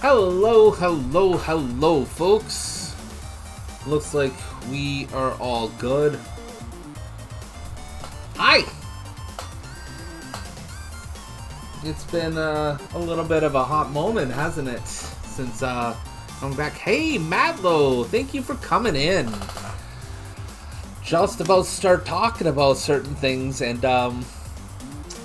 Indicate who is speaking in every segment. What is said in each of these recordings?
Speaker 1: Hello, hello, hello, folks. Looks like we are all good. Hi! It's been a little bit of a hot moment, hasn't it? Since I'm back. Hey, Madlo, thank you for coming in. Just about to start talking about certain things, and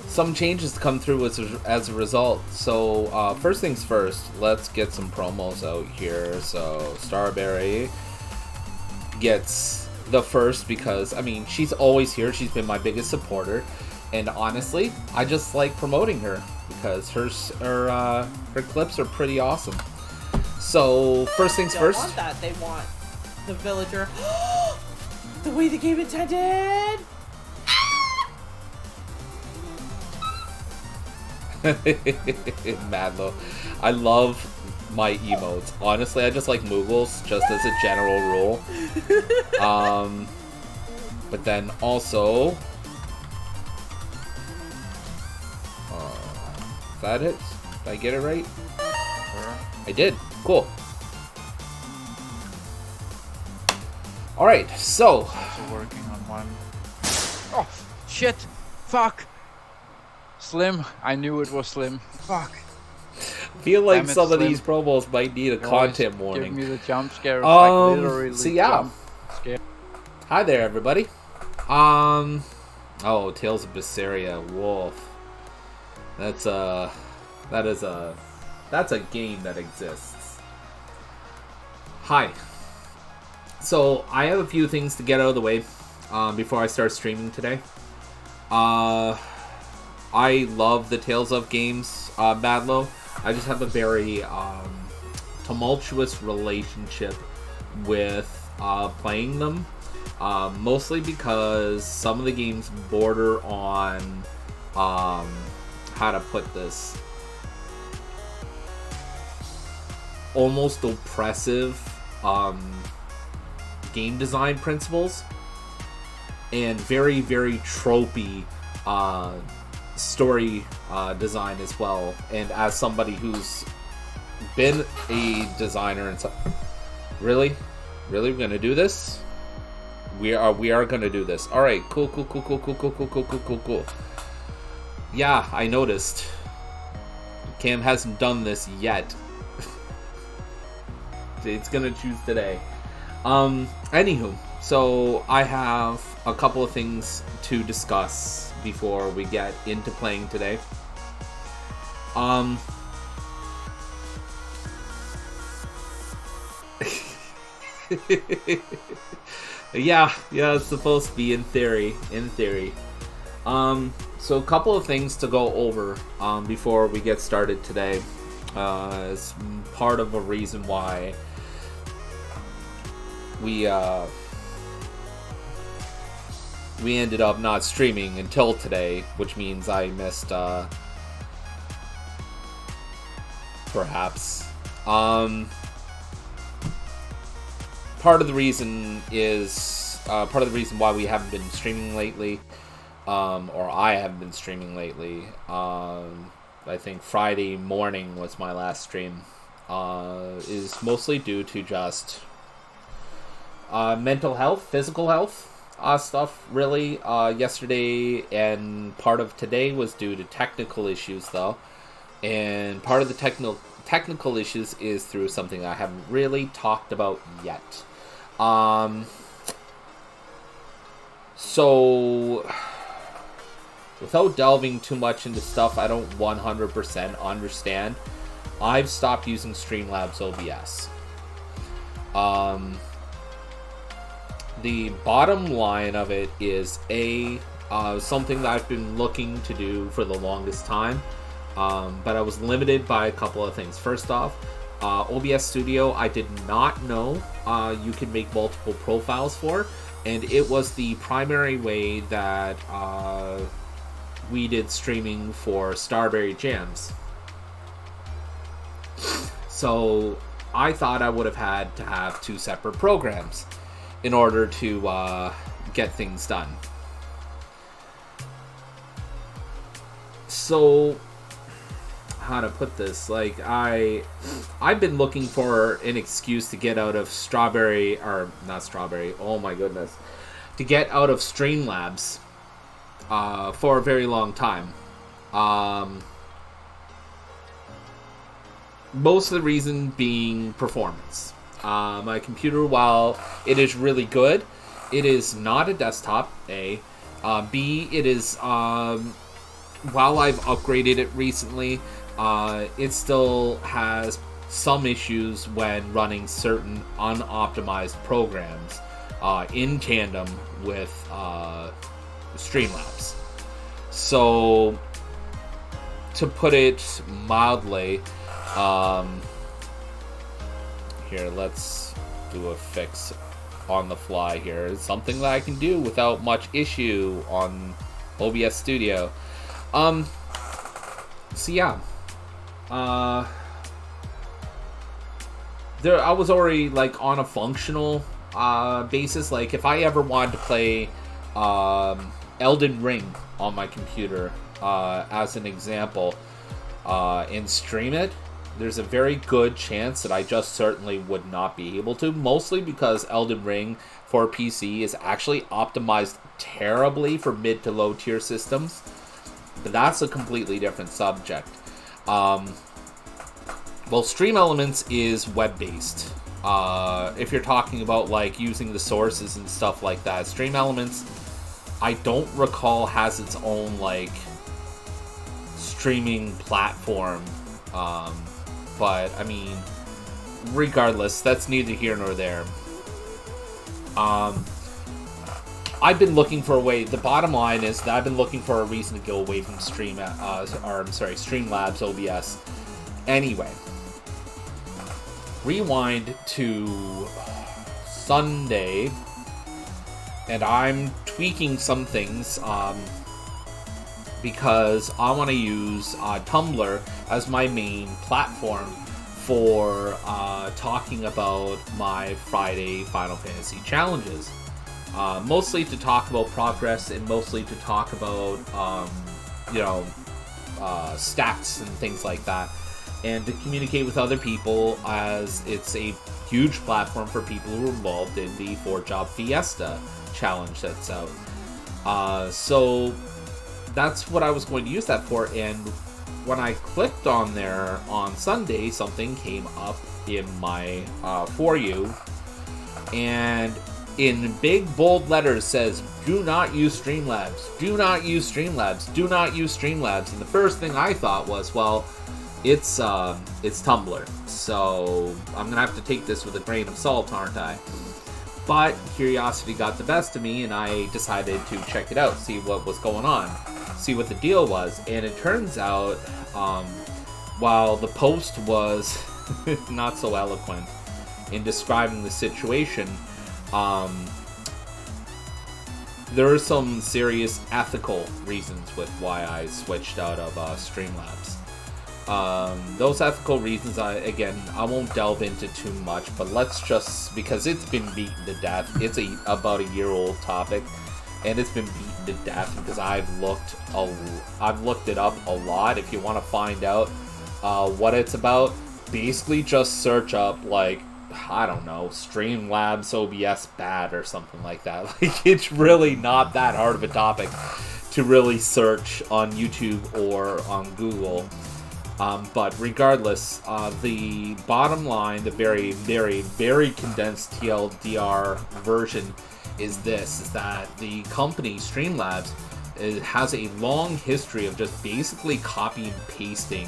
Speaker 1: some changes to come through as a result. So first things first, let's get some promos out here. So Starberry gets the first because, I mean, she's always here. She's been my biggest supporter. And honestly, I just like promoting her because her clips are pretty awesome. So first things first.
Speaker 2: They want that. They want the villager. The way the game intended.
Speaker 1: Madlo, I love my emotes. Honestly, I just like Moogles just as a general rule. But then also. Is that it? Did I get it right? I did. Cool. Alright, so.
Speaker 3: Also working on one. Oh, shit! Fuck! Slim. I knew it was Slim. Fuck.
Speaker 1: Feel like some of these promos might need a content warning.
Speaker 3: Give me the jump scare. Like literally
Speaker 1: so yeah.
Speaker 3: Jump scare.
Speaker 1: Hi there, everybody. Oh, Tales of Berseria Wolf. That's a game that exists. Hi. So I have a few things to get out of the way before I start streaming today. I love the Tales of games, Badlow. I just have a very tumultuous relationship with playing them. Mostly because some of the games border on how to put this, almost oppressive game design principles and very, very tropey story design as well. And as somebody who's been a designer and really we're gonna do this? We are gonna do this. Alright, cool. Yeah, I noticed. Cam hasn't done this yet. It's gonna choose today. Anywho, so I have a couple of things to discuss before we get into playing today. Yeah, it's supposed to be in theory. So a couple of things to go over before we get started today, as part of a reason why we ended up not streaming until today, which means I missed perhaps. Part of the reason why we haven't been streaming lately, or I haven't been streaming lately. I think Friday morning was my last stream. Is mostly due to just mental health, physical health stuff, really. Yesterday and part of today was due to technical issues, though. And part of the technical issues is through something I haven't really talked about yet. So, without delving too much into stuff I don't 100% understand, I've stopped using Streamlabs OBS. The bottom line of it is something that I've been looking to do for the longest time, but I was limited by a couple of things. First off, OBS Studio, I did not know you could make multiple profiles for, and it was the primary way that we did streaming for Starberry Jams. So I thought I would have had to have two separate programs in order to get things done. So, how to put this? Like, I've been looking for an excuse to get out of oh my goodness, to get out of Streamlabs for a very long time. most of the reason being performance. My computer, while it is really good, it is not a desktop, A. B, it is, while I've upgraded it recently, it still has some issues when running certain unoptimized programs in tandem with Streamlabs. So, to put it mildly, here, let's do a fix on the fly here. It's something that I can do without much issue on OBS Studio. So yeah. I was already, like, on a functional basis. Like, if I ever wanted to play Elden Ring on my computer, as an example, and stream it, there's a very good chance that I just certainly would not be able to, mostly because Elden Ring for PC is actually optimized terribly for mid to low tier systems, but that's a completely different subject. Well, Stream Elements is web-based. If you're talking about, like, using the sources and stuff like that, Stream Elements, I don't recall, has its own, like, streaming platform. But, I mean, regardless, that's neither here nor there. I've been looking for a way. The bottom line is that I've been looking for a reason to go away from Streamlabs OBS. Anyway, rewind to Sunday, and I'm tweaking some things because I want to use Tumblr as my main platform for talking about my Friday Final Fantasy challenges. Mostly to talk about progress and mostly to talk about, stats and things like that. And to communicate with other people, as it's a huge platform for people who are involved in the 4-Job Fiesta challenge that's out. So that's what I was going to use that for, and when I clicked on there on Sunday, something came up in my For You, and in big bold letters says, "Do not use Streamlabs, do not use Streamlabs, do not use Streamlabs." And the first thing I thought was, well, it's Tumblr, so I'm gonna have to take this with a grain of salt, aren't I? But curiosity got the best of me, and I decided to check it out, see what was going on, see what the deal was. And it turns out, while the post was not so eloquent in describing the situation, there are some serious ethical reasons with why I switched out of Streamlabs. Those ethical reasons, I won't delve into too much, but let's just, because it's been beaten to death. It's about a year-old topic, and it's been beaten to death because I've looked it up a lot. If you want to find out what it's about, basically just search up, like, I don't know, Streamlabs OBS bad or something like that. Like, it's really not that hard of a topic to really search on YouTube or on Google. But regardless, the bottom line, the very, very, very condensed TLDR version is that the company, Streamlabs, has a long history of just basically copy and pasting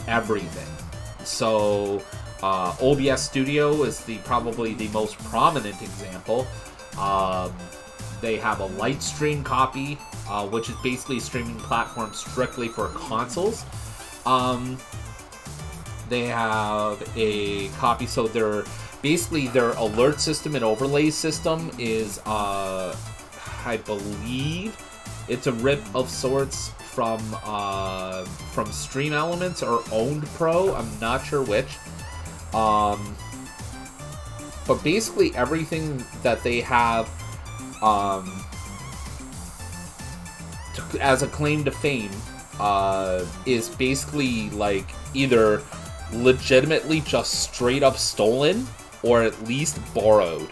Speaker 1: everything. So, OBS Studio is probably the most prominent example. They have a Lightstream copy, which is basically a streaming platform strictly for consoles. They have a copy, so their alert system and overlay system is, I believe, it's a rip of sorts from Stream Elements or Owned Pro. I'm not sure which. But basically everything that they have as a claim to fame is basically, like, either legitimately just straight up stolen or at least borrowed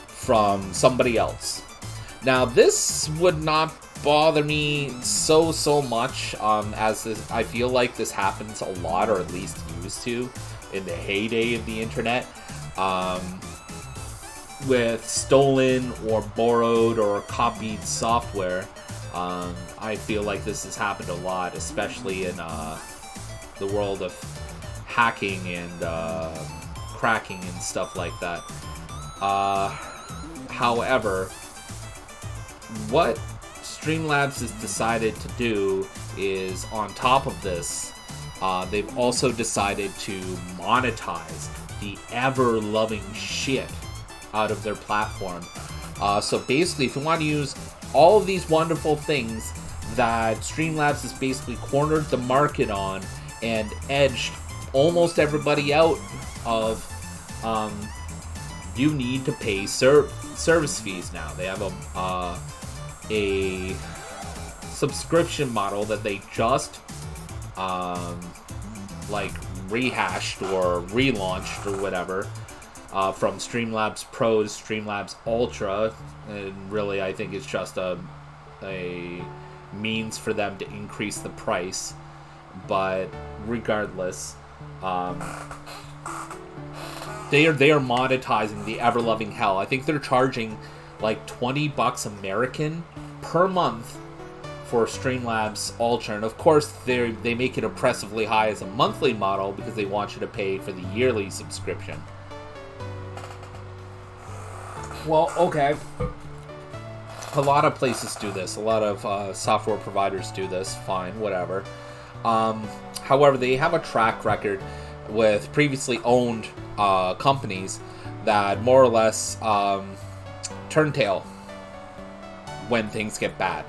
Speaker 1: from somebody else. Now, this would not bother me so much, as this, I feel like this happens a lot, or at least used to in the heyday of the internet. With stolen or borrowed or copied software, I feel like this has happened a lot, especially in the world of hacking and cracking and stuff like that. However, what Streamlabs has decided to do is, on top of this, they've also decided to monetize the ever-loving shit out of their platform. So basically, if you want to use all of these wonderful things that Streamlabs has basically cornered the market on and edged almost everybody out of, you need to pay service fees now. They have a subscription model that they just like rehashed or relaunched or whatever, from Streamlabs Pro to Streamlabs Ultra, and really I think it's just a means for them to increase the price. But regardless, they are monetizing the ever-loving hell. I think they're charging like $20 American per month for Streamlabs Ultra, and of course they make it oppressively high as a monthly model because they want you to pay for the yearly subscription. Well, okay, a lot of places do this. A lot of software providers do this. Fine, whatever. However, they have a track record with previously owned companies that more or less turn tail when things get bad.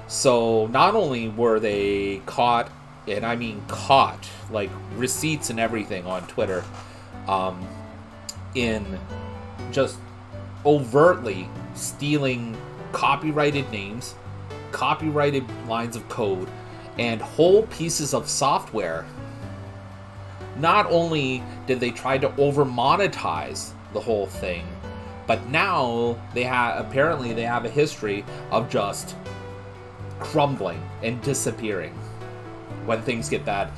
Speaker 1: So not only were they caught, and I mean caught, like receipts and everything on Twitter, in just overtly stealing copyrighted names, copyrighted lines of code, and whole pieces of software. Not only did they try to over monetize the whole thing, but now they have a history of just crumbling and disappearing when things get bad.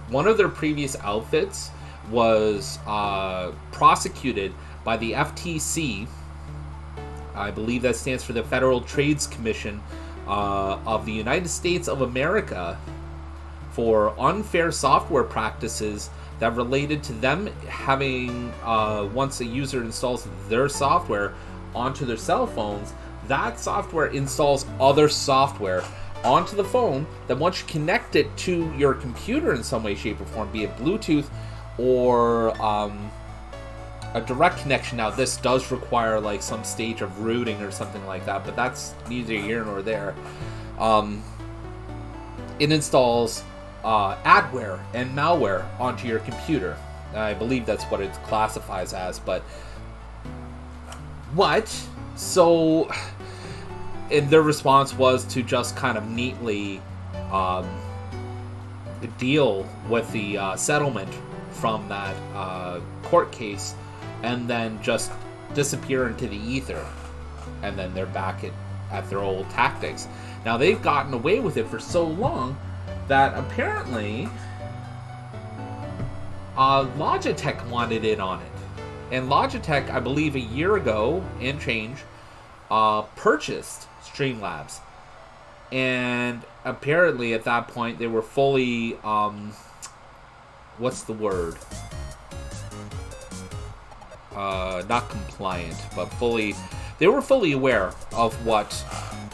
Speaker 1: One of their previous outfits was prosecuted by the FTC. I believe that stands for the Federal Trades Commission of the United States of America, for unfair software practices that related to them having, once a user installs their software onto their cell phones, that software installs other software onto the phone. Then once you connect it to your computer in some way, shape, or form, be it Bluetooth or a direct connection. Now, this does require like some stage of rooting or something like that, but that's neither here nor there. It installs adware and malware onto your computer. I believe that's what it classifies as, but what? So, and their response was to just kind of neatly deal with the settlement from that court case, and then just disappear into the ether, and then they're back at their old tactics. Now, they've gotten away with it for so long that apparently Logitech wanted in on it. And Logitech, I believe a year ago and change, purchased Streamlabs. And apparently at that point they were fully, what's the word? Not compliant, but they were fully aware of what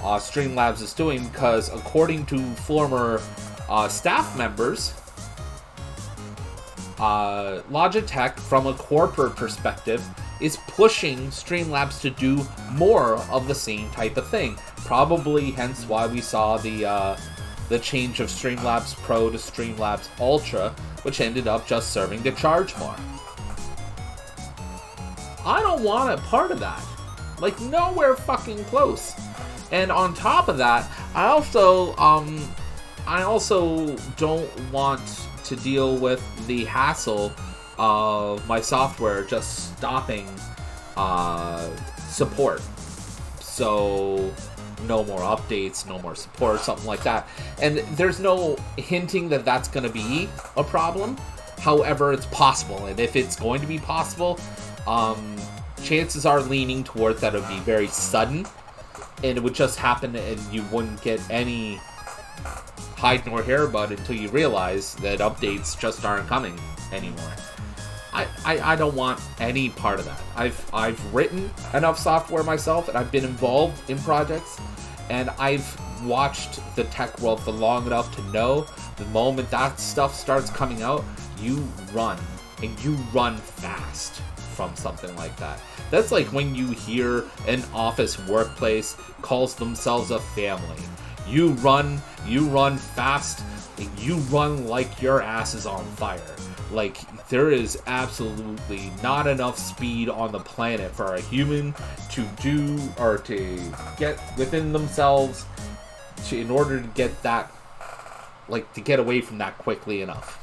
Speaker 1: Streamlabs is doing, because according to former staff members, Logitech, from a corporate perspective, is pushing Streamlabs to do more of the same type of thing. Probably hence why we saw the change of Streamlabs Pro to Streamlabs Ultra, which ended up just serving to charge more. I don't want a part of that. Like, nowhere fucking close. And on top of that, I also don't want to deal with the hassle of my software just stopping support. So no more updates, no more support, something like that. And there's no hinting that that's going to be a problem. However, it's possible, and if it's going to be possible, chances are leaning towards that it would be very sudden, and it would just happen, and you wouldn't get any hide nor hair about it until you realize that updates just aren't coming anymore. I don't want any part of that. I've written enough software myself, and I've been involved in projects, and I've watched the tech world for long enough to know the moment that stuff starts coming out, you run, and you run fast from something like that. That's like when you hear an office workplace calls themselves a family. You run fast, and you run like your ass is on fire. Like, there is absolutely not enough speed on the planet for a human to do, or to get within themselves in order to get that, like, to get away from that quickly enough.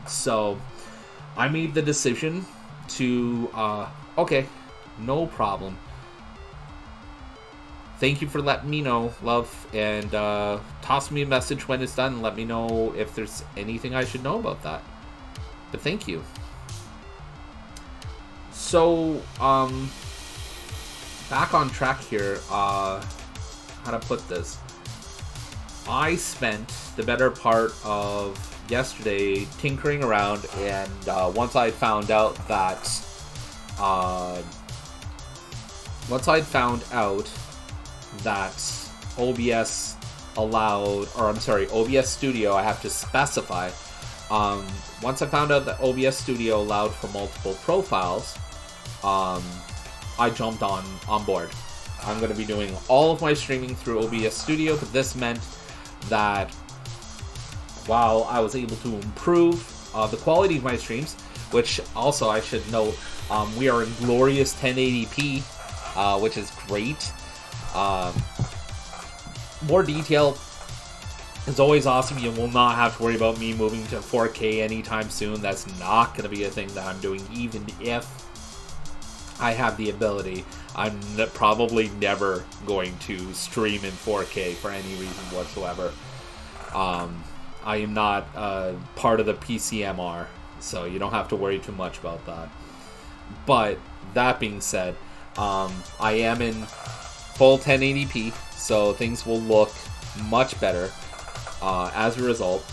Speaker 1: So, I made the decision to, okay, no problem. Thank you for letting me know, love, and toss me a message when it's done and let me know if there's anything I should know about that. But thank you. So, back on track here, how to put this. I spent the better part of yesterday tinkering around, and once I found out that OBS allowed, or I'm sorry, OBS Studio, I have to specify. Once I found out that OBS Studio allowed for multiple profiles, I jumped on board. I'm going to be doing all of my streaming through OBS Studio, but this meant that while I was able to improve the quality of my streams, which also I should note, we are in glorious 1080p, which is great. More detail is always awesome. You will not have to worry about me moving to 4K anytime soon. That's not going to be a thing that I'm doing, even if I have the ability. I'm probably never going to stream in 4K for any reason whatsoever. I am not part of the PCMR, so you don't have to worry too much about that. But that being said, I am in full 1080p, so things will look much better as a result.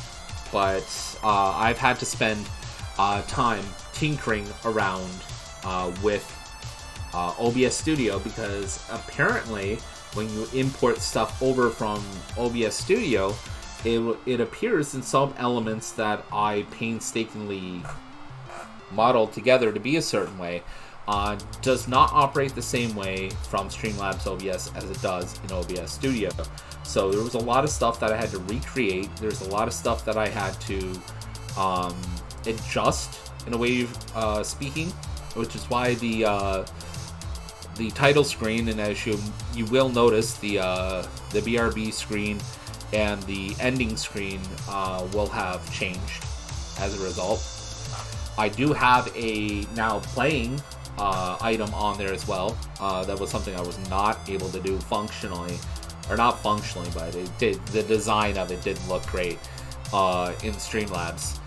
Speaker 1: But I've had to spend time tinkering around with OBS Studio, because apparently when you import stuff over from OBS Studio, it appears in some elements that I painstakingly modeled together to be a certain way, does not operate the same way from Streamlabs OBS as it does in OBS Studio. So there was a lot of stuff that I had to recreate. There's a lot of stuff that I had to adjust in a way of speaking, which is why the title screen, and as you will notice, the BRB screen and the ending screen will have changed as a result. I do have a now playing item on there as well. That was something I was not able to do functionally, or not functionally, but it did. The design of it didn't look great in Streamlabs.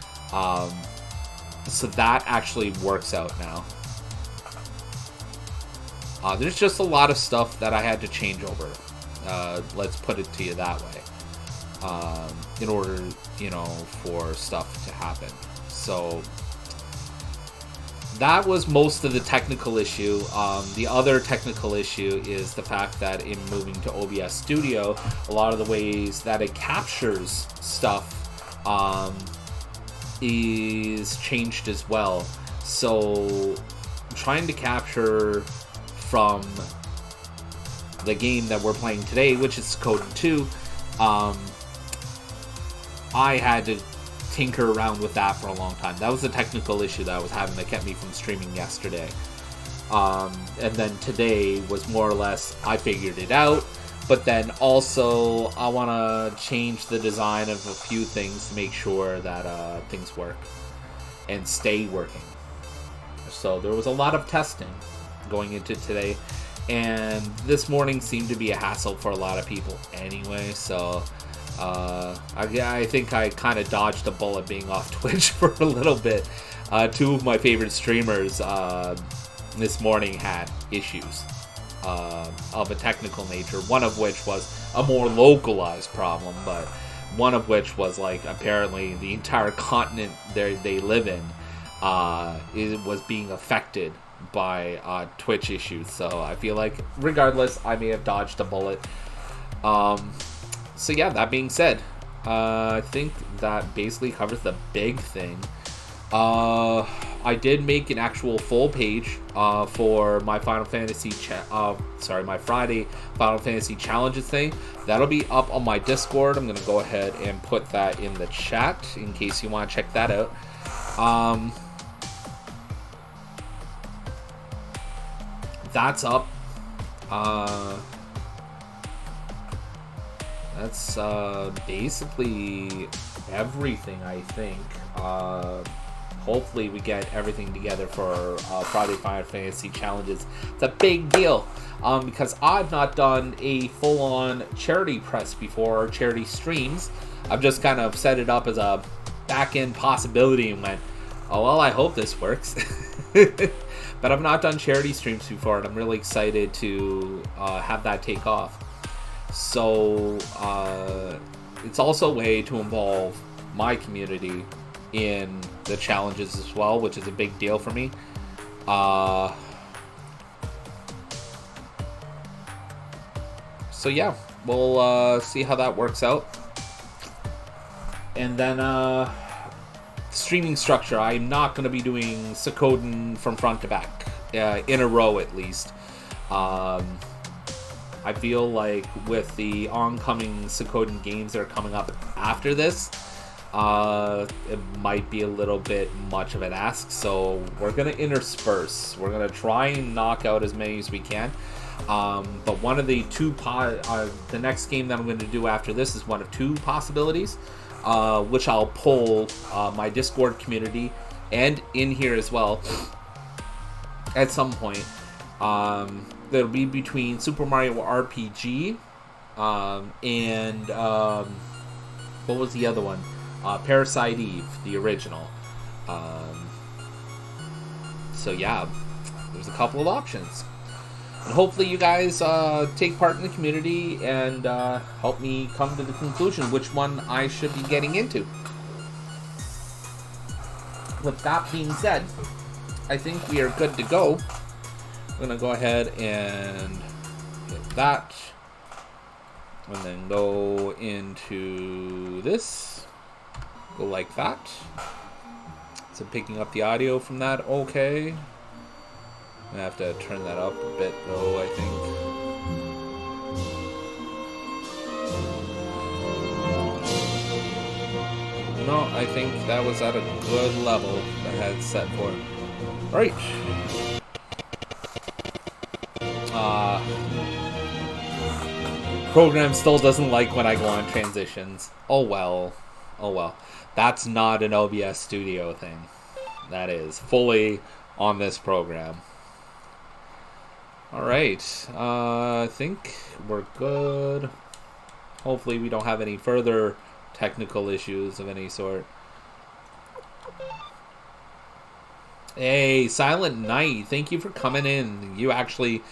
Speaker 1: So that actually works out now. There's just a lot of stuff that I had to change over. Let's put it to you that way. In order, for stuff to happen. So that was most of the technical issue. The other technical issue is the fact that in moving to OBS Studio, a lot of the ways that it captures stuff is changed as well. So trying to capture from the game that we're playing today, which is Suikoden 2, I had to tinker around with that for a long time. That was a technical issue that I was having that kept me from streaming yesterday. And then today was more or less, I figured it out, but then also I want to change the design of a few things to make sure that things work and stay working. So there was a lot of testing going into today, and this morning seemed to be a hassle for a lot of people anyway, so I think I kind of dodged a bullet being off Twitch for a little bit. Two of my favorite streamers this morning had issues of a technical nature, one of which was a more localized problem, but one of which was like apparently the entire continent they live in it was being affected by Twitch issues. So I feel like regardless, I may have dodged a bullet. So yeah, that being said, I think that basically covers the big thing. I did make an actual full page for my Final Fantasy, my Friday Final Fantasy challenges thing. That'll be up on my Discord. I'm gonna go ahead and put that in the chat in case you want to check that out. That's up. That's basically everything, I think. Hopefully we get everything together for Friday Final Fantasy challenges. It's a big deal because I've not done a full-on charity press before, or charity streams. I've just kind of set it up as a back-end possibility and went, oh well, I hope this works. But I've not done charity streams before, and I'm really excited to have that take off. So it's also a way to involve my community in the challenges as well, which is a big deal for me. So yeah, we'll see how that works out. And then streaming structure, I'm not going to be doing Suikoden from front to back, in a row at least. I feel like with the oncoming Suikoden games that are coming up after this, it might be a little bit much of an ask, so we're going to intersperse. We're going to try and knock out as many as we can. But one of the the next game that I'm going to do after this is one of two possibilities, which I'll poll my Discord community and in here as well at some point. That'll be between Super Mario RPG and what was the other one? Parasite Eve, the original. So yeah, there's a couple of options. And hopefully you guys take part in the community and help me come to the conclusion which one I should be getting into. With that being said, I think we are good to go. I'm going to go ahead and hit that. And then go into this. Go like that. So picking up the audio from that, okay. I have to turn that up a bit though, I think. No, I think that was at a good level that I had set for it. Alright. Program still doesn't like when I go on transitions. Oh well. Oh well. That's not an OBS Studio thing. That is fully on this program. Alright. I think we're good. Hopefully we don't have any further technical issues of any sort. Hey, Silent Night, thank you for coming in. You actually,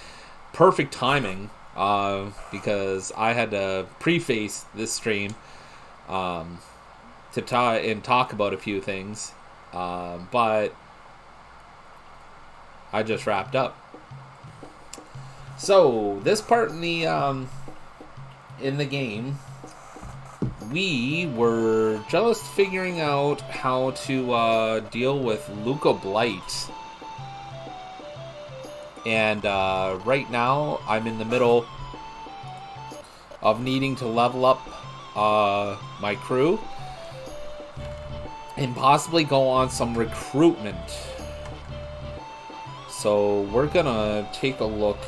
Speaker 1: perfect timing, because I had to preface this stream to talk about a few things, but I just wrapped up. So this part in the game, we were just figuring out how to deal with Luca Blight. And right now, I'm in the middle of needing to level up my crew and possibly go on some recruitment. So we're gonna take a look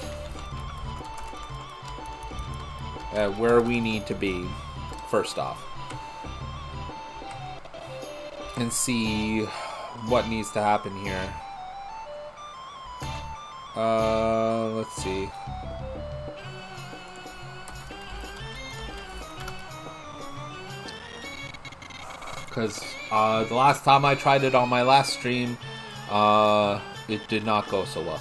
Speaker 1: at where we need to be first off and see what needs to happen here. Let's see. Because the last time I tried it on my last stream, it did not go so well.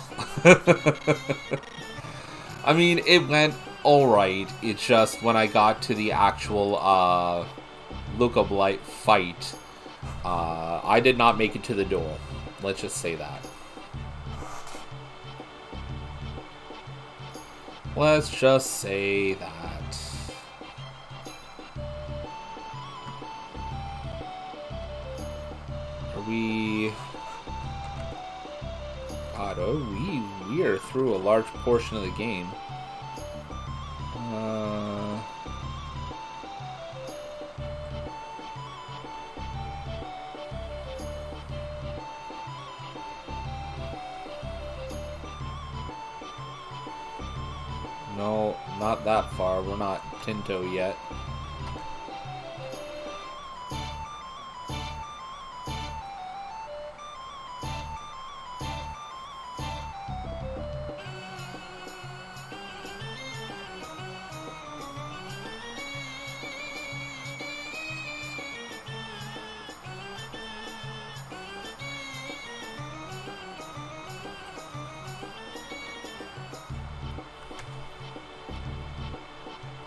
Speaker 1: I mean, it went alright. It's just when I got to the actual Luca Blight fight, I did not make it to the duel. Let's just say that. Let's just say that. God, we are through a large portion of the game. No, not that far. We're not Tinto yet.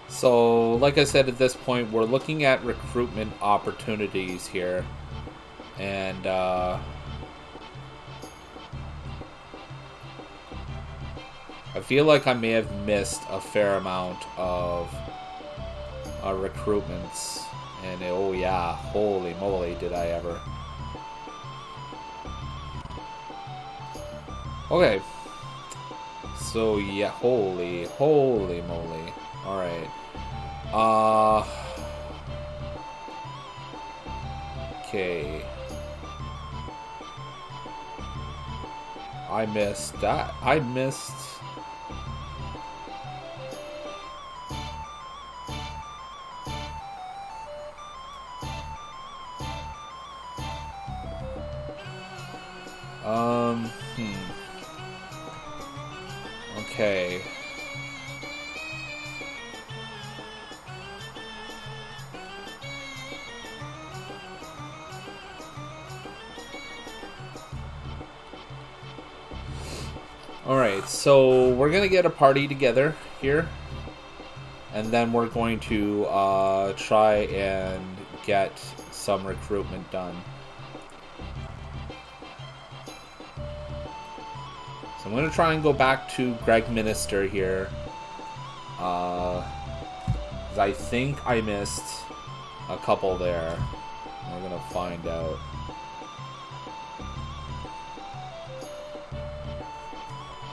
Speaker 1: So, like I said, at this point, we're looking at recruitment opportunities here. And, I feel like I may have missed a fair amount of recruitments. And, oh yeah, holy moly, did I ever. Okay. So, yeah, holy moly. Alright. Okay. I missed that. I missed... Okay. Alright, so we're gonna get a party together here. And then we're going to try and get some recruitment done. So I'm going to try and go back to Greg Minister here. 'Cause I think I missed a couple there. We're going to find out.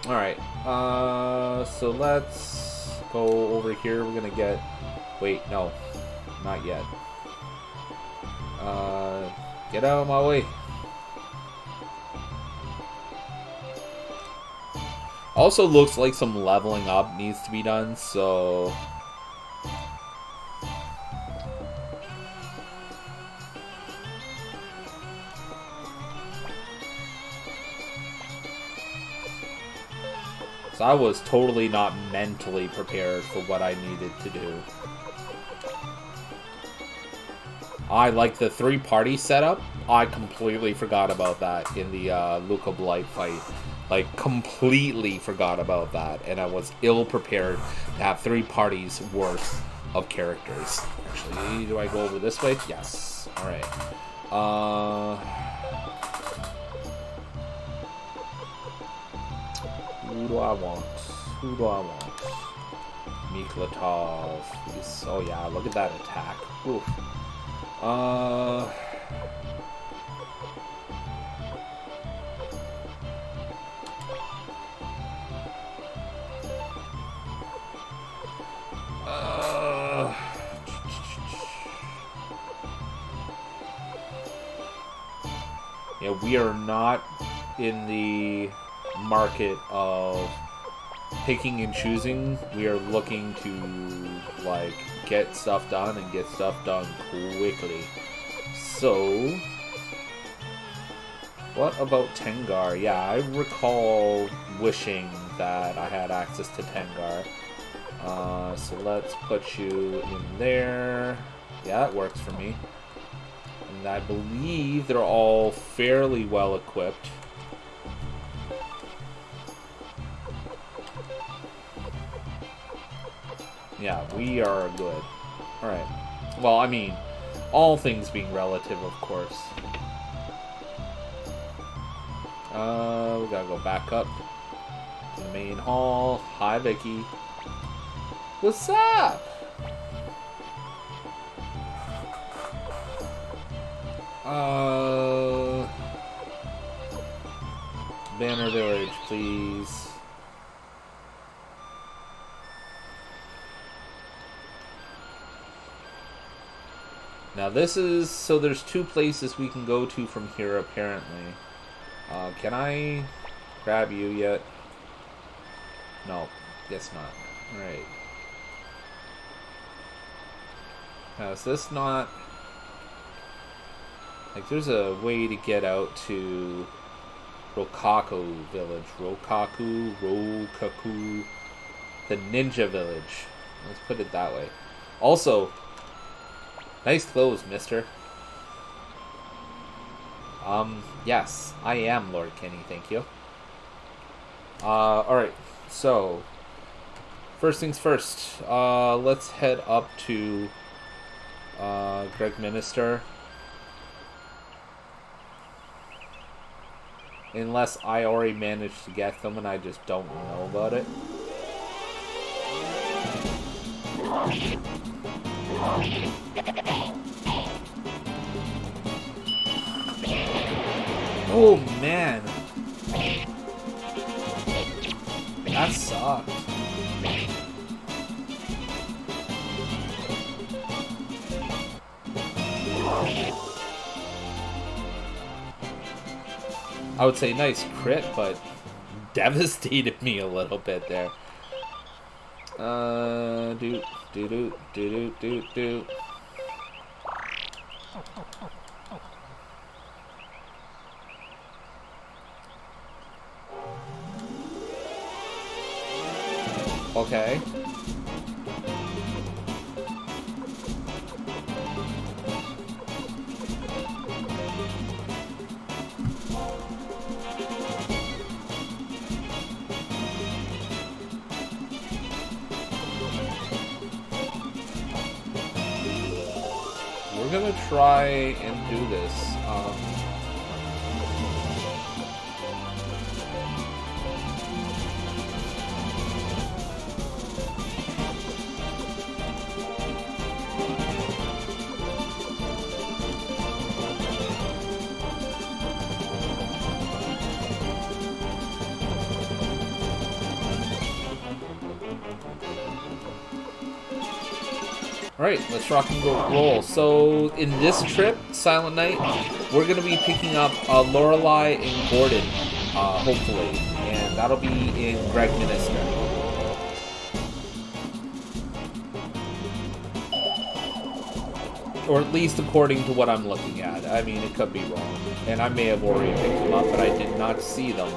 Speaker 1: Alright, so let's go over here. We're going to get... Wait, no. Not yet. Get out of my way. Also looks like some leveling up needs to be done, so... So I was totally not mentally prepared for what I needed to do. I like the 3-party setup. I completely forgot about that in the Luca Blight fight. Like, completely forgot about that. And I was ill-prepared to have 3 parties worth of characters. Actually, do I go over this way? Yes. Alright. Who do I want? Who do I want? Miklatov. Oh yeah, look at that attack. Oof. Yeah, we are not in the market of picking and choosing. We are looking to, like, get stuff done and get stuff done quickly. So, what about Tengar? Yeah, I recall wishing that I had access to Tengar. So let's put you in there. Yeah, that works for me. And And I believe they're all fairly well equipped. Yeah, we are good. Alright. Well, I mean, all things being relative, of course. We gotta go back up to the main hall. Hi, Vicky. What's up? Banner Village, please. Now this is, so there's 2 places we can go to from here apparently. Can I grab you yet? No, guess not. Alright. Now is this not... Like there's a way to get out to Rokaku Village. Rokaku, the Ninja Village. Let's put it that way. Also, nice clothes, mister. Yes, I am Lord Kenny, thank you. Alright, so, first things first, let's head up to, Greg Minister. Unless I already managed to get them and I just don't know about it. Oh man, that sucked. I would say nice crit, but devastated me a little bit there. Do. Okay. We're gonna try and do this. Alright, let's rock and roll. So, in this trip, Silent Night, we're going to be picking up Lorelei and Gordon, hopefully. And that'll be in Greg Minister. Or at least according to what I'm looking at. I mean, it could be wrong. And I may have already picked them up, but I did not see them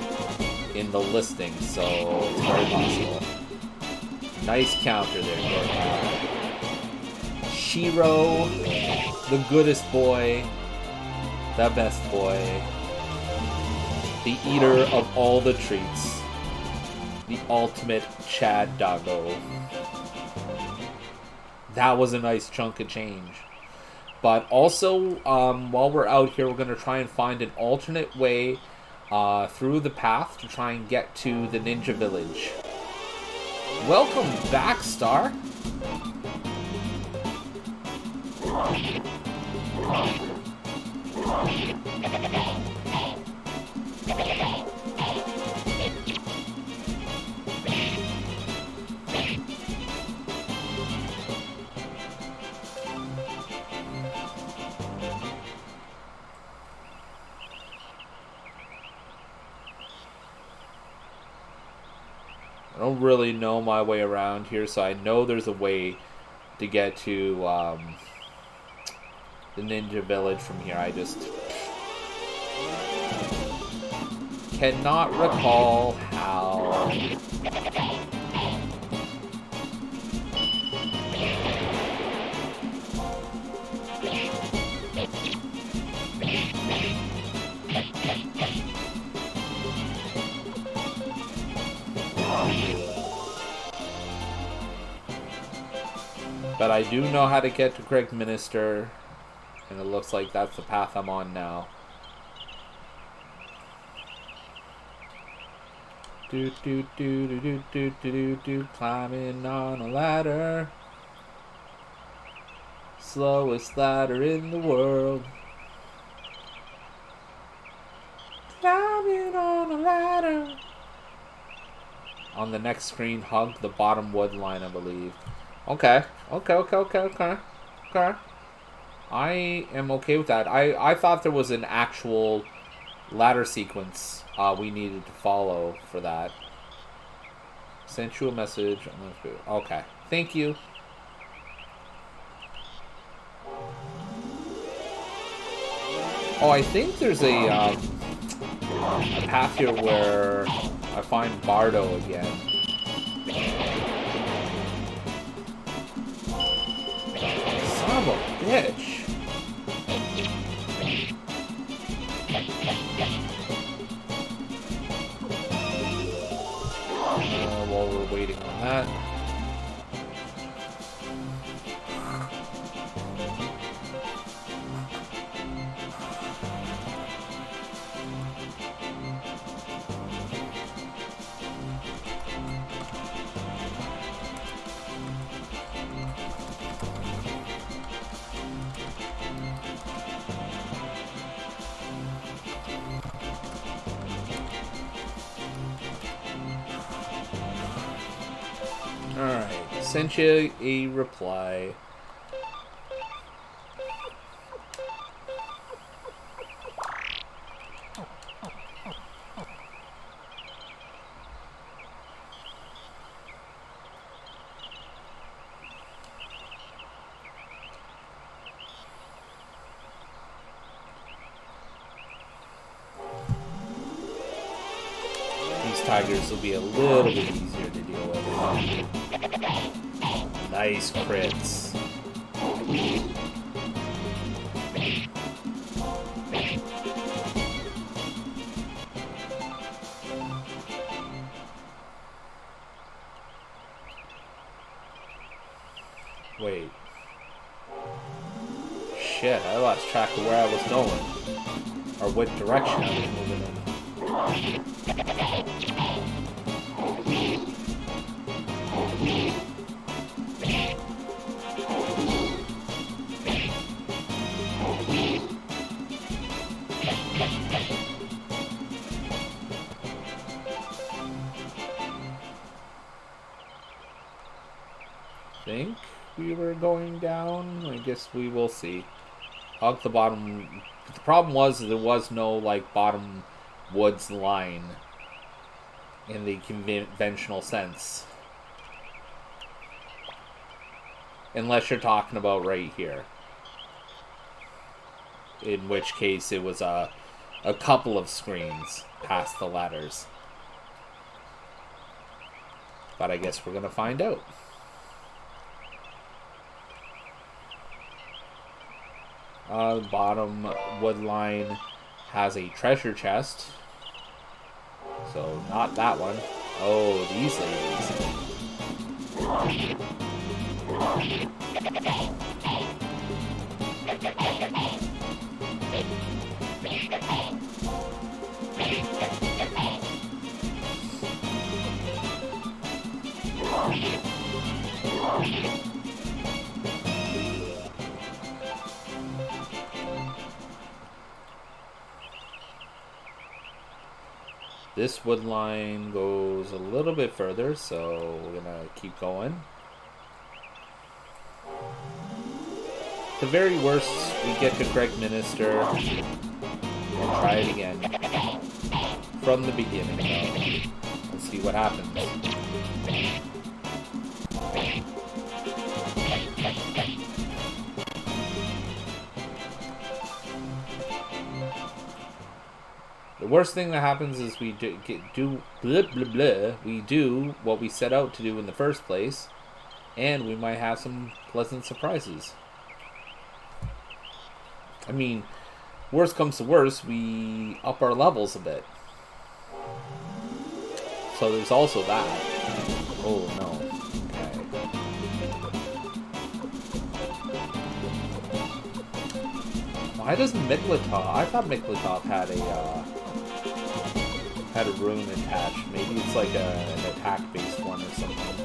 Speaker 1: in the listing, so it's very possible. Nice counter there, Gordon. Shiro, the goodest boy, the best boy, the eater of all the treats, the ultimate Chad Doggo. That was a nice chunk of change. But also, while we're out here, we're going to try and find an alternate way through the path to try and get to the Ninja Village. Welcome back, Star. I don't really know my way around here, so I know there's a way to get to the Ninja Village from here. I just cannot recall how. But I do know how to get to Craig Minister, and it looks like that's the path I'm on now. Do do do do do do do do, climbing on a ladder. Slowest ladder in the world. Climbing on a ladder. On the next screen, hug the bottom wood line, I believe. Okay. Okay. I am okay with that. I thought there was an actual ladder sequence we needed to follow for that. Sent you a message. Okay. Thank you. Oh, I think there's a path here where I find Bardo again. Son of a bitch. While we're waiting on that. Alright, sent you a reply. These tigers will be a little bit easier to deal with. Nice crits. Wait. Shit, I lost track of where I was going. Or what direction I was moving in. Think we were going down. I guess we will see. Hug the bottom. The problem was there was no like bottom woods line in the conventional sense, unless you're talking about right here, in which case it was a couple of screens past the ladders. But I guess we're gonna find out. Bottom wood line has a treasure chest. So, not that one. Oh, these ladies. This wood line goes a little bit further, so we're gonna keep going. At the very worst, we get to Craig Minister and try it again. From the beginning, though. Let's see what happens. The worst thing that happens is we do what we set out to do in the first place, and we might have some pleasant surprises. I mean, worst comes to worst, we up our levels a bit. So there's also that. Oh no. Okay. Why doesn't Miklatov? I thought Miklatov had a rune attached. Maybe it's like an attack-based one or something.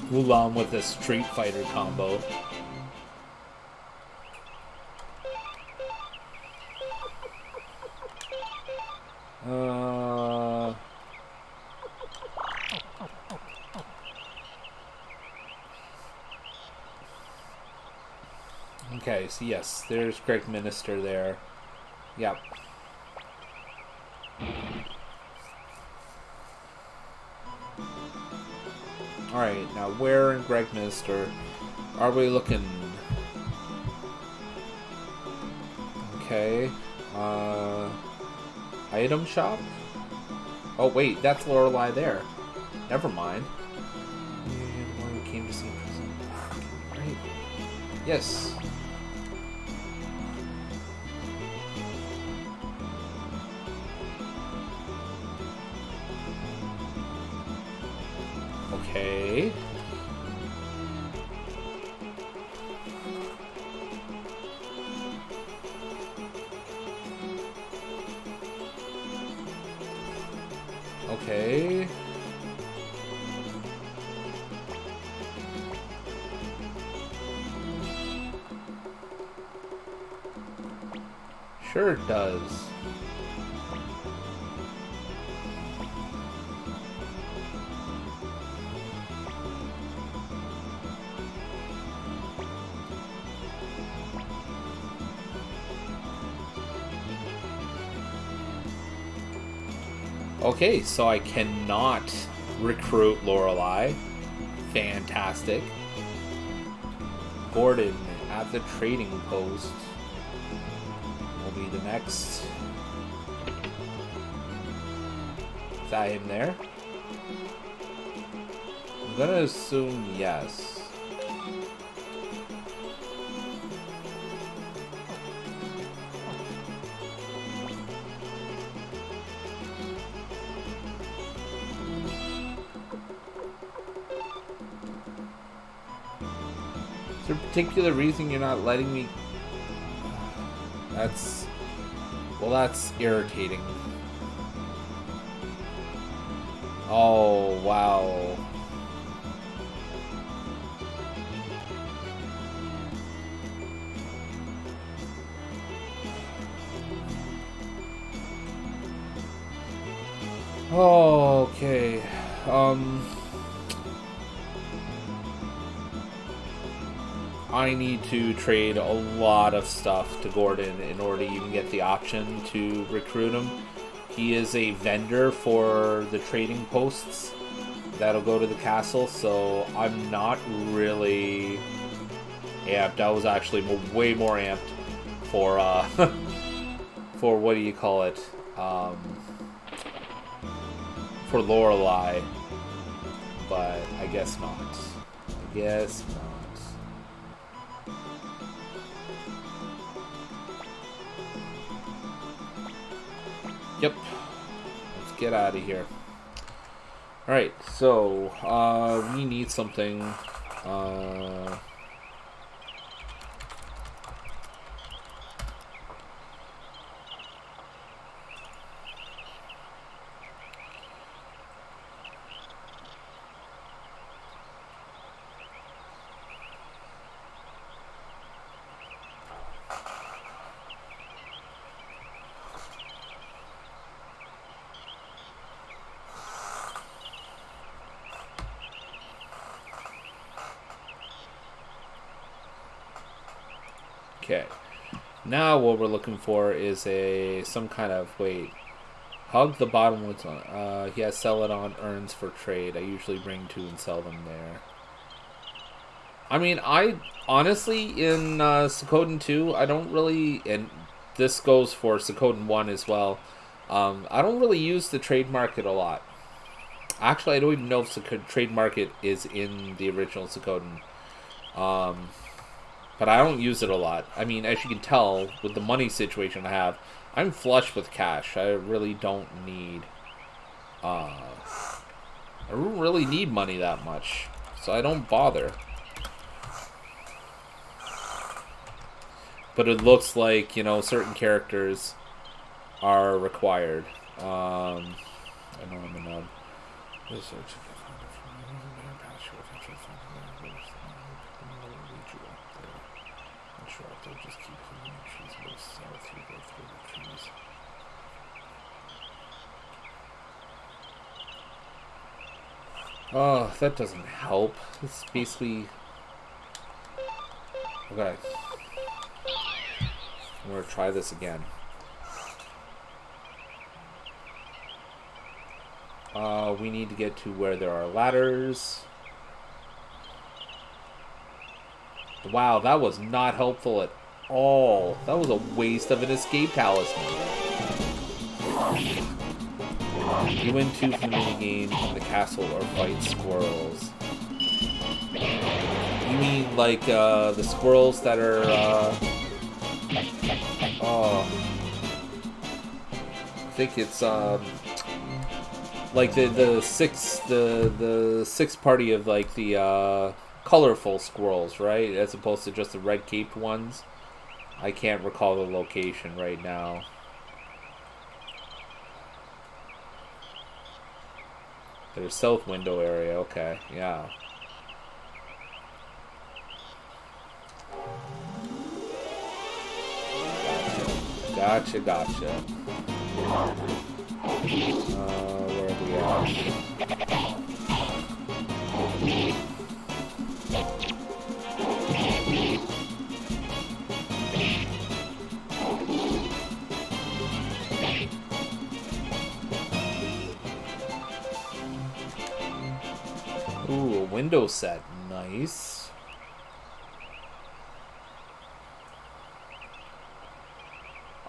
Speaker 1: Mulan with a Street Fighter combo. Okay, so yes, there's Greg Minister there. Yep. Alright, now where in Greg Minister are we looking? Okay. Item shop? Oh wait, that's Lorelei there. Never mind. One who came to see prison. Right. Yes. Okay. Okay. Sure it does. Okay, so I cannot recruit Lorelei. Fantastic. Gordon at the trading post will be the next. Is that him there? I'm gonna assume yes. Is there a particular reason you're not letting me? That's irritating. Oh, wow. Oh, okay. I need to trade a lot of stuff to Gordon in order to even get the option to recruit him. He is a vendor for the trading posts that'll go to the castle, so I'm not really amped. I was actually way more amped for for what do you call it? For Lorelei, but I guess not. I guess not. Yep. Let's get out of here. Alright, so, we need something, Okay. Now what we're looking for is some kind of hug the bottomless one. Yeah, sell it on earns for trade. I usually bring 2 and sell them there. I mean, I honestly in Suikoden 2, I don't really, and this goes for Suikoden 1 as well. I don't really use the trade market a lot. Actually, I don't even know if the trade market is in the original Suikoden. But I don't use it a lot. I mean, as you can tell, with the money situation I have, I'm flush with cash. I really don't need... I don't really need money that much. So I don't bother. But it looks like, you know, certain characters are required. I know I'm a nub. Oh, that doesn't help. It's basically... Okay. I'm gonna try this again. We need to get to where there are ladders. Wow, that was not helpful at all. That was a waste of an escape talisman. You win 2 from the minigame in the castle or fight squirrels. You mean like the squirrels that are I think it's like the six party of like the colorful squirrels, right? As opposed to just the red caped ones. I can't recall the location right now. There's south window area, okay, yeah. Gotcha. Where are we at? Ooh, a window set. Nice.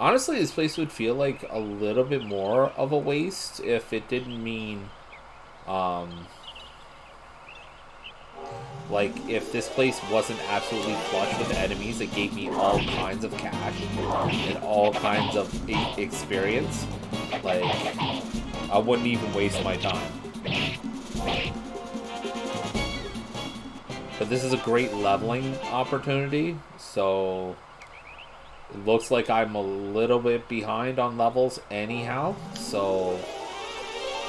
Speaker 1: Honestly, this place would feel like a little bit more of a waste if it didn't mean, like, if this place wasn't absolutely flush with enemies that gave me all kinds of cash and all kinds of experience. Like, I wouldn't even waste my time. But this is a great leveling opportunity, so... It looks like I'm a little bit behind on levels anyhow, so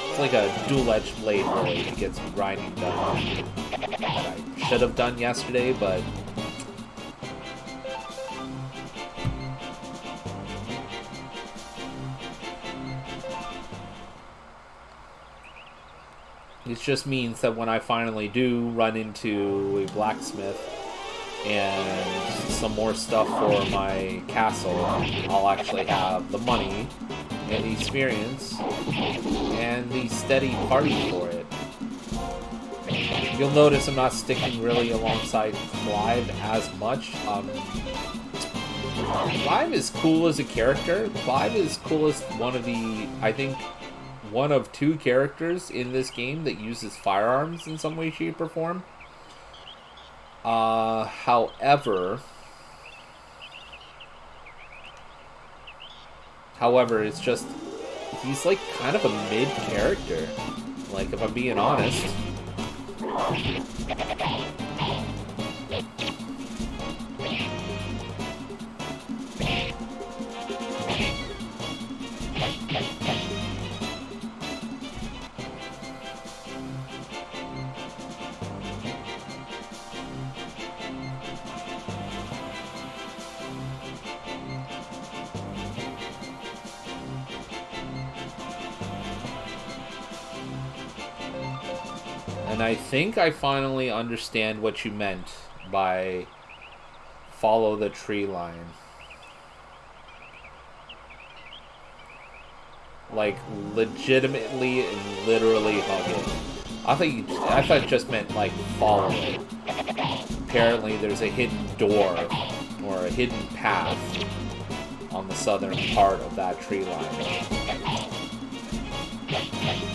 Speaker 1: it's like a dual-edged blade really. It gets grinding done that I should have done yesterday, but it just means that when I finally do run into a blacksmith and some more stuff for my castle, I'll actually have the money and the experience and the steady party for it. You'll notice I'm not sticking really alongside Clive as much. Clive is cool as a character. Clive is cool as one of the, I think, one of 2 characters in this game that uses firearms in some way, shape, or form. However, it's just, he's like kind of a mid character, like if I'm being honest. And I think I finally understand what you meant by follow the tree line. Like, legitimately and literally hug it. I thought it just meant, like, follow it. Apparently there's a hidden door, or a hidden path, on the southern part of that tree line.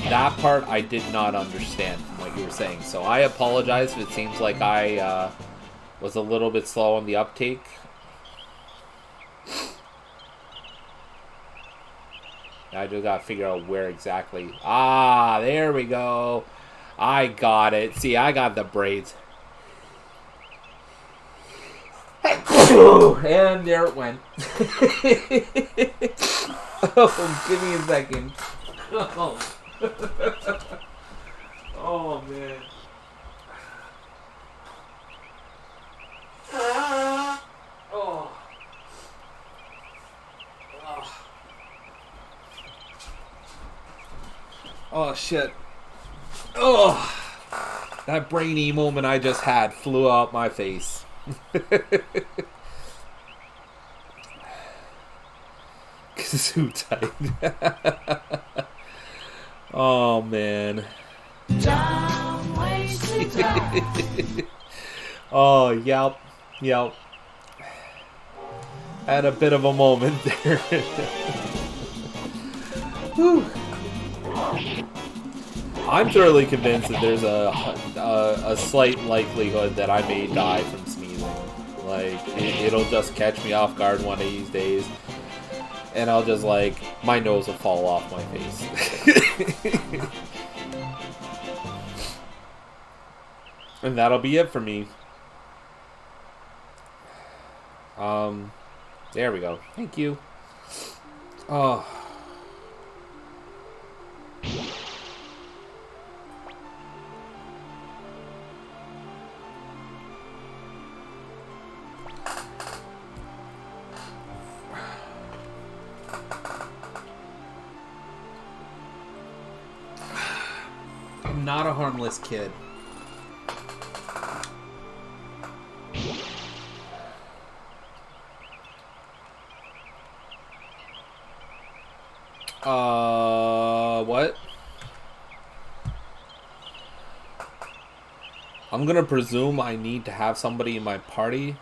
Speaker 1: That part I did not understand from what you were saying, so I apologize if it seems like I was a little bit slow on the uptake. I just gotta figure out where exactly. Ah, there we go. I got it. See, I got the braids. And there it went. Oh, give me a second. Oh, oh man. Oh. Oh. Oh shit. Oh. That brainy moment I just had flew out my face. Kazoo tight. Oh man. Oh, yep. Yep. Had a bit of a moment there. Whew. I'm thoroughly convinced that there's a slight likelihood that I may die from sneezing. Like, it'll just catch me off guard one of these days. And I'll just, like, my nose will fall off my face. And that'll be it for me. There we go. Thank you. Oh. I'm not a harmless kid. What? I'm gonna presume I need to have somebody in my party.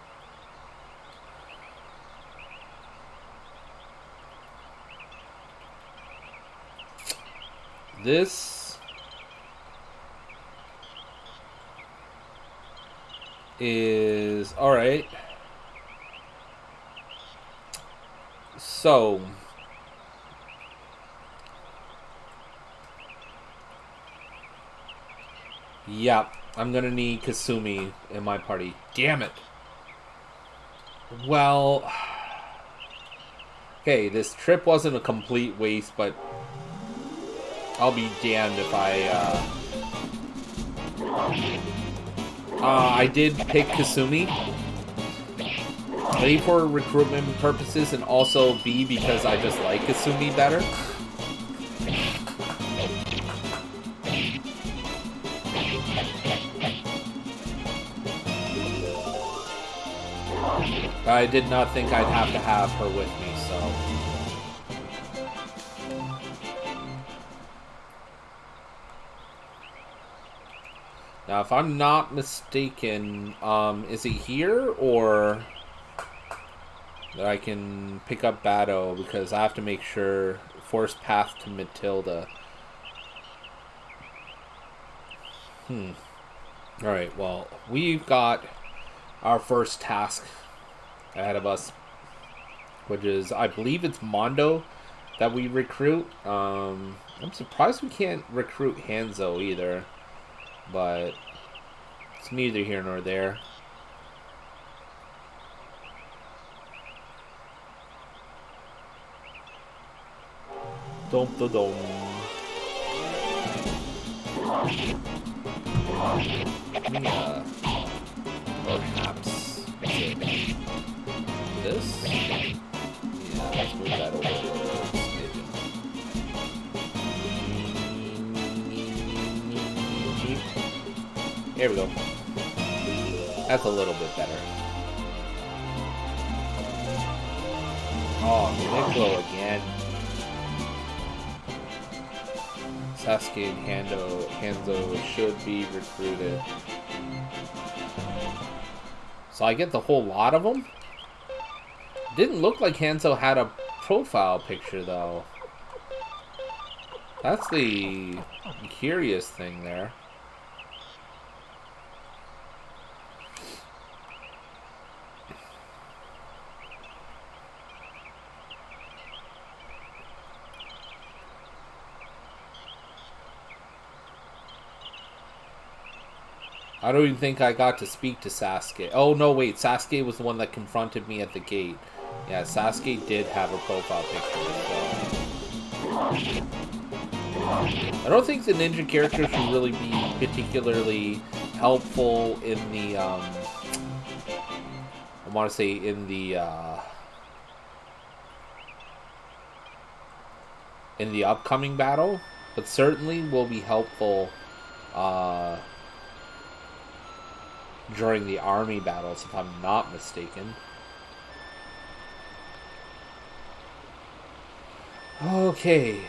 Speaker 1: This is alright. So yep, I'm gonna need Kasumi in my party. Damn it. Well, okay, this trip wasn't a complete waste, but I'll be damned if I did pick Kasumi. A, for recruitment purposes, and also B, because I just like Kasumi better. I did not think I'd have to have her with me, so... Now, if I'm not mistaken, is he here, or... that I can pick up Bado, because I have to make sure... Forced path to Matilda. Alright, well, we've got our first task ahead of us, which is, I believe it's Mondo that we recruit. I'm surprised we can't recruit Hanzo either, but it's neither here nor there. Dom-da-dom. Yeah. Perhaps this? Yeah, let's move that over a smidgen. Here we go. That's a little bit better. Oh, Miklo again. Sasuke and Hanzo should be recruited. So I get the whole lot of them? Didn't look like Hanzo had a profile picture, though. That's the curious thing there. I don't even think I got to speak to Sasuke. Oh, no, wait. Sasuke was the one that confronted me at the gate. Yeah, Sasuke did have a profile picture. So. I don't think the ninja characters should really be particularly helpful in the, I want to say in the upcoming battle. But certainly will be helpful, during the army battles, if I'm not mistaken. Okay,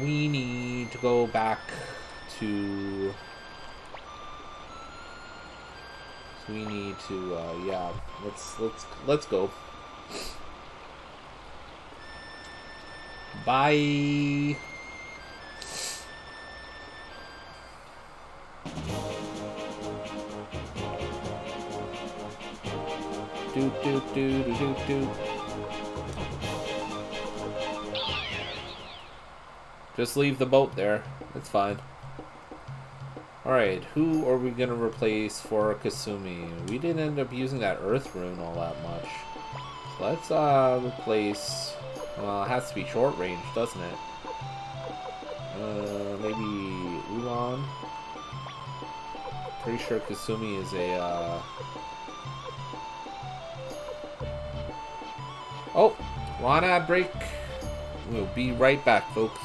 Speaker 1: we need to go back to... So we need to, yeah, let's go. Bye! Do. Just leave the boat there. It's fine. Alright, who are we gonna replace for Kasumi? We didn't end up using that Earth Rune all that much. So let's replace... Well, it has to be short range, doesn't it? Maybe Ulan? Pretty sure Kasumi is a... Oh, one ad break. We'll be right back, folks.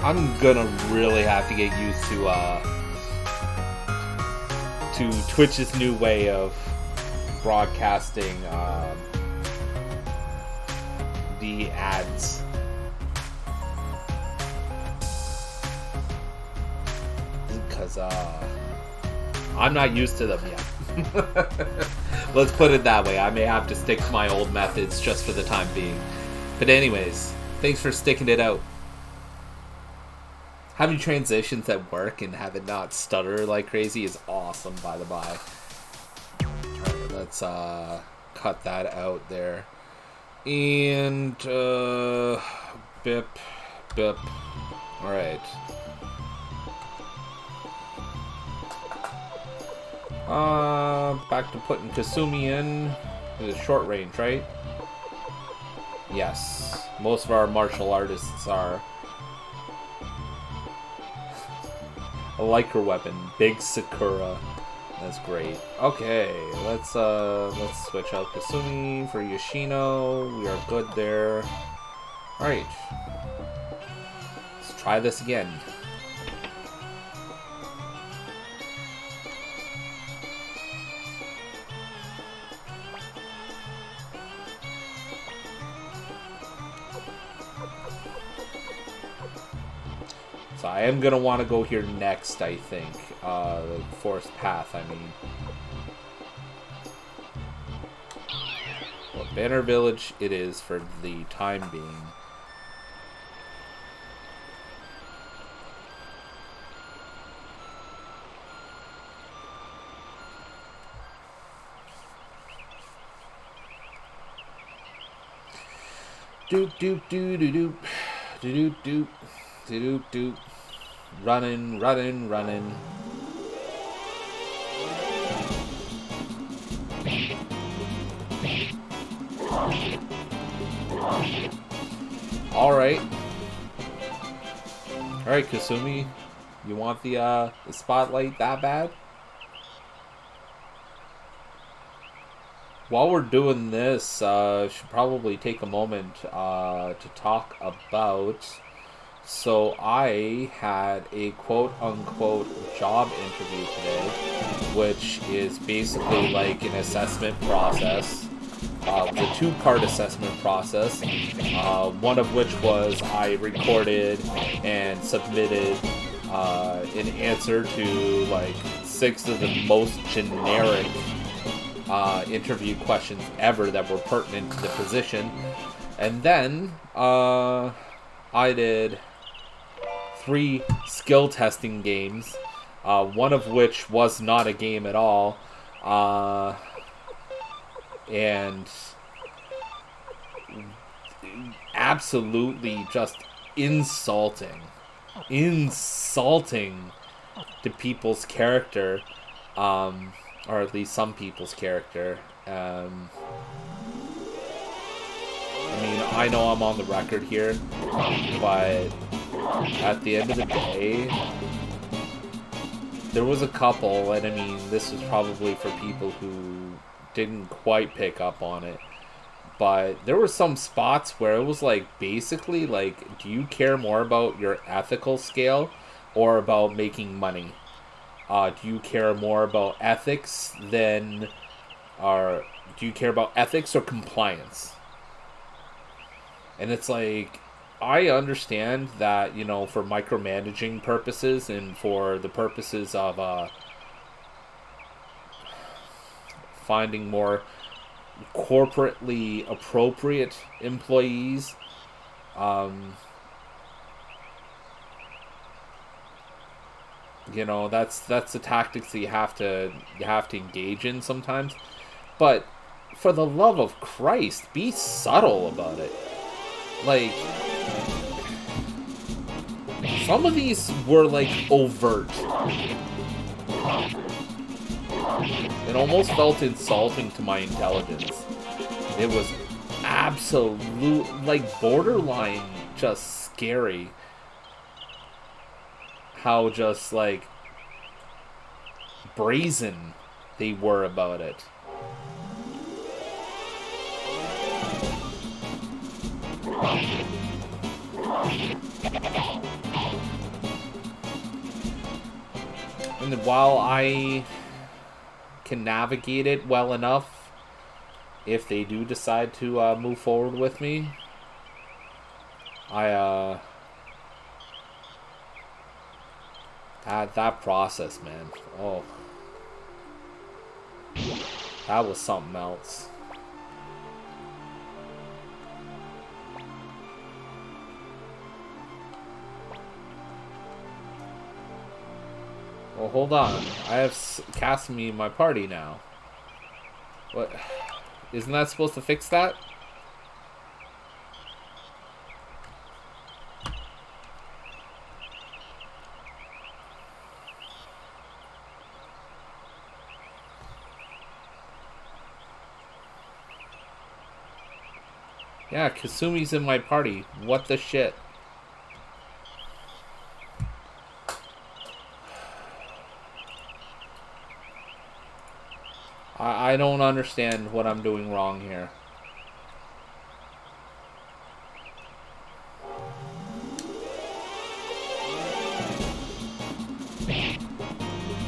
Speaker 1: I'm gonna really have to get used to Twitch's new way of broadcasting the ads. Because I'm not used to them yet. Let's put it that way. I may have to stick to my old methods just for the time being. But anyways, thanks for sticking it out. Having transitions at work and have it not stutter like crazy is awesome, by the by. Alright, let's cut that out there. And bip, bip. Alright. Back to putting Kasumi in. The short range, right? Yes. Most of our martial artists are. I like her weapon, Big Sakura. That's great. Okay, let's switch out Kasumi for Yoshino. We are good there. Alright. Let's try this again. So I am going to want to go here next, I think. The Forest Path, I mean. Well, Banner Village it is for the time being. Doop doop doo doo doop. Doop doop doop doop. Running, running, running. Alright. Alright, Kasumi. You want the spotlight that bad? While we're doing this, should probably take a moment to talk about... So I had a quote-unquote job interview today, which is basically like an assessment process. The two-part assessment process, one of which was I recorded and submitted an answer to like 6 of the most generic interview questions ever that were pertinent to the position. And then I did 3 skill testing games, one of which was not a game at all, and absolutely just insulting to people's character, or at least some people's character. I mean, I know I'm on the record here, but at the end of the day, there was a couple, and I mean, this was probably for people who didn't quite pick up on it, but there were some spots where it was like, basically, like, do you care more about your ethical scale or about making money? Do you care more about ethics than, or do you care about ethics or compliance? And it's like, I understand that, you know, for micromanaging purposes and for the purposes of finding more corporately appropriate employees, you know, that's the tactics that you have to engage in sometimes. But for the love of Christ, be subtle about it. Like, some of these were like overt. It almost felt insulting to my intelligence. It was absolute, like, borderline just scary how just like brazen they were about it. And while I can navigate it well enough, if they do decide to move forward with me, that process, man. Oh, that was something else. Well, hold on. I have Casimir in my party now. What? Isn't that supposed to fix that? Yeah, Kasumi's in my party. What the shit? I don't understand what I'm doing wrong here.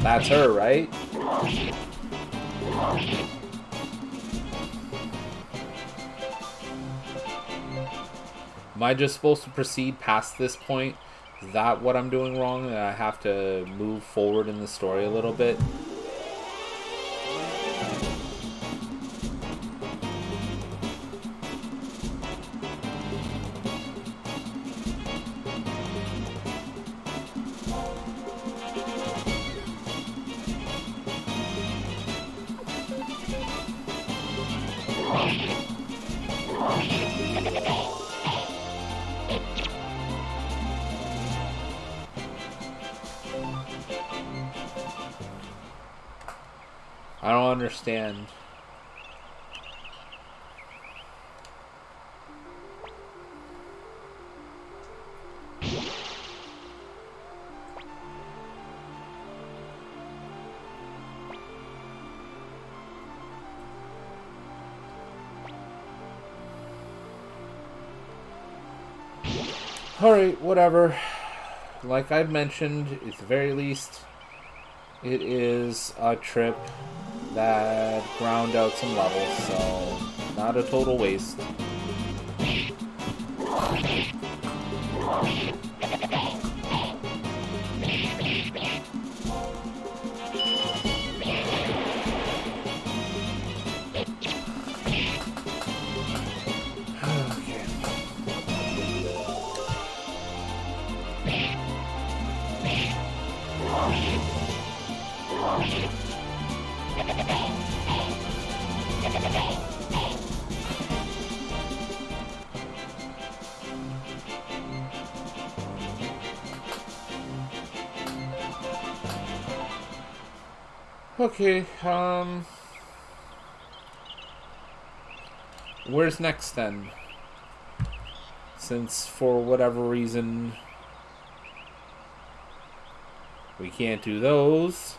Speaker 1: That's her, right? Am I just supposed to proceed past this point? Is that what I'm doing wrong? That I have to move forward in the story a little bit? I don't understand. Alright, whatever. Like I'd mentioned, at the very least, it is a trip that ground out some levels, so not a total waste. Okay, where's next then? Since for whatever reason we can't do those.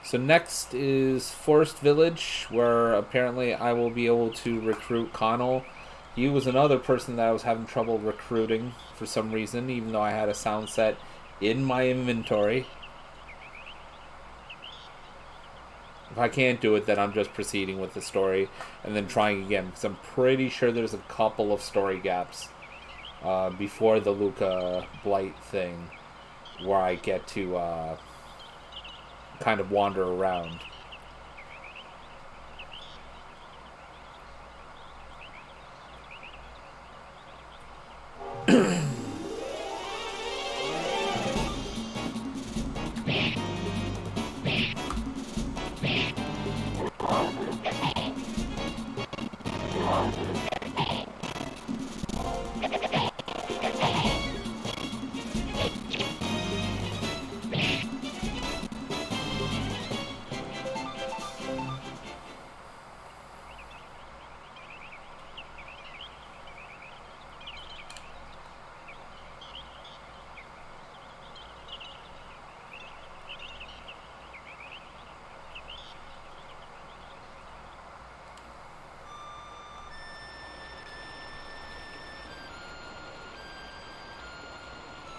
Speaker 1: So next is Forest Village, where apparently I will be able to recruit Connell. He was another person that I was having trouble recruiting for some reason, even though I had a sound set in my inventory. If I can't do it, then I'm just proceeding with the story and then trying again, because I'm pretty sure there's a couple of story gaps before the Luca Blight thing where I get to kind of wander around.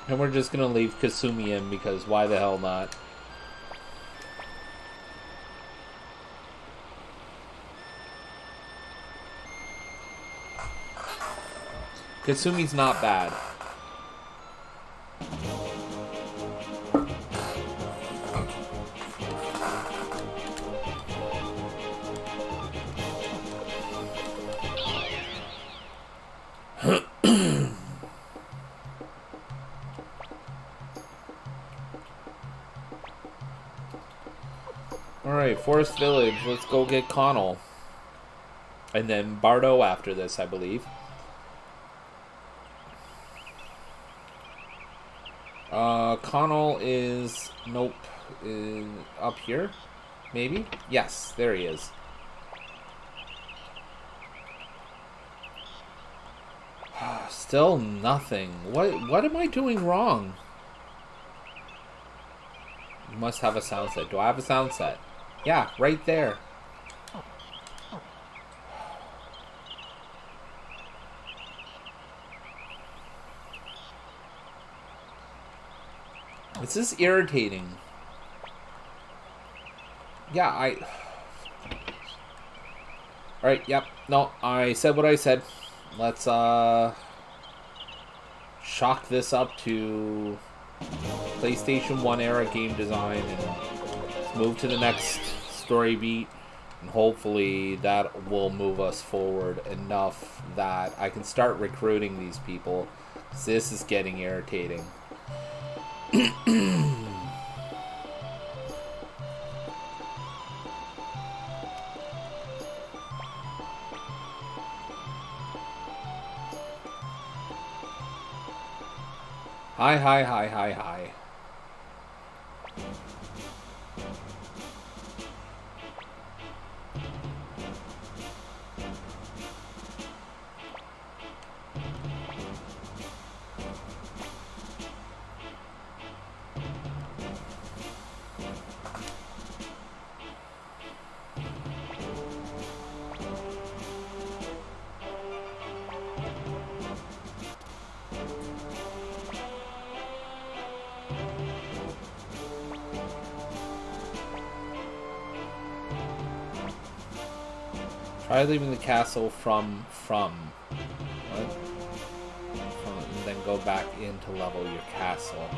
Speaker 1: And we're just gonna leave Kasumi in because why the hell not? Kasumi's not bad. Alright, Forest Village. Let's go get Connell. And then Bardo after this, I believe. Connell is... Nope. Up here? Maybe? Yes, there he is. Still nothing. What am I doing wrong? You must have a sound set. Do I have a sound set? Yeah, right there. This is irritating. Yeah, Alright, yep. No, I said what I said. Let's, shock this up to PlayStation 1 era game design and let's move to the next story beat. And hopefully that will move us forward enough that I can start recruiting these people. 'Cause this is getting irritating. Hi. Try leaving the castle from what? And then go back in to level your castle.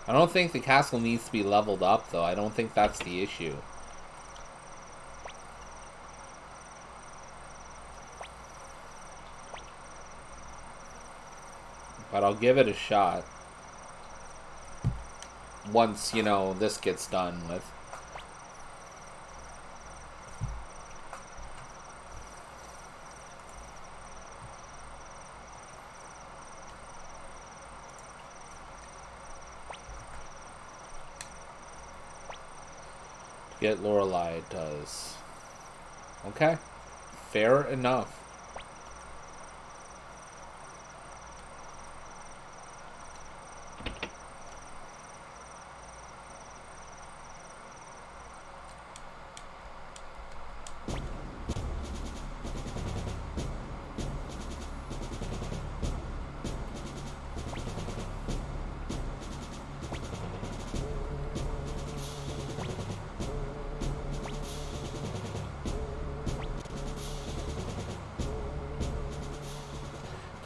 Speaker 1: I don't think the castle needs to be leveled up, though. I don't think that's the issue. But I'll give it a shot. Once, you know, this gets done with. Get Lorelei, it does. Okay. Fair enough.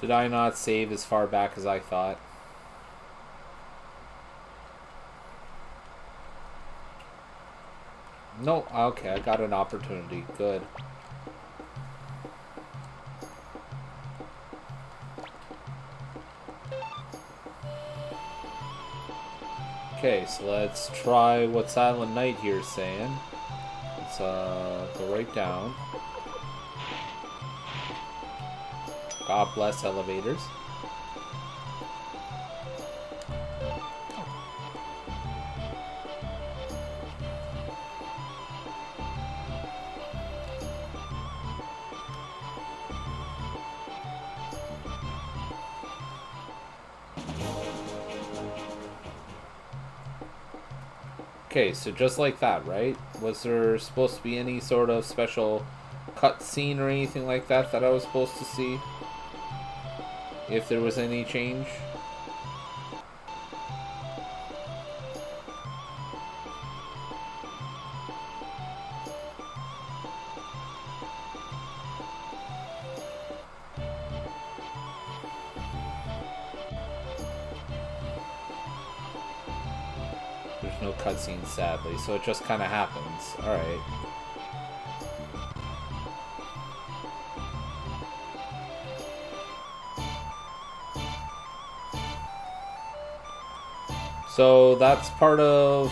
Speaker 1: Did I not save as far back as I thought? No, okay, I got an opportunity. Good. Okay, so let's try what Silent Night here is saying. Let's go right down. God bless elevators. Okay, so just like that, right? Was there supposed to be any sort of special cutscene or anything like that that I was supposed to see. If there was any change. There's no cutscene, sadly, so it just kind of happens. Alright. So that's part of...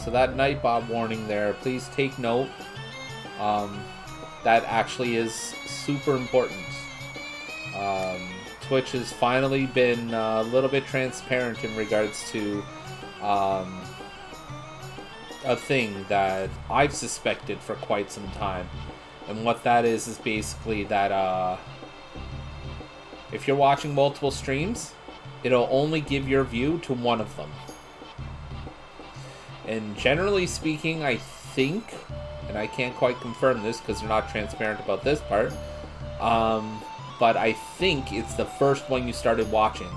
Speaker 1: So that Nightbot warning there, please take note. That actually is super important. Twitch has finally been a little bit transparent in regards to a thing that I've suspected for quite some time. And what that is basically that if you're watching multiple streams, it'll only give your view to one of them. And generally speaking, I think, and I can't quite confirm this because they're not transparent about this part, but I think it's the first one you started watching.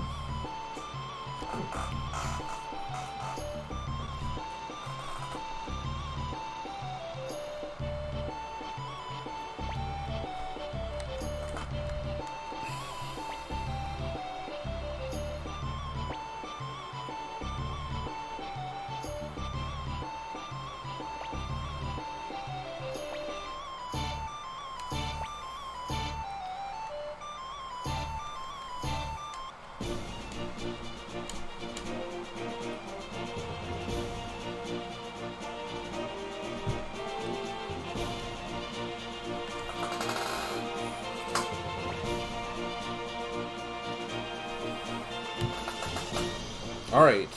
Speaker 1: Alright.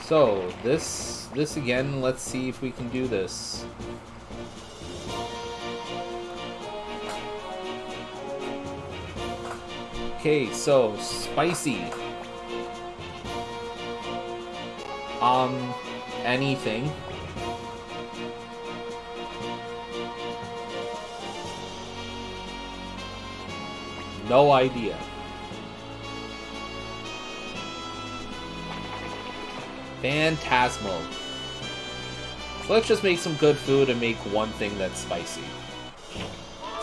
Speaker 1: So, this again, let's see if we can do this. Okay, so, spicy. Anything. No idea. Phantasmal. So let's just make some good food and make one thing that's spicy.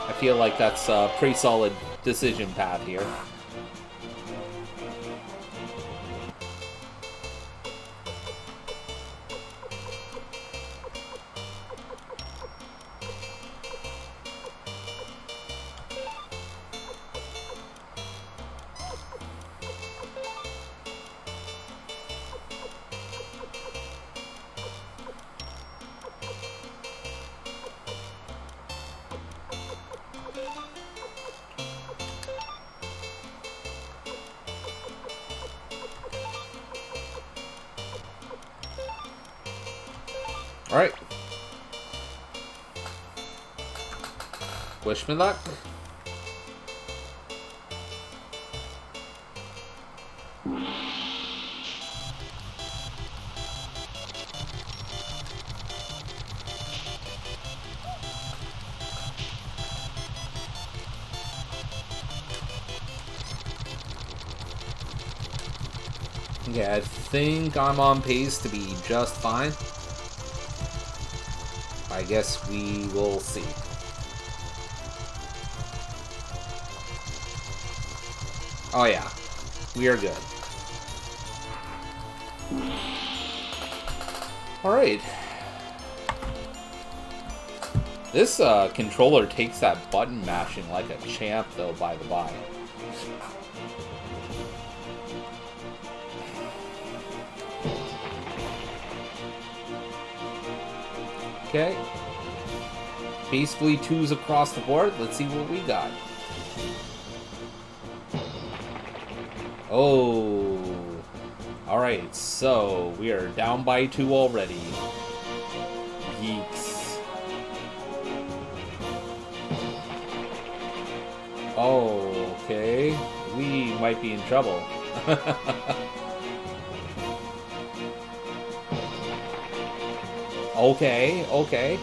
Speaker 1: I feel like that's a pretty solid decision path here. Alright. Wish me luck. Okay, I think I'm on pace to be just fine. I guess we will see. Oh yeah, we are good. Alright. This controller takes that button mashing like a champ though, by the by. Okay. Basically 2s across the board. Let's see what we got. Oh. Alright, so we are down by 2 already. Yeeks. Oh, okay. We might be in trouble. Okay, okay.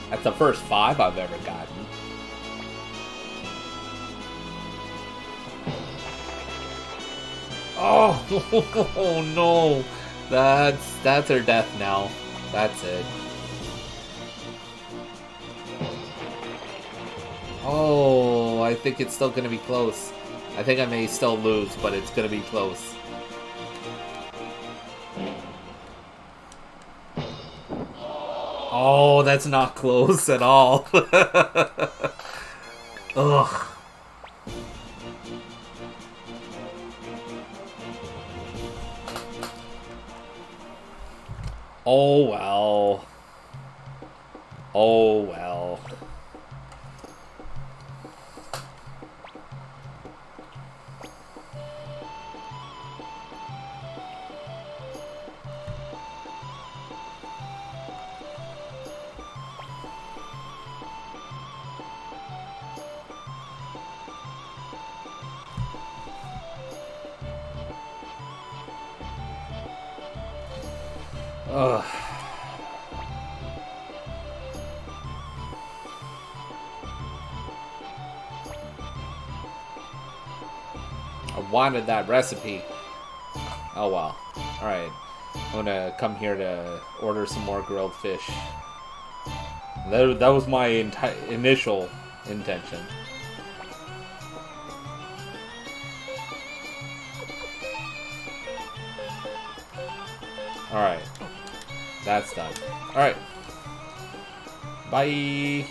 Speaker 1: That's the first 5 I've ever gotten. Oh, oh no. That's her death now. That's it. Oh, I think it's still gonna be close. I think I may still lose, but it's gonna be close. Oh, that's not close at all. Ugh. Oh well. Oh well. Ugh. I wanted that recipe. Oh well. Alright. I'm gonna come here to order some more grilled fish. That was my initial intention. Alright. That's done. Alright. Bye.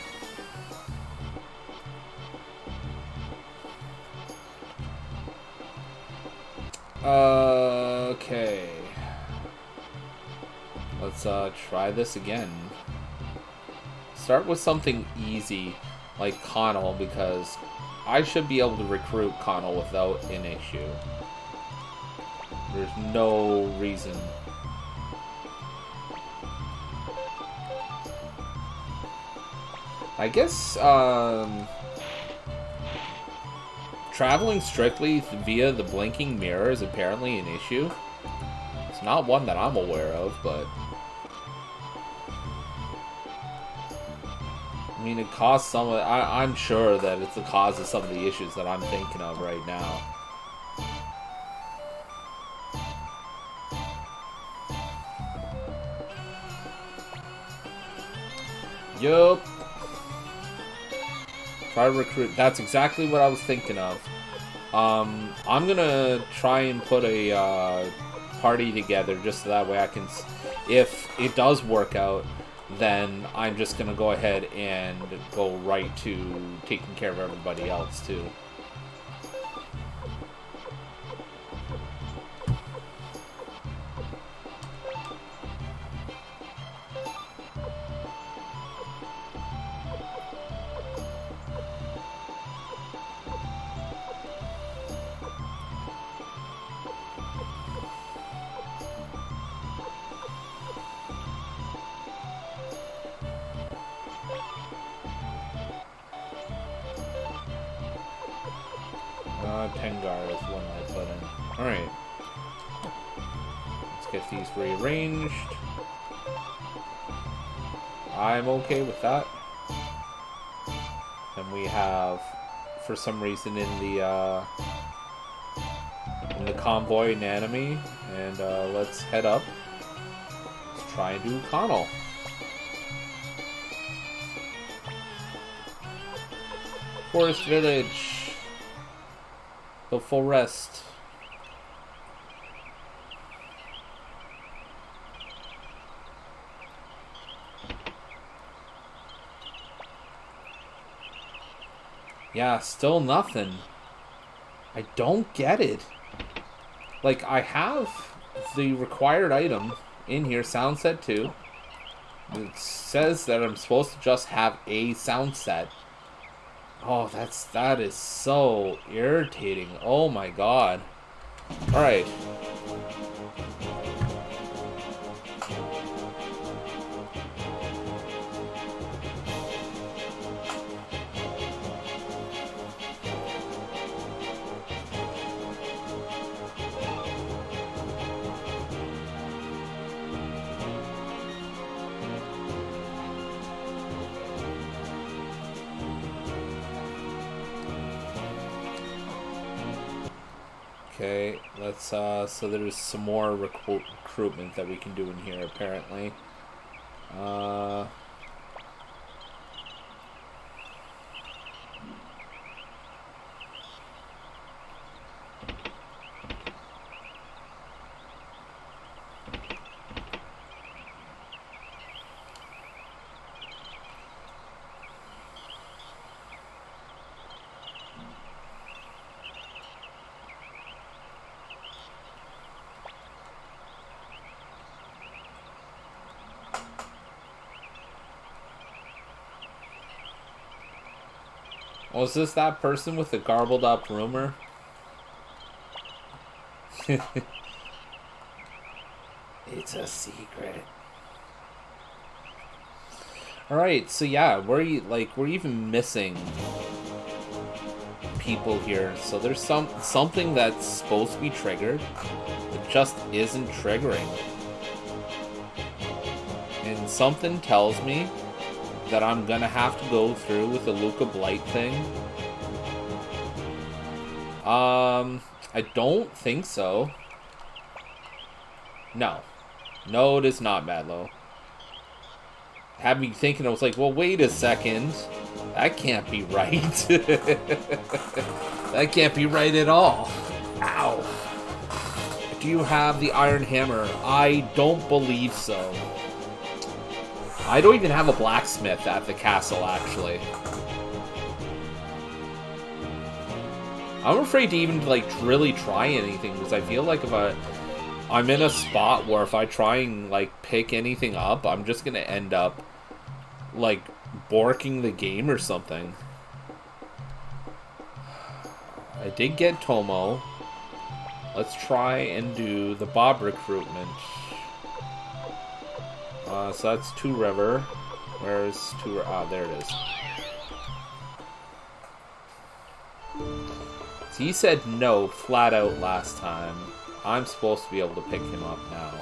Speaker 1: Okay. Let's try this again. Start with something easy like Connell, because I should be able to recruit Connell without an issue. There's no reason. I guess traveling strictly via the blinking mirror is apparently an issue. It's not one that I'm aware of, but I mean, it caused some of... I'm sure that it's the cause of some of the issues that I'm thinking of right now. Yup. Try to recruit. That's exactly what I was thinking of. I'm gonna try and put a party together just so that way I can... If it does work out, then I'm just gonna go ahead and go right to taking care of everybody else too. Tengar is one I put in. Alright. Let's get these rearranged. I'm okay with that. And we have, for some reason, in the convoy an enemy. And let's head up. Let's try and do Connell. Forest Village. The forest. Yeah, still nothing. I don't get it. Like, I have the required item in here, sound set 2. It says that I'm supposed to just have a sound set. Oh, that is so irritating. Oh my god. Alright. Okay, let's, so there's some more recruitment that we can do in here, apparently. Was this that person with the garbled up rumor? It's a secret. Alright, so yeah, we're even missing people here. So there's something that's supposed to be triggered. It just isn't triggering. And something tells me that I'm gonna have to go through with the Luca Blight thing. I don't think so. No, it is not, Madlow. Had me thinking, I was like, well, wait a second. That can't be right. That can't be right at all. Ow. Do you have the Iron Hammer? I don't believe so. I don't even have a blacksmith at the castle, actually. I'm afraid to even, like, really try anything, because I feel like if I'm in a spot where if I try and, like, pick anything up, I'm just gonna end up, like, borking the game or something. I did get Tomo. Let's try and do the Bob recruitment. So that's Two River. Where's Two River? Ah, there it is. So he said no flat out last time. I'm supposed to be able to pick him up now.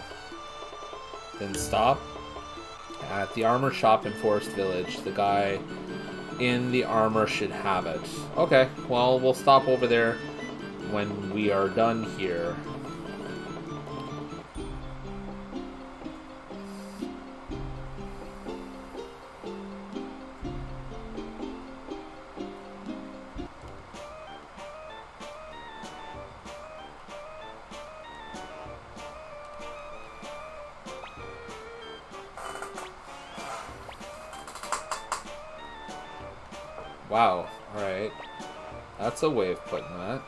Speaker 1: Then stop. At the armor shop in Forest Village, the guy in the armor should have it. Okay, well, we'll stop over there when we are done here. Wow, alright. That's a way of putting that.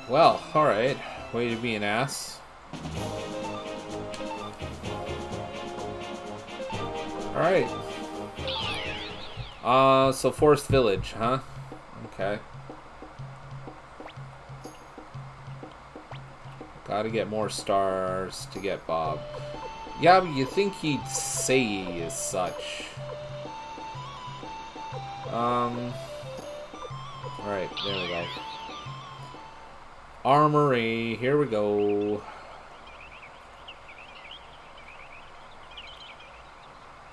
Speaker 1: Well, alright. Way to be an ass. Alright. So Forest Village, huh? Okay. Gotta get more stars to get Bob. Yeah, but you think he'd say as such. Alright, there we go. Armory, here we go.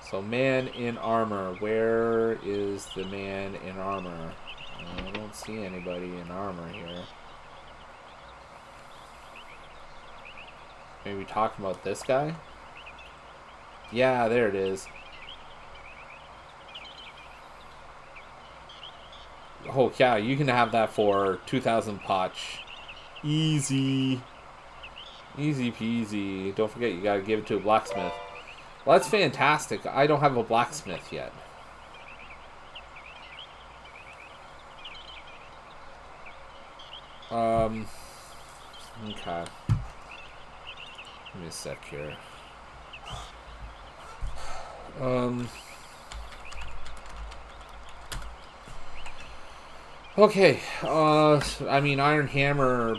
Speaker 1: So, man in armor. Where is the man in armor? I don't see anybody in armor here. Maybe talking about this guy? Yeah, there it is. Oh, yeah, you can have that for 2,000 potch. Easy. Easy peasy. Don't forget, you gotta give it to a blacksmith. Well, that's fantastic. I don't have a blacksmith yet. Okay. Give me a sec here. Okay, I mean, Iron Hammer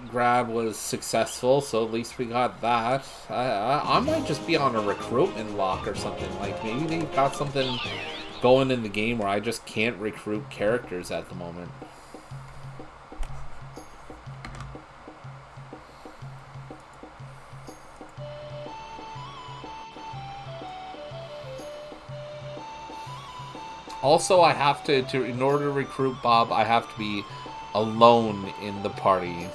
Speaker 1: grab was successful, so at least we got that. I might just be on a recruitment lock or something. Like, maybe they've got something going in the game where I just can't recruit characters at the moment. Also, I have to in order to recruit Bob, I have to be alone in the party.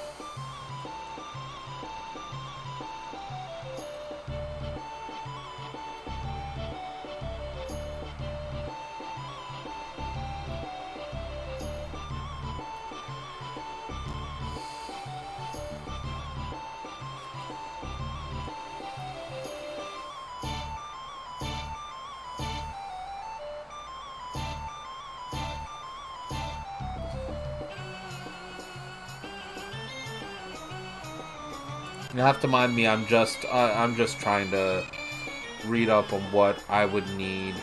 Speaker 1: You have to mind me. I'm just trying to read up on what I would need.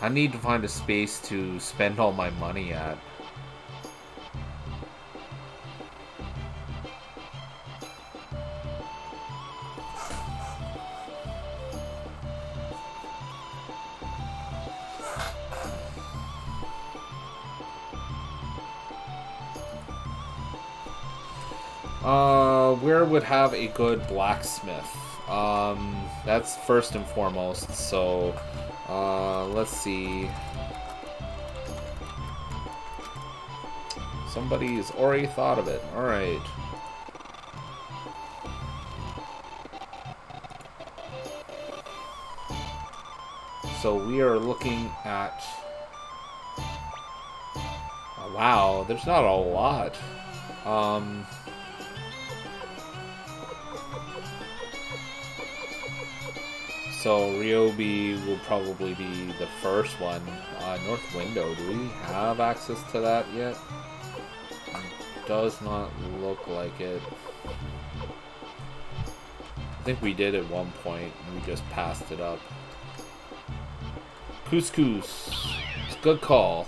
Speaker 1: I need to find a space to spend all my money at. Where would have a good blacksmith? That's first and foremost. So, let's see. Somebody's already thought of it. All right. So we are looking at. Oh, wow, there's not a lot. So Ryobi will probably be the first one. North Window, do we have access to that yet? Does not look like it. I think we did at one point, and we just passed it up. Couscous. It's a good call.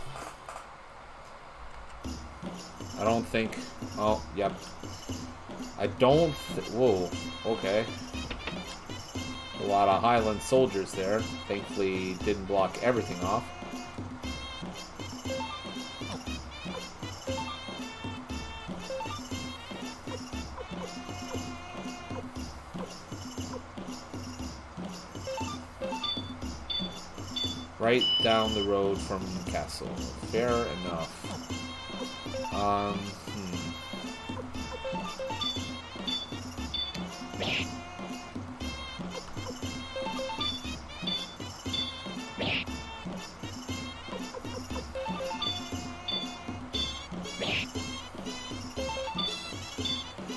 Speaker 1: I don't think... Oh, yep. I don't... Whoa, okay. A lot of Highland soldiers there. Thankfully, didn't block everything off. Right down the road from the castle. Fair enough.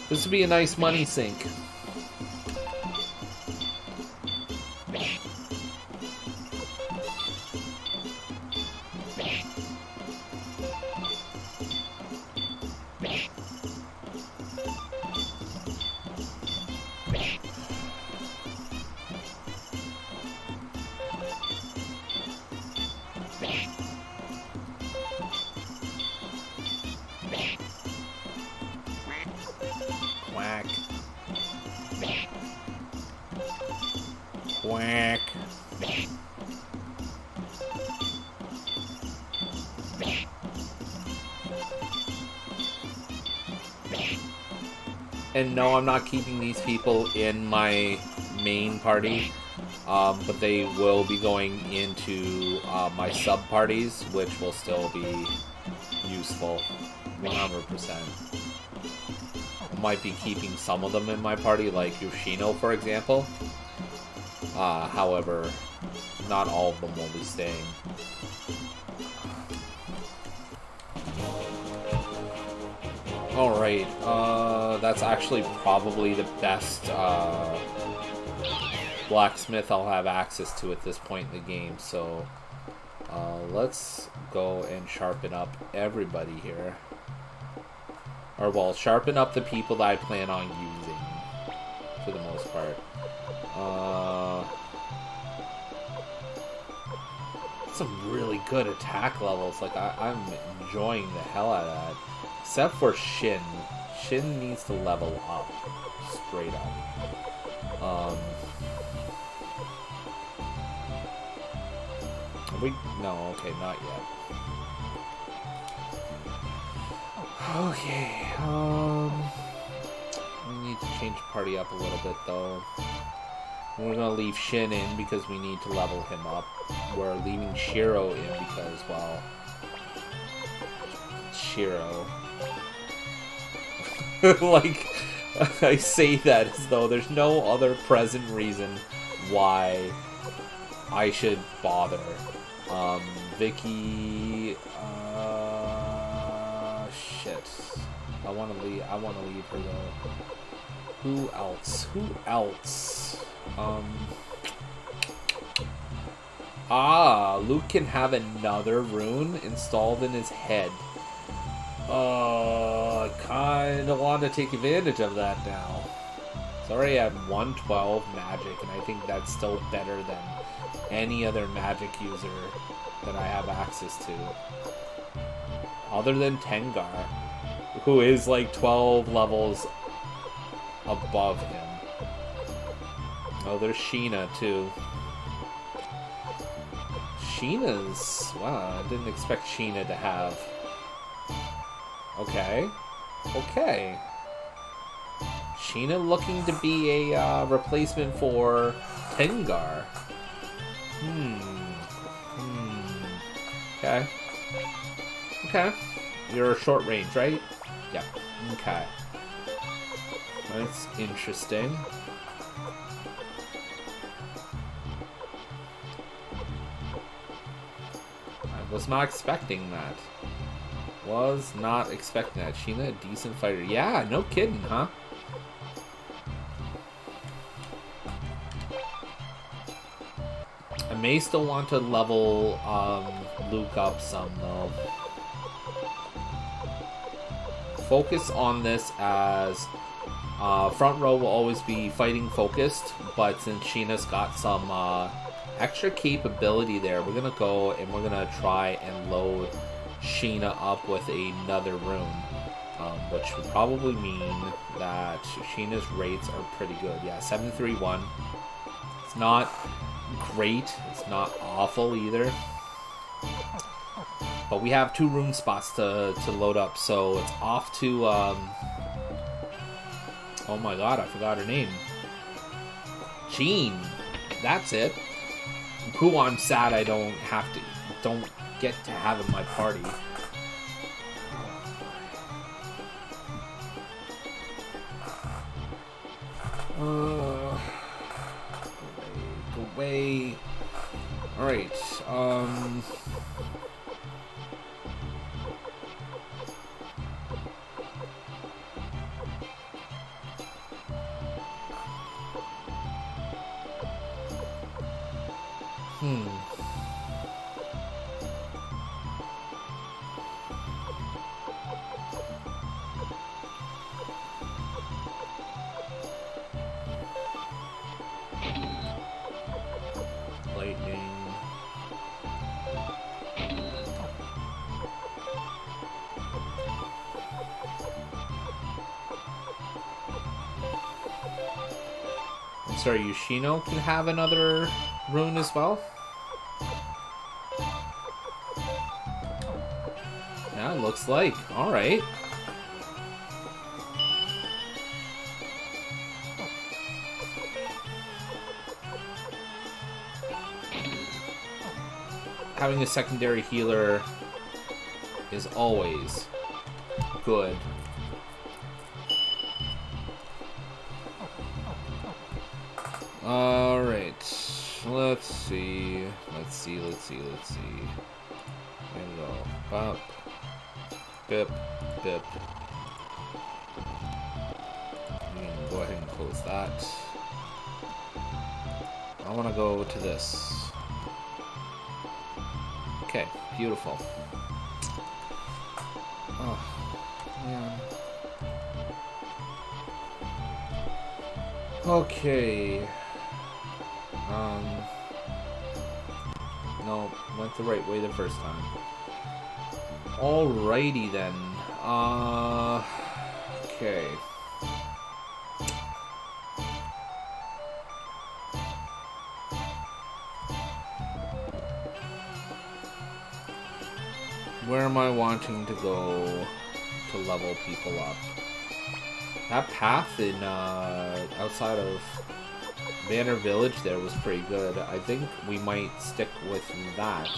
Speaker 1: This would be a nice money sink. Quack. Quack. And no, I'm not keeping these people in my main party, but they will be going into my sub-parties, which will still be useful, 100%. I might be keeping some of them in my party, like Yoshino, for example. However, not all of them will be staying. Alright, that's actually probably the best blacksmith I'll have access to at this point in the game, so let's go and sharpen up everybody here. Or, well, sharpen up the people that I plan on using, for the most part. Some really good attack levels, like, I'm enjoying the hell out of that. Except for Shin. Shin needs to level up. Straight up. No, okay, not yet. Okay, we need to change the party up a little bit, though. We're gonna leave Shin in because we need to level him up. We're leaving Shiro in because, well, Shiro. Like, I say that as though there's no other present reason why I should bother. Vicky, shit. I wanna leave her though. Who else? Luke can have another rune installed in his head. I kinda want to take advantage of that now. It's already at 112 magic, and I think that's still better than any other magic user that I have access to. Other than Tengar, who is like 12 levels above him. Oh, there's Sheena too. Sheena's... Wow, I didn't expect Sheena to have... Okay. Sheena looking to be a replacement for Tengar. Okay. You're short range, right? Yeah. Okay. That's interesting. I was not expecting that. Sheena, a decent fighter. Yeah, no kidding, huh? I may still want to level Luke up some, though. Focus on this as front row will always be fighting focused, but since Sheena's got some extra capability there, we're gonna go and we're gonna try and load Sheena up with another rune, which would probably mean that Sheena's rates are pretty good. Yeah, 731. It's not great, it's not awful either, but we have 2 rune spots to load up, so it's off to oh my god, I forgot her name. Jean. That's it. Who I'm sad I don't get to have in my party. Go away. Alright, lightning. I'm sorry, Yoshino can have another rune as well? Yeah, looks like. Alright. Having a secondary healer is always good. Alright. Let's see. And go. Bop. Bip. Bip. I'm gonna go ahead and close that. I want to go to this. Okay, beautiful. Oh, man. Okay. No, went the right way the first time. Alrighty then. Okay. Where am I wanting to go to level people up. That path in outside of Banner Village there was pretty good. I think we might stick with that.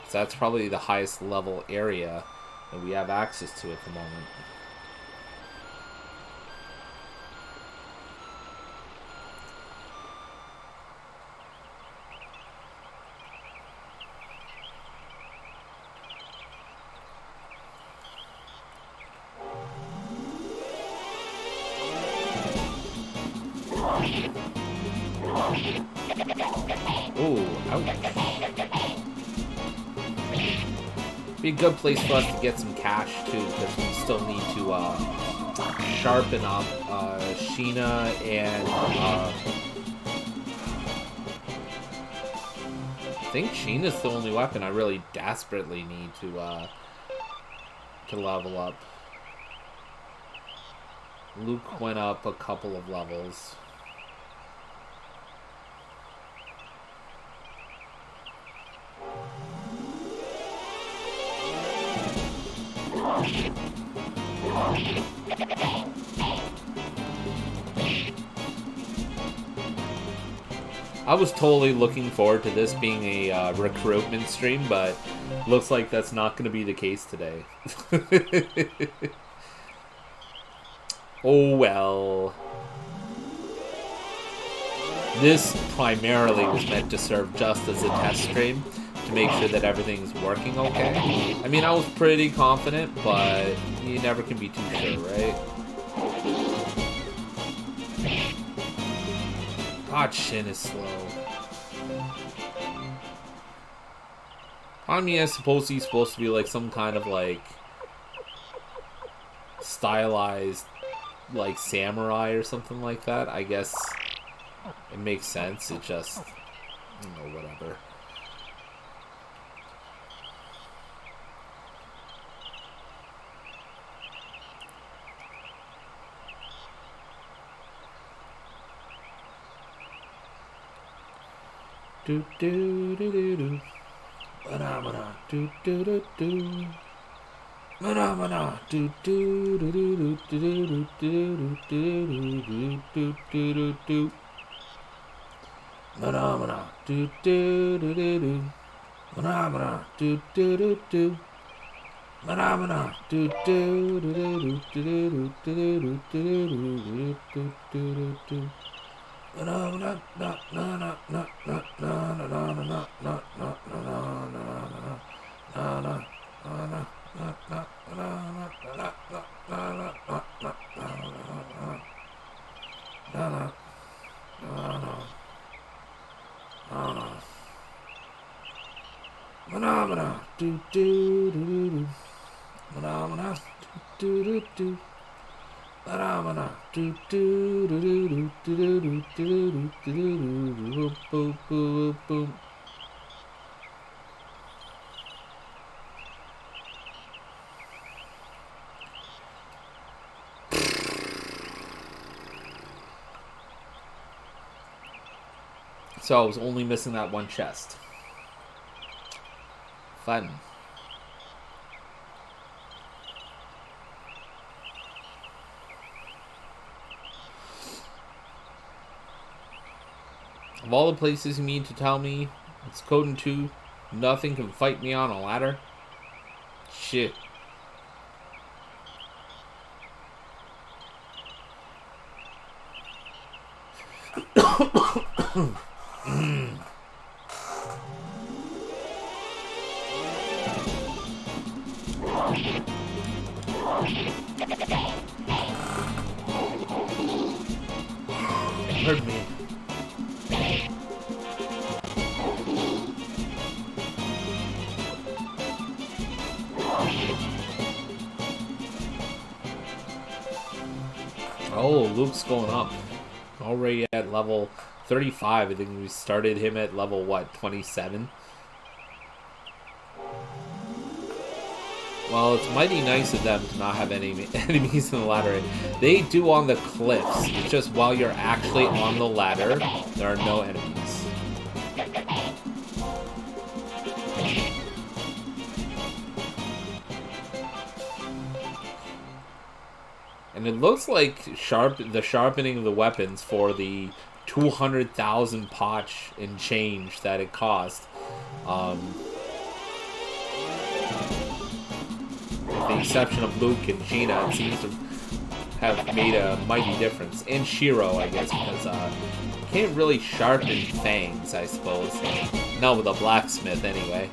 Speaker 1: So that's probably the highest level area that we have access to at the moment. Ooh, ouch. Be a good place for us to get some cash too, because we still need to sharpen up Sheena and I think Sheena's the only weapon I really desperately need to level up. Luke went up a couple of levels. I was totally looking forward to this being a recruitment stream, but looks like that's not going to be the case today. Oh well. This primarily was meant to serve just as a test stream to make sure that everything's working okay. I mean, I was pretty confident, but you never can be too sure, right? God, Shin is slow. I mean, I suppose he's supposed to be like some kind of like stylized like samurai or something like that. I guess it makes sense. It just, you know, whatever. Do do do do do. Mana do do do do. Mana do do do do do do do do do do do. Mana do do do do do. Mana do do do do. Mana do do do do do do do do do. So I was only missing that one chest. Fun. Of all the places you mean to tell me it's Suikoden 2, nothing can fight me on a ladder? Shit. Hurt me. Oh, Luke's going up. Already at level 35. I think we started him at level, what, 27? Well, it's mighty nice of them to not have any enemies in the ladder. They do on the cliffs. It's just while you're actually on the ladder, there are no enemies. It looks like the sharpening of the weapons for the 200,000 potch and change that it cost. With the exception of Luke and Gina, it seems to have made a mighty difference. And Shiro, I guess, because you can't really sharpen fangs, I suppose. Not with a blacksmith, anyway.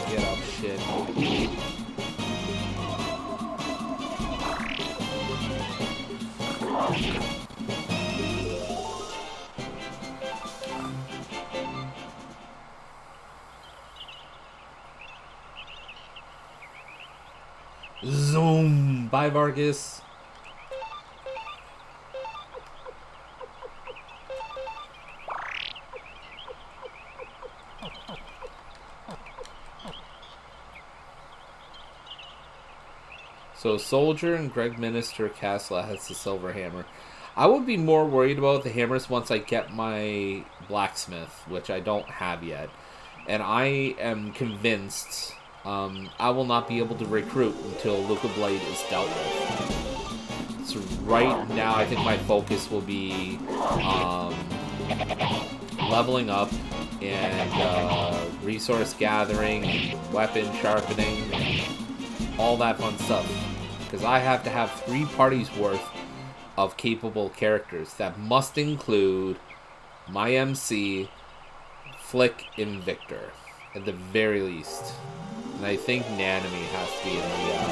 Speaker 1: Get up, shit. Zoom! Bye, Vargas. So Soldier and Greg Minister Castle has the silver hammer. I would be more worried about the hammers once I get my blacksmith, which I don't have yet. And I am convinced I will not be able to recruit until Luca Blade is dealt with. So right now I think my focus will be leveling up and resource gathering, and weapon sharpening, and all that fun stuff. Because I have to have 3 parties worth of capable characters. That must include my MC, Flick, and Victor, at the very least. And I think Nanami has to be in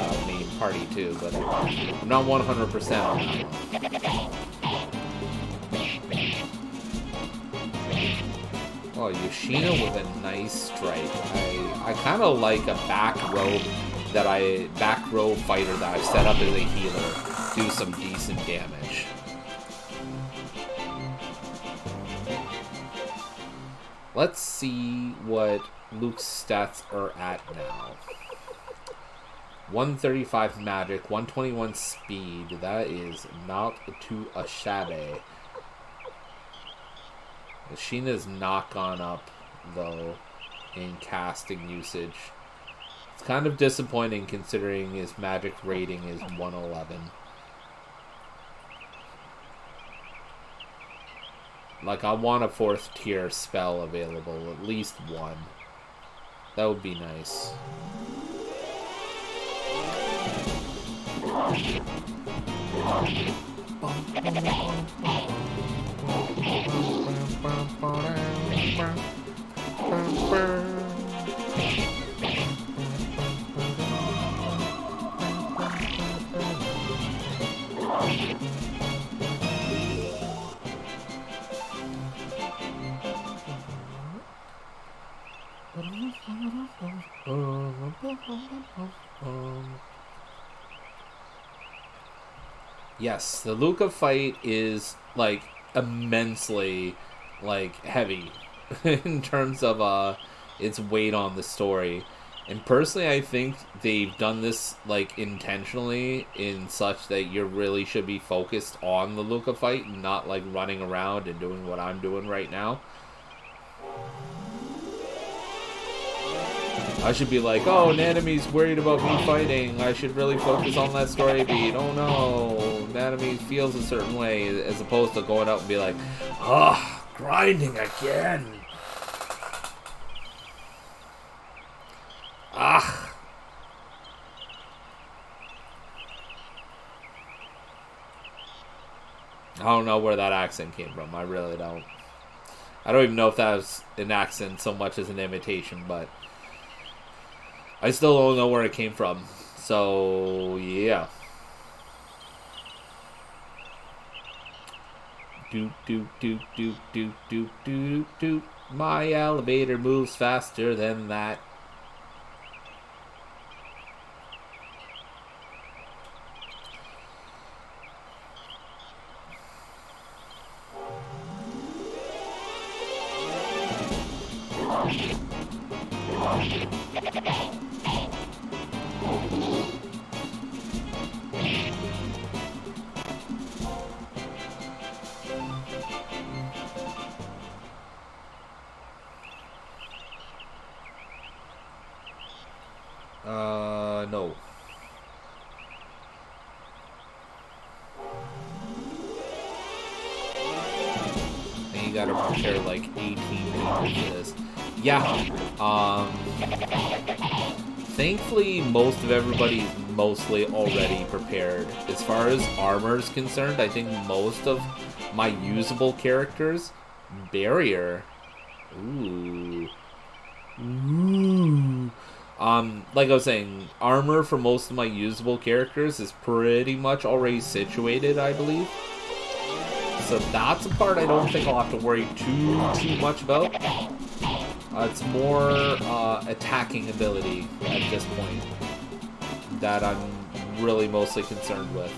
Speaker 1: the main party too, but I'm not 100% on that one. Oh, Yoshino with a nice strike. I kind of like a back row fighter that I've set up as a healer do some decent damage. Let's see what Luke's stats are at now. 135 magic, 121 speed. That is not too shabby. Sheena's not gone up, though, in casting usage. It's kind of disappointing considering his magic rating is 111. Like, I want a 4th tier spell available, at least one. That would be nice. Yes, the Luca fight is, like, immensely, like, heavy in terms of its weight on the story. And personally, I think they've done this like intentionally in such that you really should be focused on the Luca fight and not like running around and doing what I'm doing right now. I should be like, oh, Naname's worried about me fighting. I should really focus on that story beat. Oh no, Naname feels a certain way, as opposed to going out and be like, ah, grinding again. Ah. I don't know where that accent came from. I really don't. I don't even know if that was an accent so much as an imitation, but I still don't know where it came from. So, yeah. Doop, doop, doop, doop, doop, doop, doop, doop. My elevator moves faster than that. No. And you gotta prepare like 18 people for this. Yeah. Thankfully, most of everybody is mostly already prepared. As far as armor is concerned, I think most of my usable characters, barrier. Ooh. Ooh. Like I was saying, armor for most of my usable characters is pretty much already situated, I believe. So that's a part I don't think I'll have to worry too much about. It's more attacking ability at this point that I'm really mostly concerned with.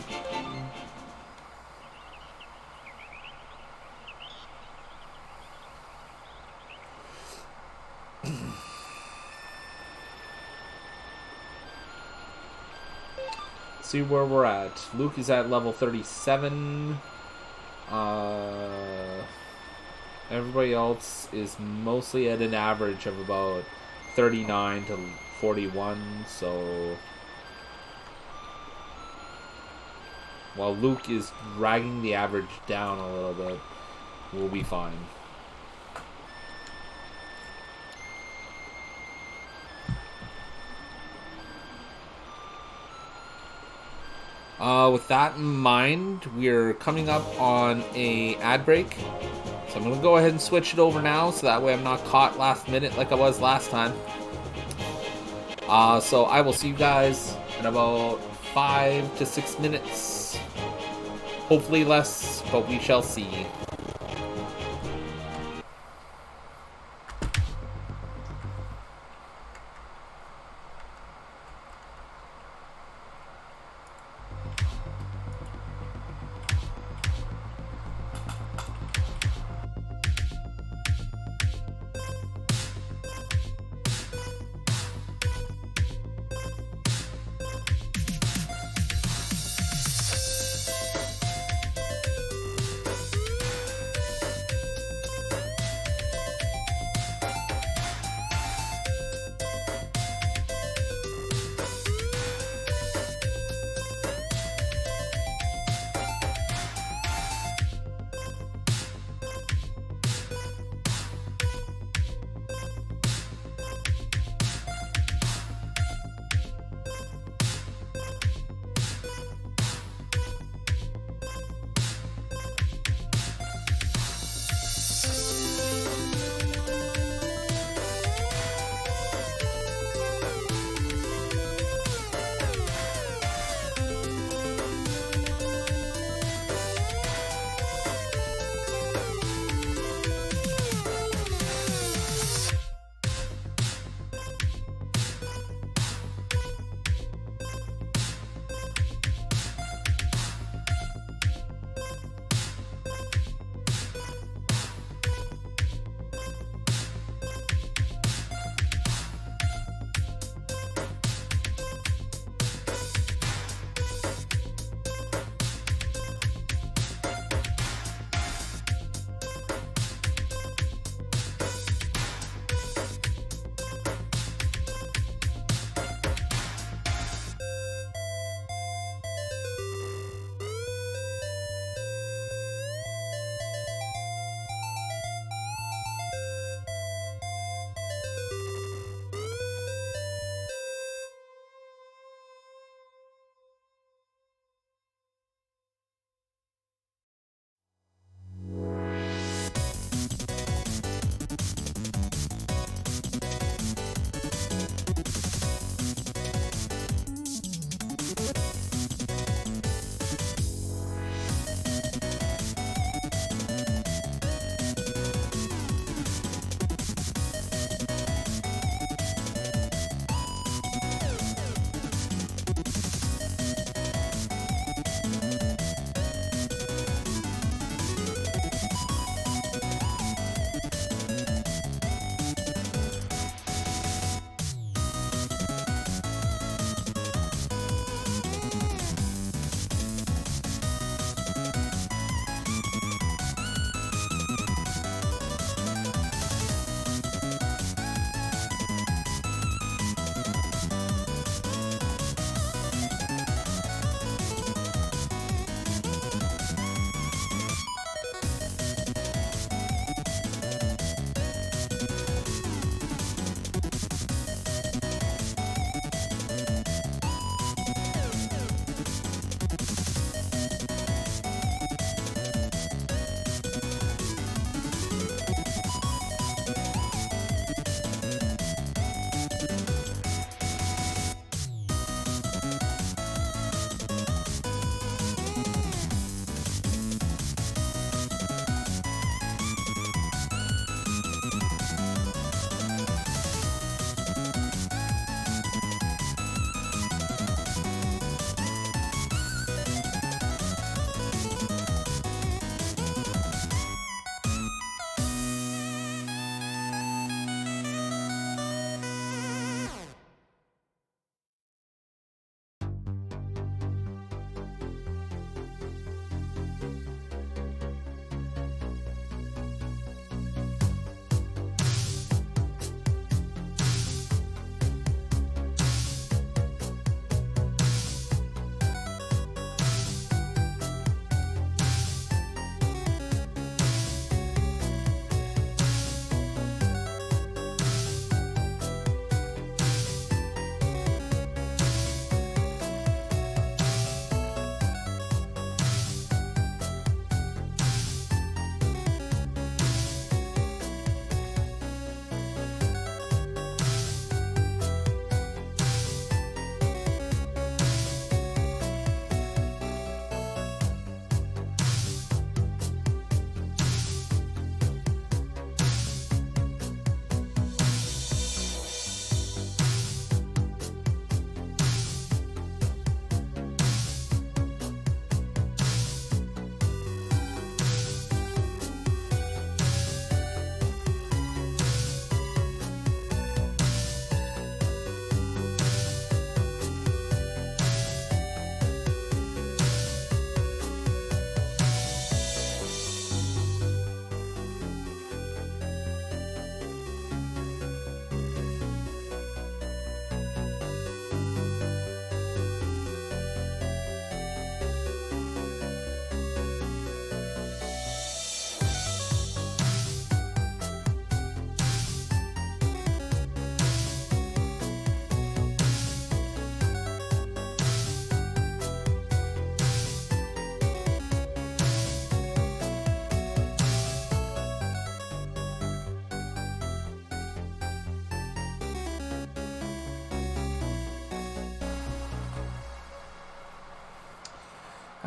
Speaker 1: See where we're at. Luke is at level 37. Everybody else is mostly at an average of about 39 to 41, so while Luke is dragging the average down a little bit, we'll be fine. With that in mind, we're coming up on a ad break. So I'm going to go ahead and switch it over now, so that way I'm not caught last minute like I was last time. So I will see you guys in about 5 to 6 minutes. Hopefully less, but we shall see.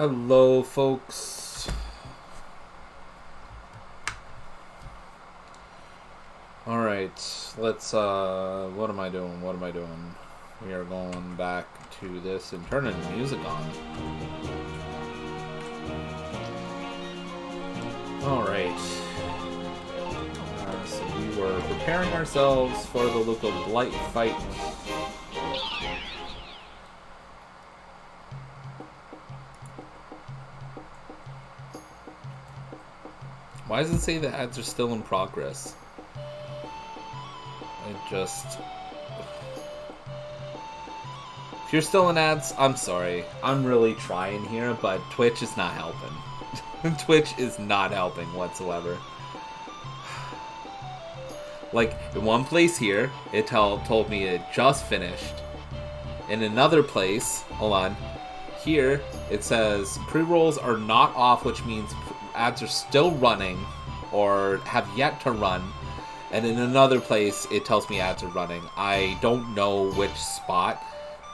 Speaker 1: Hello, folks. Alright, let's, what am I doing? We are going back to this and turning the music on. Alright. So we were preparing ourselves for the local blight fight. Why does it say the ads are still in progress? If you're still in ads, I'm sorry. I'm really trying here, but Twitch is not helping. Twitch is not helping whatsoever. Like, in one place here, it told me it just finished. In another place, hold on, here, it says pre-rolls are not off, which means ads are still running, or have yet to run. And in another place, it tells me ads are running. I don't know which spot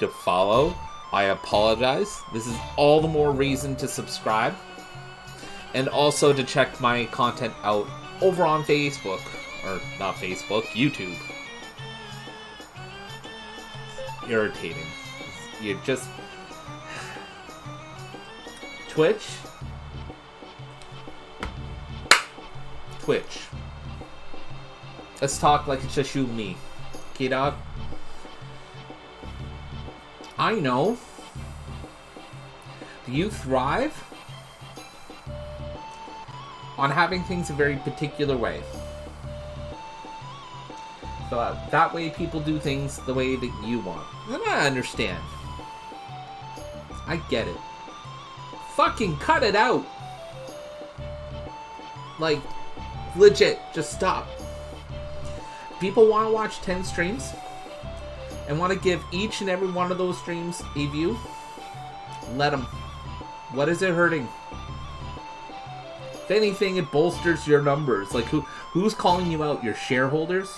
Speaker 1: to follow. I apologize. This is all the more reason to subscribe. And also to check my content out over on Facebook. Or not Facebook, YouTube. Irritating. You just... Twitch. Let's talk like it's just you and me. Okay, dog? I know. You thrive on having things a very particular way. So that way people do things the way that you want. And I understand. I get it. Fucking cut it out! Like, legit, just stop. People want to watch 10 streams and want to give each and every one of those streams a view. Let them. What is it hurting? If anything, it bolsters your numbers. Like, who's calling you out? Your shareholders?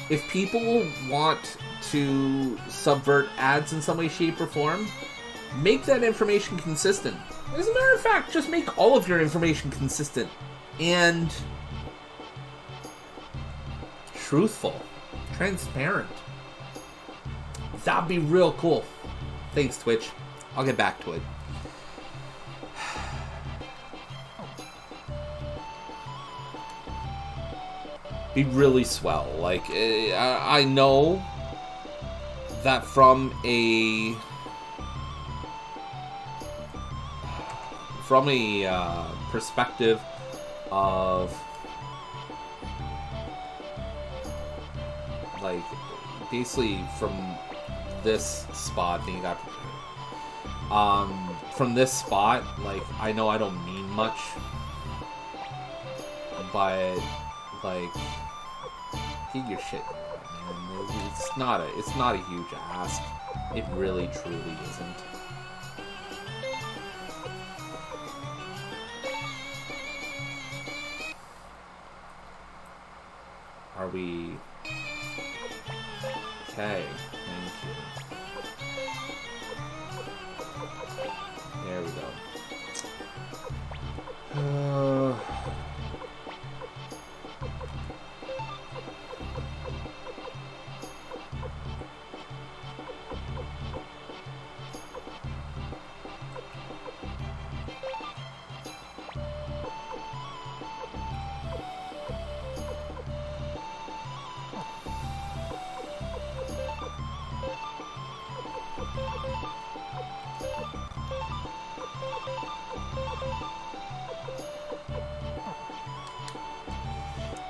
Speaker 1: If people want to subvert ads in some way, shape, or form, make that information consistent. As a matter of fact, just make all of your information consistent and truthful, transparent. That'd be real cool. Thanks, Twitch. I'll get back to it. Be really swell. Like, I know that from a perspective of, like, basically from this spot, I think I got from this spot, like, I know I don't mean much, but, like, get your shit, man. It's not a huge ask. It really, truly isn't. Are we... Okay, thank you. There we go.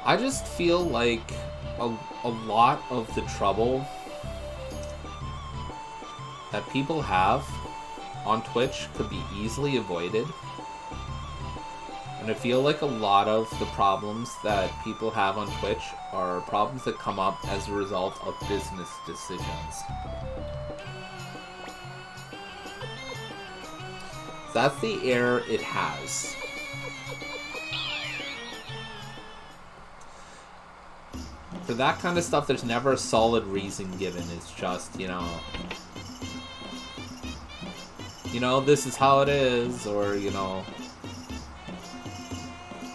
Speaker 1: I just feel like a lot of the trouble that people have on Twitch could be easily avoided. And I feel like a lot of the problems that people have on Twitch are problems that come up as a result of business decisions. That's the error it has. For that kind of stuff, there's never a solid reason given. It's just, you know, this is how it is, or, you know,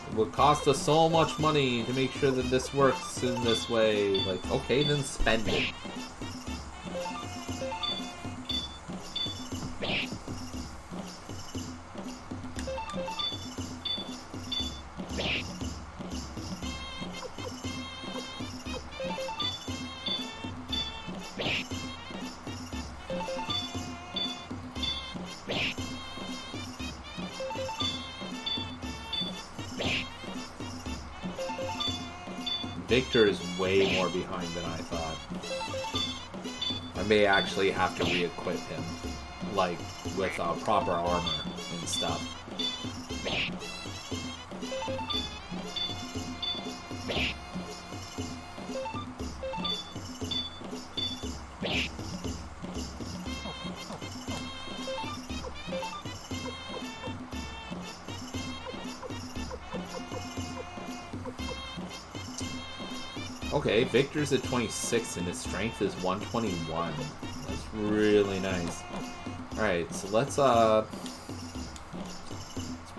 Speaker 1: it would cost us so much money to make sure that this works in this way. Like, okay, then spend it. Victor is way more behind than I thought. I may actually have to re-equip him, like, with proper armor and stuff. Okay, Victor's at 26 and his strength is 121. That's really nice. Alright, so let's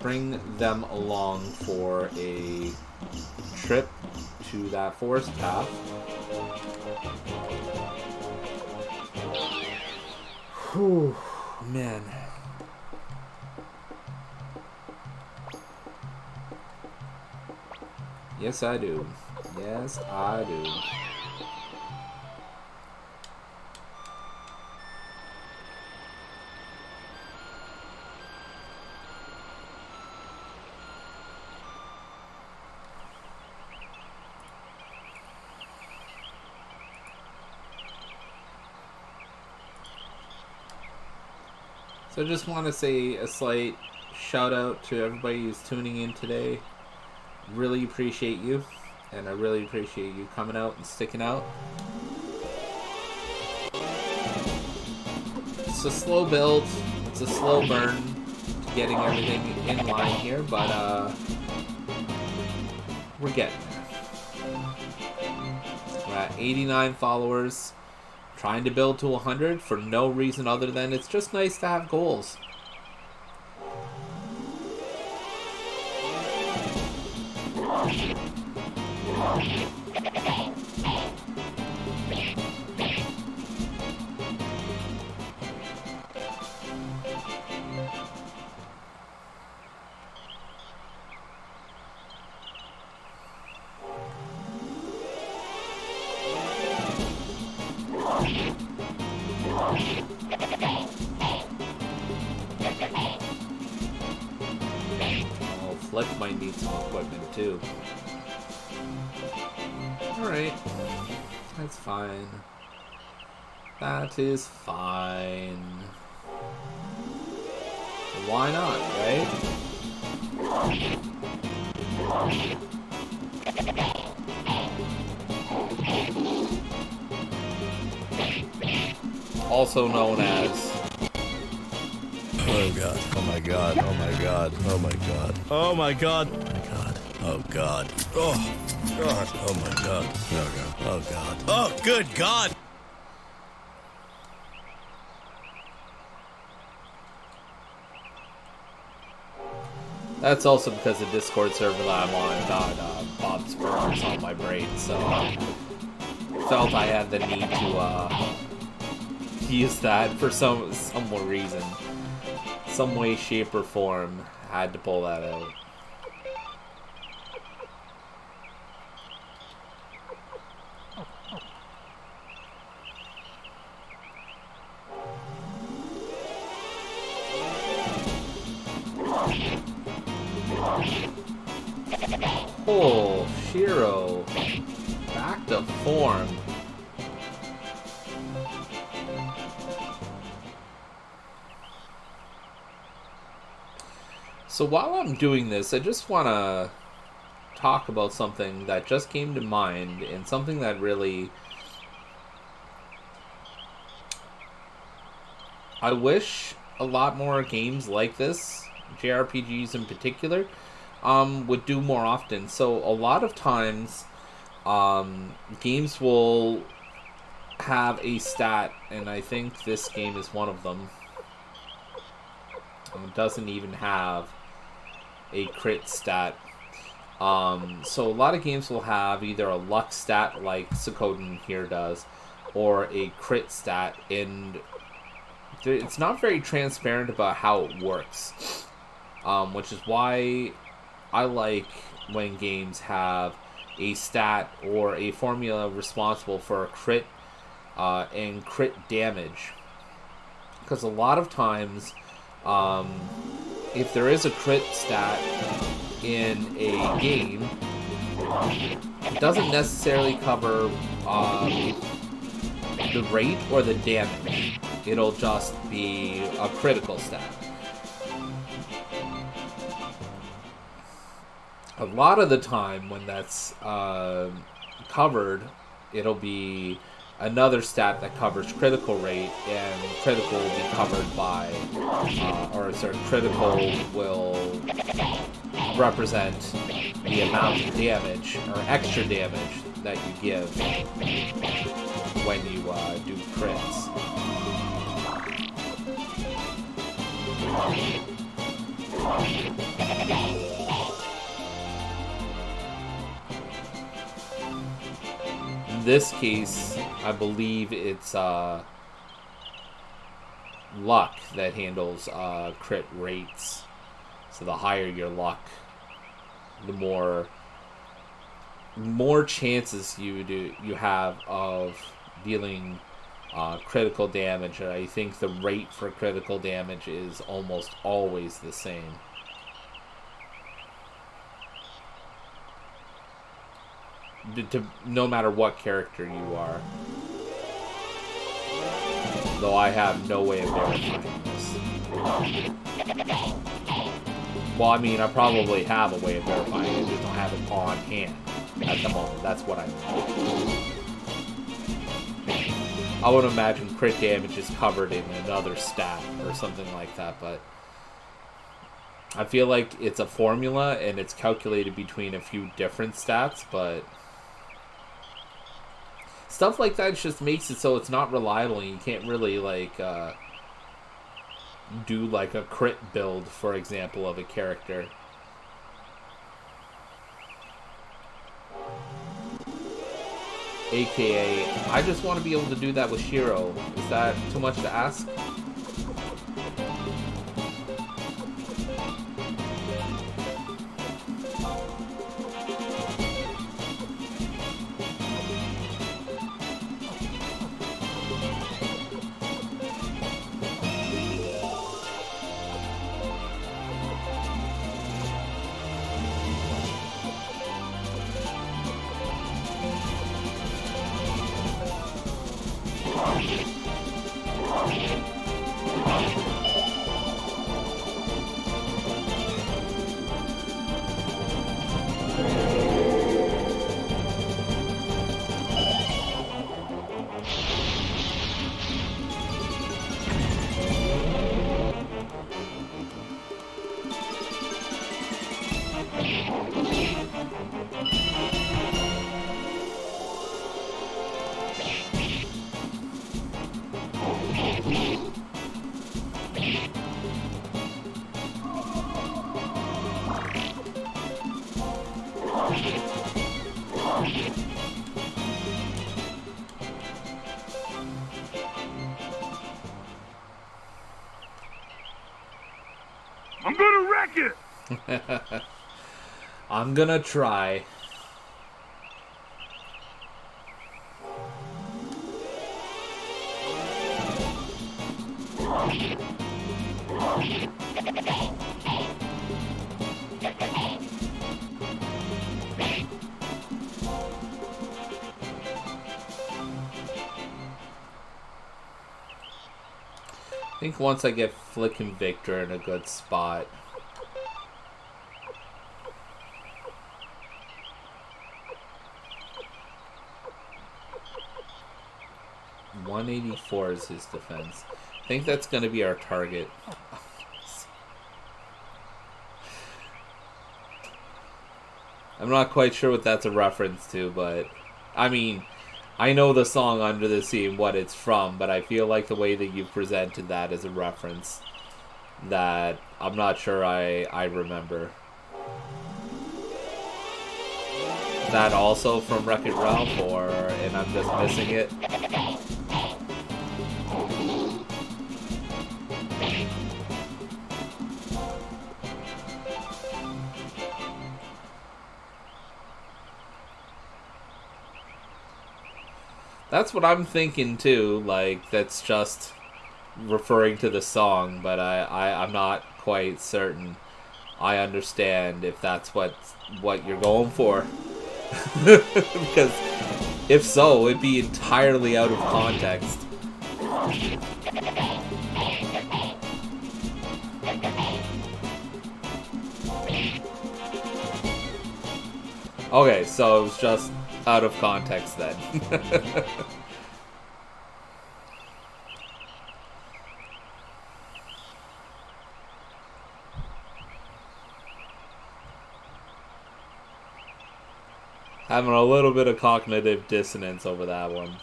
Speaker 1: bring them along for a trip to that forest path. Whew, man. Yes, I do. Yes, I do. So I just want to say a slight shout out to everybody who's tuning in today. Really appreciate you. And I really appreciate you coming out and sticking out. It's a slow build. It's a slow burn to getting everything in line here, but we're getting there. We're at 89 followers. Trying to build to 100 for no reason other than it's just nice to have goals. Oh, Flick might need some equipment too. Alright. That's fine. That is fine. Why not, right? Also known as...
Speaker 4: Oh god, oh my god, oh my god, oh my god, oh my god, oh my god, oh god, oh god, oh my god, oh god, oh god, oh good god!
Speaker 1: That's also because the Discord server that I'm on got Bob's Burgers on my brain, so felt I had the need to use that for some more reason. Some way, shape, or form. I had to pull that out. Oh, Shiro. Back to form. So while I'm doing this, I just want to talk about something that just came to mind and something that really... I wish a lot more games like this, JRPGs in particular, would do more often. So a lot of times games will have a stat, and I think this game is one of them. It doesn't even have a crit stat. So a lot of games will have either a luck stat like Suikoden here does, or a crit stat, and it's not very transparent about how it works, which is why I like when games have a stat or a formula responsible for a crit and crit damage, because a lot of times if there is a crit stat in a game, it doesn't necessarily cover the rate or the damage. It'll just be a critical stat. A lot of the time when that's covered, it'll be another stat that covers critical rate, and critical will be covered by, critical will represent the amount of damage or extra damage that you give when you do crits. In this case, I believe it's luck that handles crit rates. So the higher your luck, the more chances you have of dealing critical damage. And I think the rate for critical damage is almost always the same. No matter what character you are. Though I have no way of verifying this. Well, I mean, I probably have a way of verifying it, I just don't have it on hand at the moment. That's what I mean. I would imagine crit damage is covered in another stat or something like that, but I feel like it's a formula and it's calculated between a few different stats, but stuff like that just makes it so it's not reliable, and you can't really do like a crit build, for example, of a character. AKA, I just want to be able to do that with Shiro. Is that too much to ask?
Speaker 5: I'm gonna wreck it!
Speaker 1: I'm gonna try. I think once I get Flick and Victor in a good spot. .184 is his defense. I think that's going to be our target. I'm not quite sure what that's a reference to, but I mean, I know the song Under the Sea and what it's from, but I feel like the way that you presented that as a reference that I'm not sure I remember. Is that also from Wreck-It Ralph, and I'm just missing it? That's what I'm thinking too, like, that's just referring to the song, but I'm not quite certain. I understand if that's what you're going for. Because if so, it'd be entirely out of context. Okay, so it was just out of context then. Having a little bit of cognitive dissonance over that one.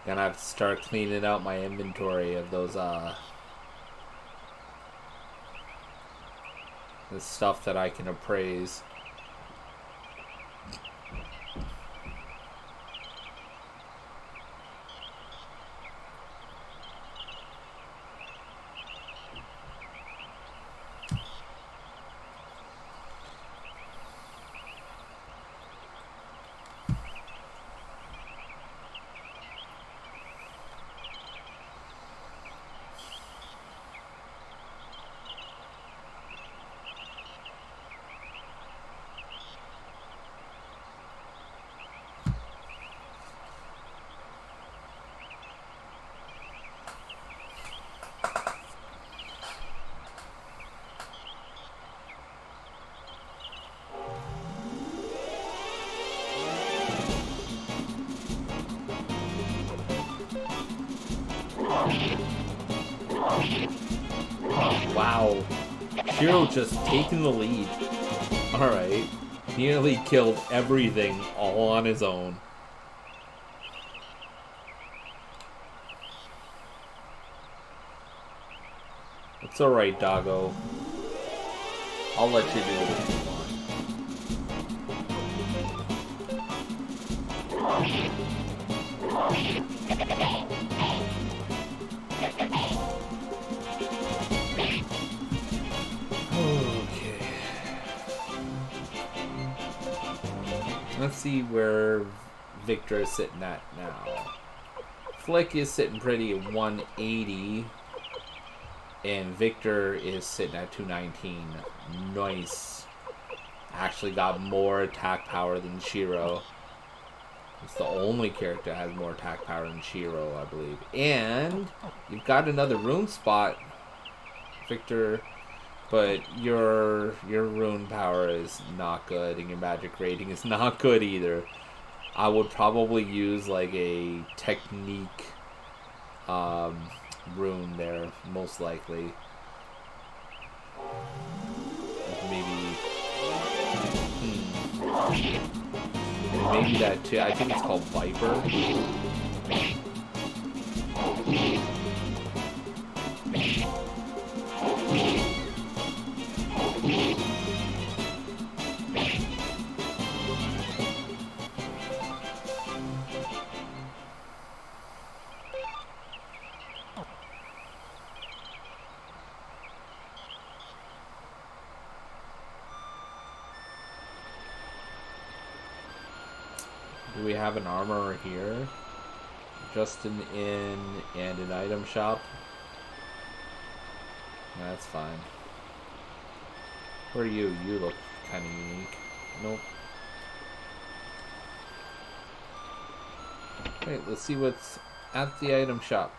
Speaker 1: Gonna have to start cleaning out my inventory of those the stuff that I can appraise. Wow. Shiro just taking the lead. Alright. Nearly killed everything all on his own. It's alright, doggo. I'll let you do it if you want. Okay. Let's see where Victor is sitting at now. Flick is sitting pretty at 180. And Victor is sitting at 219. Nice. Actually got more attack power than Shiro. It's the only character that has more attack power than Shiro, I believe. And you've got another rune spot, Victor. But your rune power is not good, and your magic rating is not good either. I would probably use like a technique rune there, most likely. Maybe maybe that too. I think it's called Viper. Do we have an armorer here? Just an inn and an item shop. That's fine. Where are you? You look kind of unique. Nope. Wait, let's see what's at the item shop.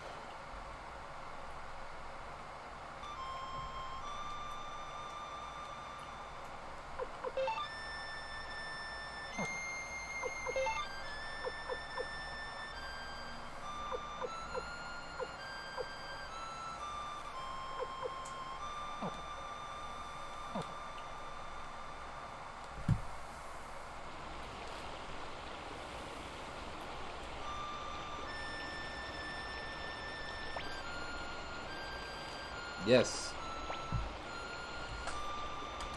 Speaker 1: Yes.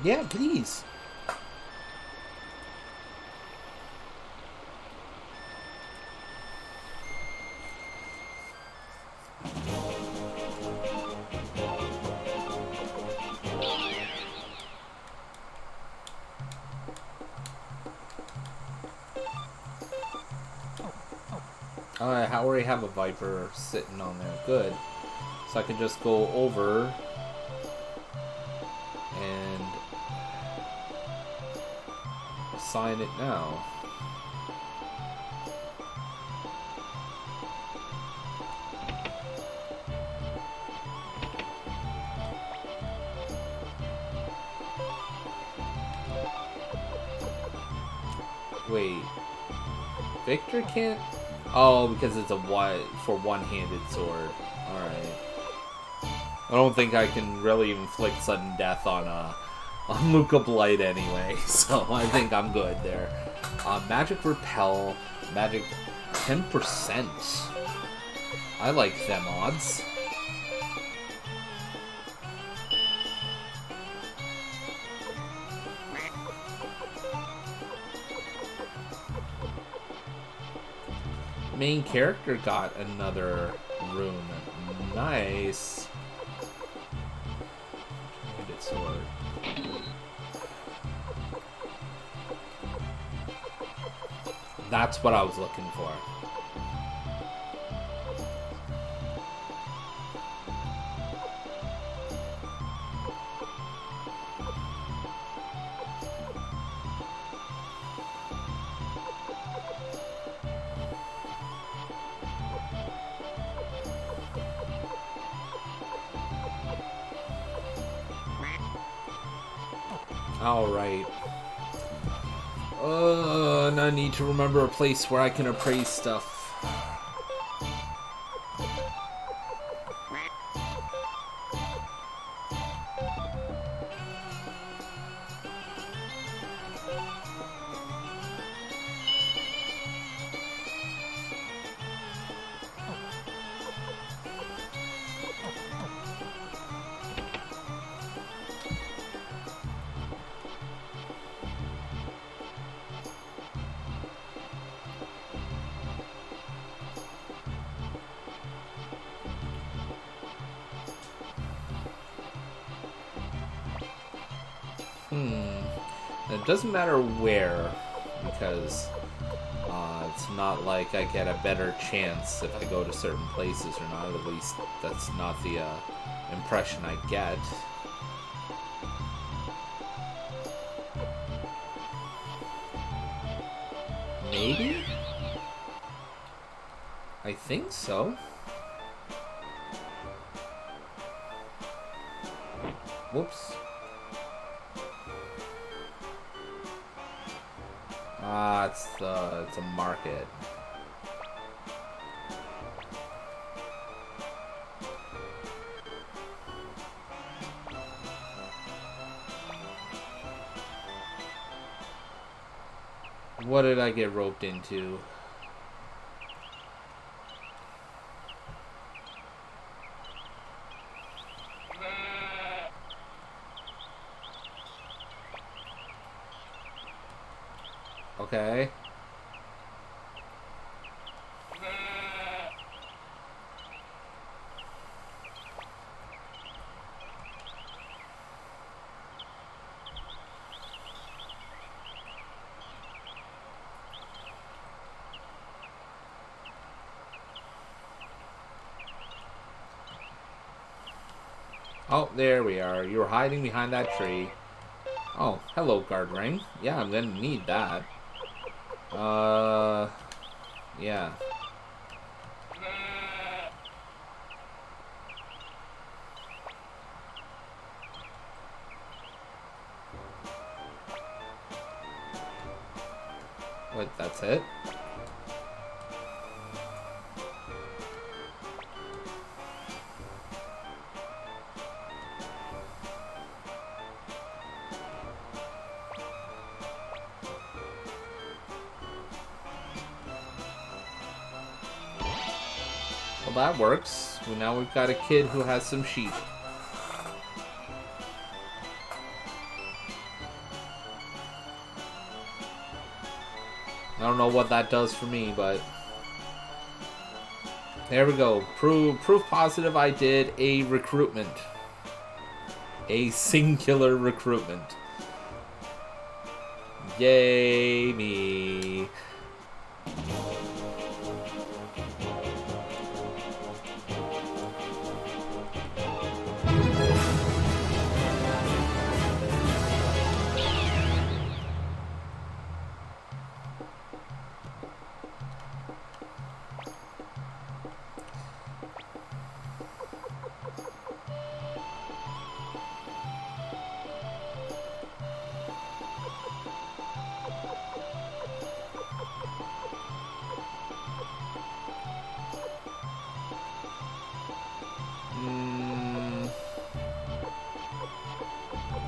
Speaker 1: Yeah, please. I already have a Viper sitting on there. Good. So I can just go over and assign it now. Wait. Victor can't? Oh, because it's a one-handed sword. Alright. I don't think I can really inflict sudden death on Luca Blight anyway, so I think I'm good there. Magic Repel, Magic 10%. I like them odds. Main character got another rune. Nice. Handed sword. That's what I was looking for. Alright. And I need to remember a place where I can appraise stuff. It doesn't matter where, because it's not like I get a better chance if I go to certain places or not. At least that's not the impression I get. Maybe? I think so. Whoops. It's a market. What did I get roped into? Okay. Oh, there we are. You were hiding behind that tree. Oh, hello, guard ring. Yeah, I'm gonna need that. Yeah. What, that's it? Well, that works. Well, now we've got a kid who has some sheep. I don't know what that does for me, but there we go. Proof positive I did a recruitment. A singular recruitment. Yay me.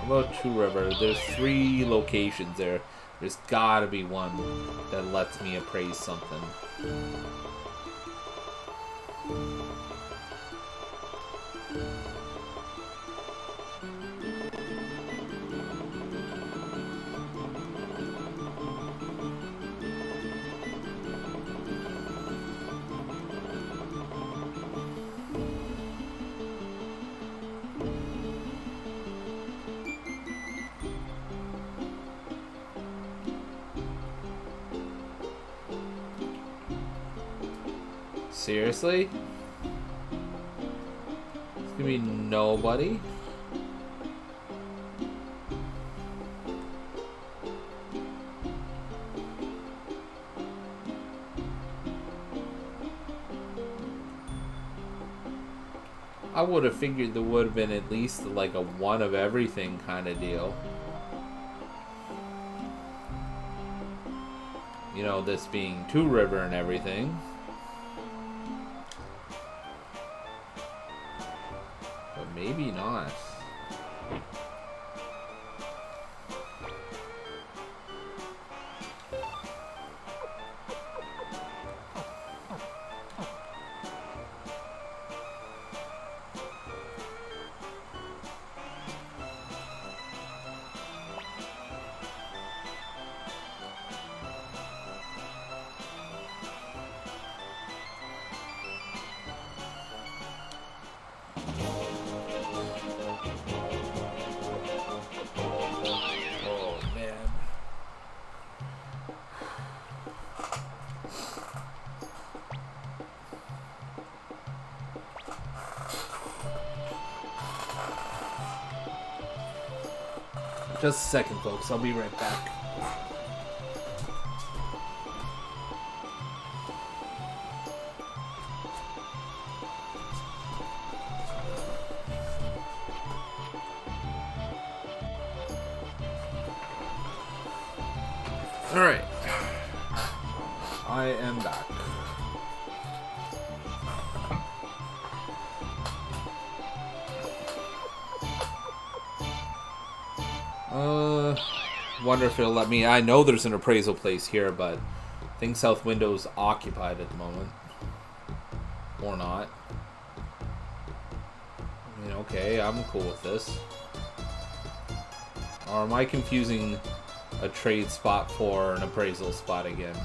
Speaker 1: About Two River, there's 3 locations there. There's gotta be one that lets me appraise something. Seriously? There's gonna be nobody? I would have figured there would have been at least like a one of everything kind of deal. You know, this being Two River and everything. Maybe not. Just a second, folks. I'll be right back. All right. I am back. Wonder if it'll let me. I know there's an appraisal place here, but I think South Window's occupied at the moment. Or not. I mean, okay, I'm cool with this. Or am I confusing a trade spot for an appraisal spot again?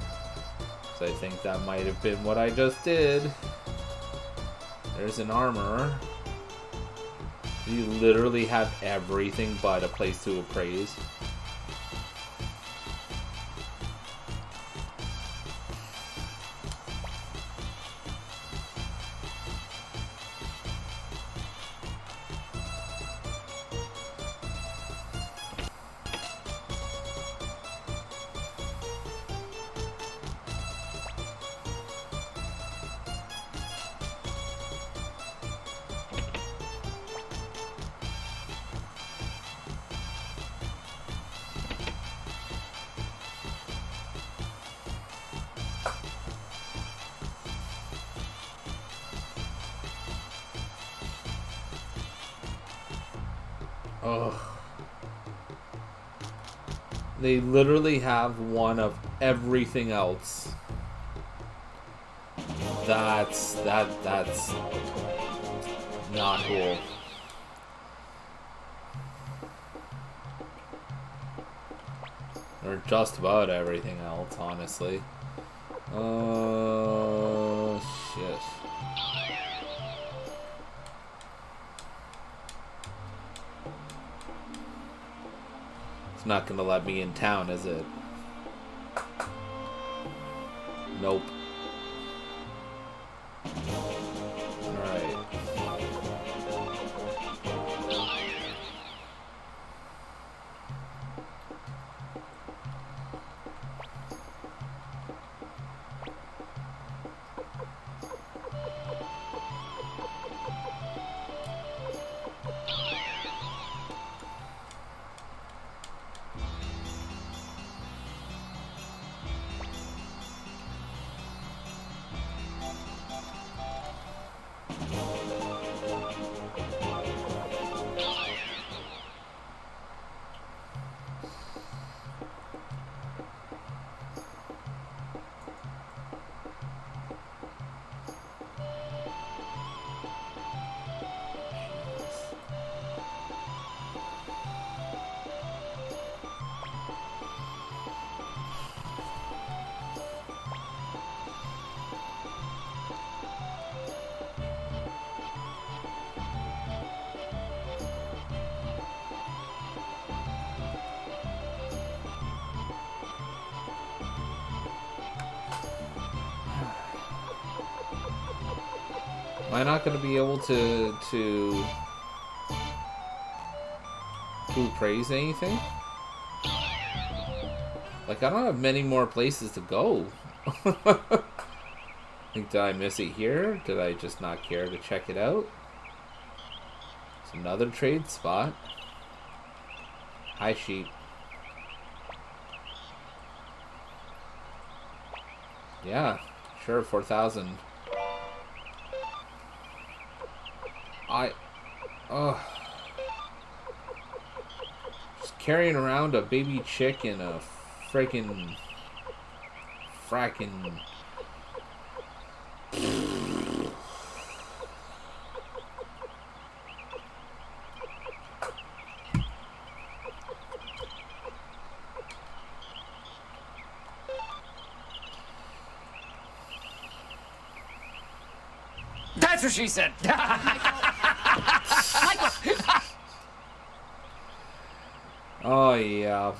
Speaker 1: So I think that might have been what I just did. There's an armorer. You literally have everything but a place to appraise. Ugh. They literally have one of everything else. That's not cool. Or just about everything else, honestly. Oh, shit. It's not gonna let me in town, is it? Nope. Alright. Am I not going to be able to praise anything? Like, I don't have many more places to go. Think, did I miss it here? Did I just not care to check it out? It's another trade spot. Hi, sheep. Yeah, sure, 4,000. Just carrying around a baby chick and a fracking
Speaker 5: That's what she said.
Speaker 1: Oh, yeah.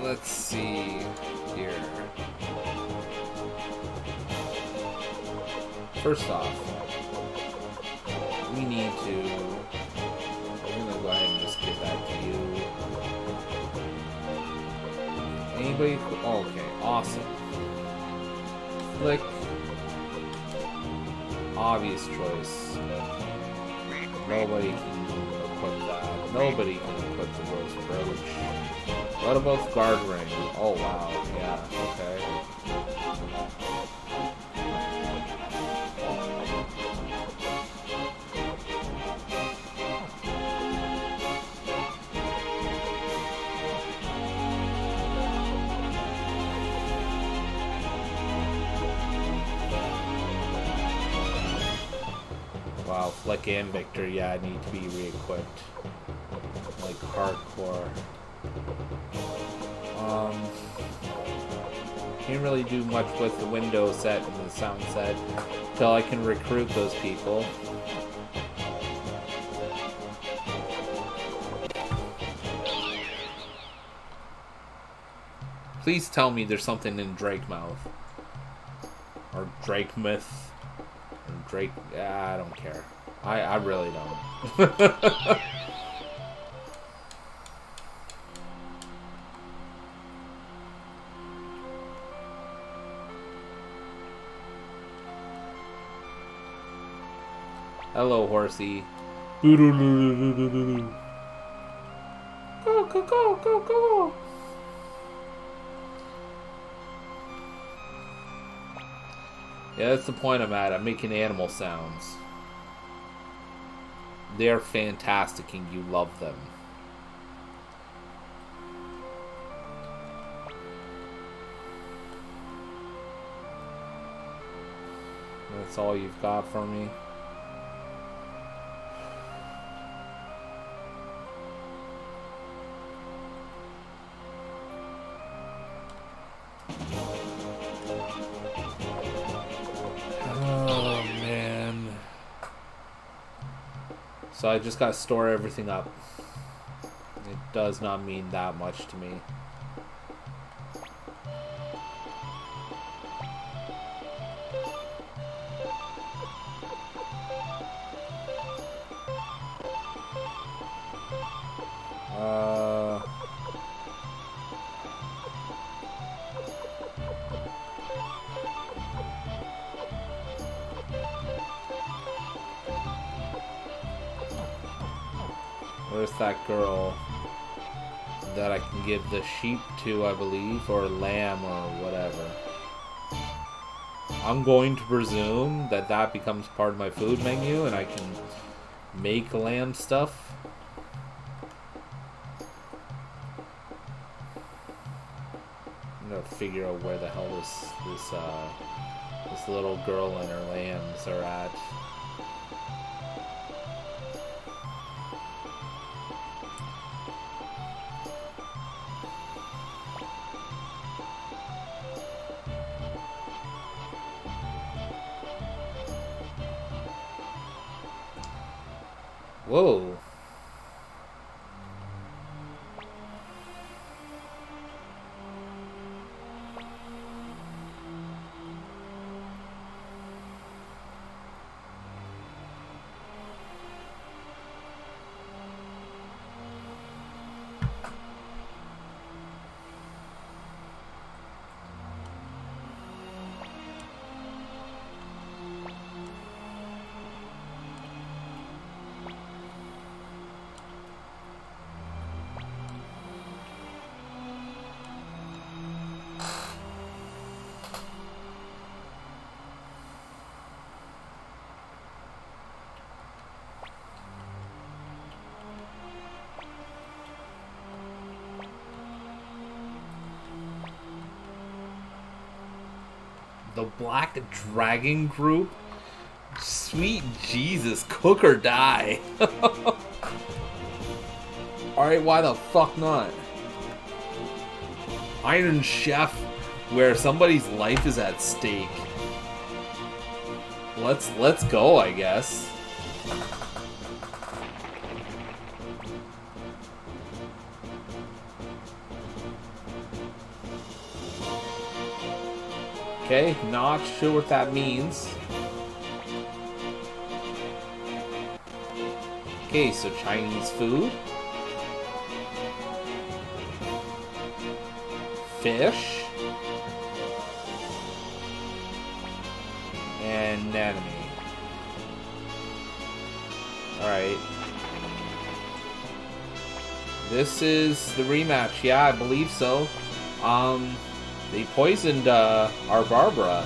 Speaker 1: Let's see here. First off, we need to... I'm gonna go ahead and just give that to you. Anybody? Oh, okay, awesome. Flick. Obvious choice. Nobody can equip that. Nobody can equip the Rose Brooch. What about Guard Ring? Oh wow, yeah, okay. Wow, Flick and Victor, yeah, need to be re-equipped. Like, hardcore. Can't really do much with the window set and the sound set until I can recruit those people. Please tell me there's something in Drakemouth. Or Drakemouth. Or Drake... I don't care. I really don't. Hello, horsey. Go, go, go, go, go! Yeah, that's the point I'm at. I'm making animal sounds. They're fantastic and you love them. That's all you've got for me? Oh, man. So I just gotta store everything up. It does not mean that much to me. Where's that girl that I can give the sheep to, I believe, or lamb or whatever? I'm going to presume that that becomes part of my food menu and I can make lamb stuff. I'm gonna figure out where the hell this little girl and her lambs are at. Whoa. The Black Dragon Group? Sweet Jesus, cook or die. Alright, why the fuck not? Iron Chef, where somebody's life is at stake. Let's go, I guess. Okay, not sure what that means. Okay, so Chinese food. Fish. And anime. Alright. This is the rematch. Yeah, I believe so. They poisoned our Barbara.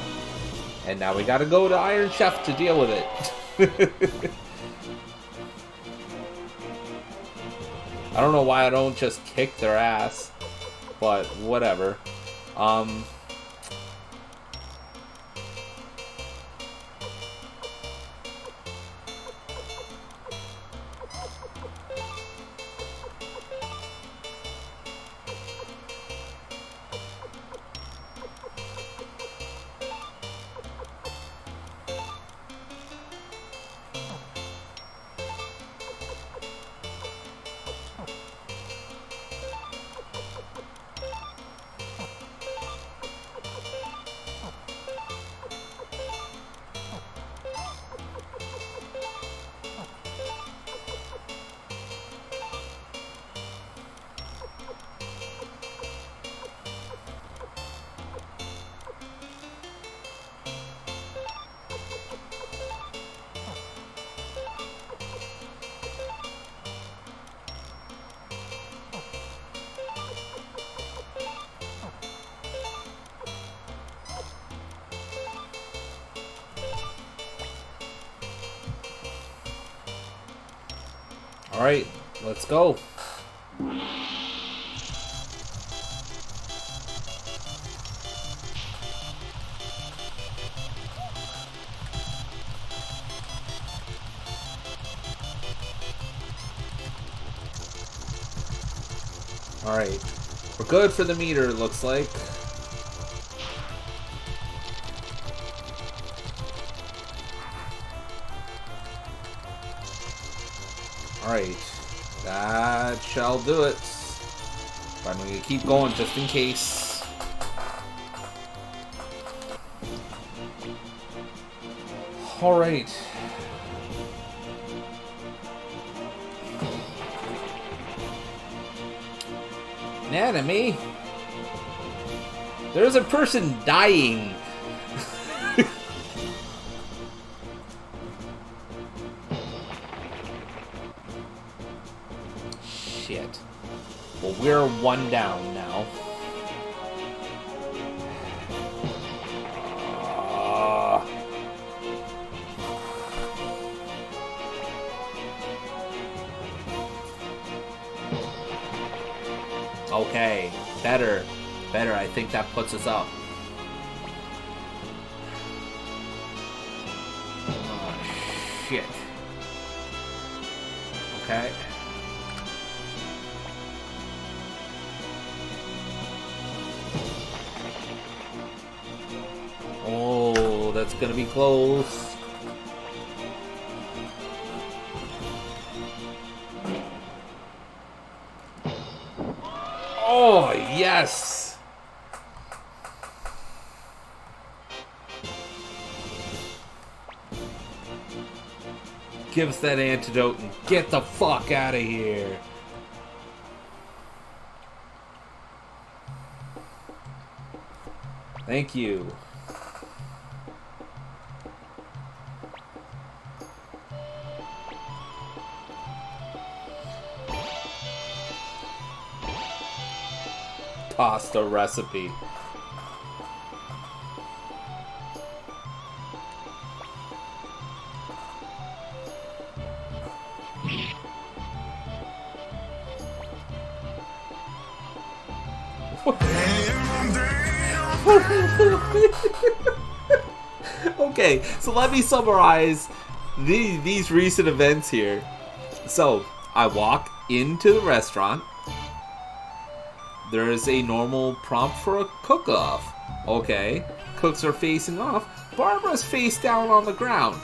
Speaker 1: And now we gotta go to Iron Chef to deal with it. I don't know why I don't just kick their ass. But whatever. Alright, let's go. Alright. We're good for the meter, it looks like. Alright. That shall do it. But I'm going to keep going just in case. Alright. Anatomy. There's a person dying. Shit. Well, we're one down now. Okay, better. I think that puts us up. Oh, shit. Okay. Oh, that's gonna be close. Oh, yes! Give us that antidote and get the fuck out of here. Thank you. Pasta recipe. Okay, so let me summarize these recent events here. So, I walk into the restaurant. There is a normal prompt for a cook-off. Okay, cooks are facing off. Barbara's face down on the ground.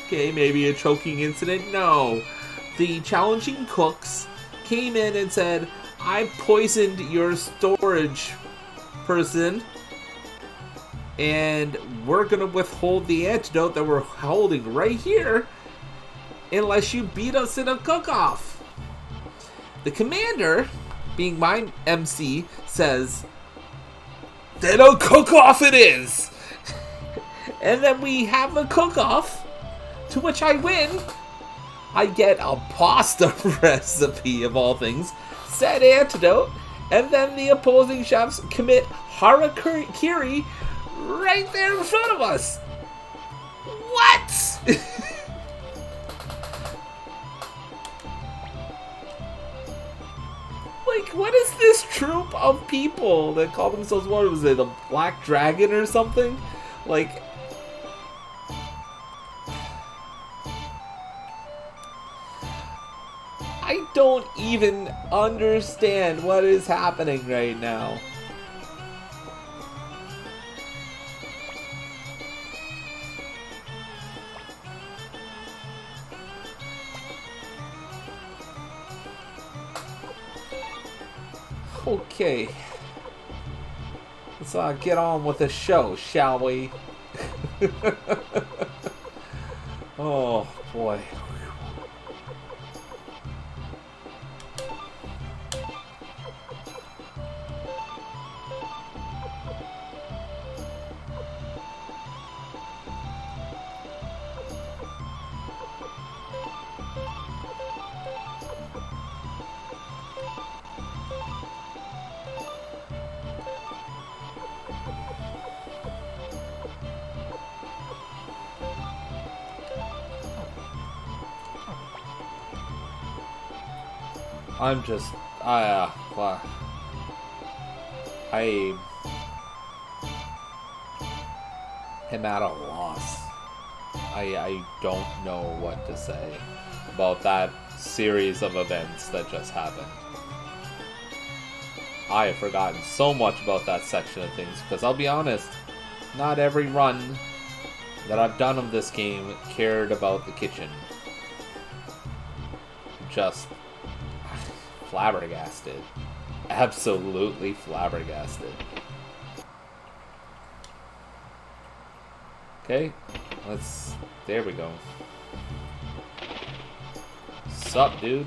Speaker 1: Okay, maybe a choking incident? No. The challenging cooks came in and said, I poisoned your storage person, and we're gonna withhold the antidote that we're holding right here unless you beat us in a cook-off. The commander, being my MC, says, then a cook-off it is! And then we have a cook-off, to which I win. I get a pasta recipe, of all things, said antidote, and then the opposing chefs commit harakiri right there in front of us. What? Like, what is this troop of people that call themselves, what was it, the Black Dragon or something? Like, I don't even understand what is happening right now. Okay, let's get on with the show, shall we? Oh boy. I'm just, well, I am at a loss. I don't know what to say about that series of events that just happened. I have forgotten so much about that section of things, because I'll be honest, not every run that I've done of this game cared about the kitchen. Just flabbergasted. Absolutely flabbergasted. Okay, there we go. Sup, dude?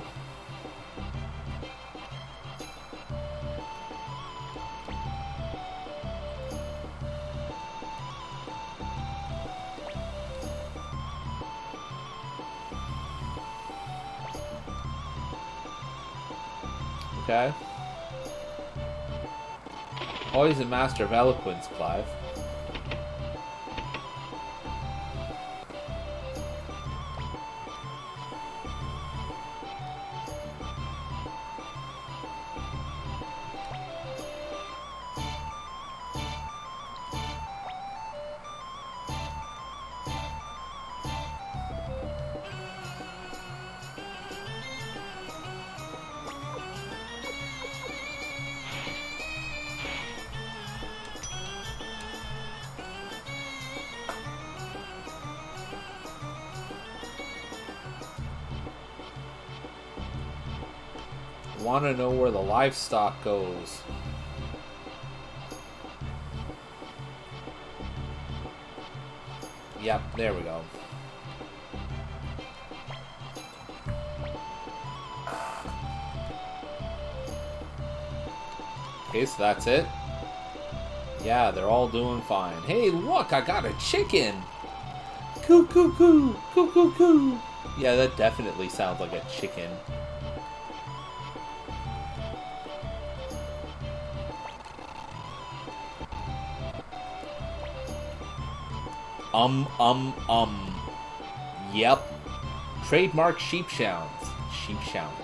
Speaker 1: Okay. Always a master of eloquence, Clive. Want to know where the livestock goes. Yep, there we go. Okay, so that's it. Yeah, they're all doing fine. Hey, look, I got a chicken! Coo, coo, coo! Coo, coo, coo! Yeah, that definitely sounds like a chicken. Yep. Trademark sheep sounds. Sheep sounds.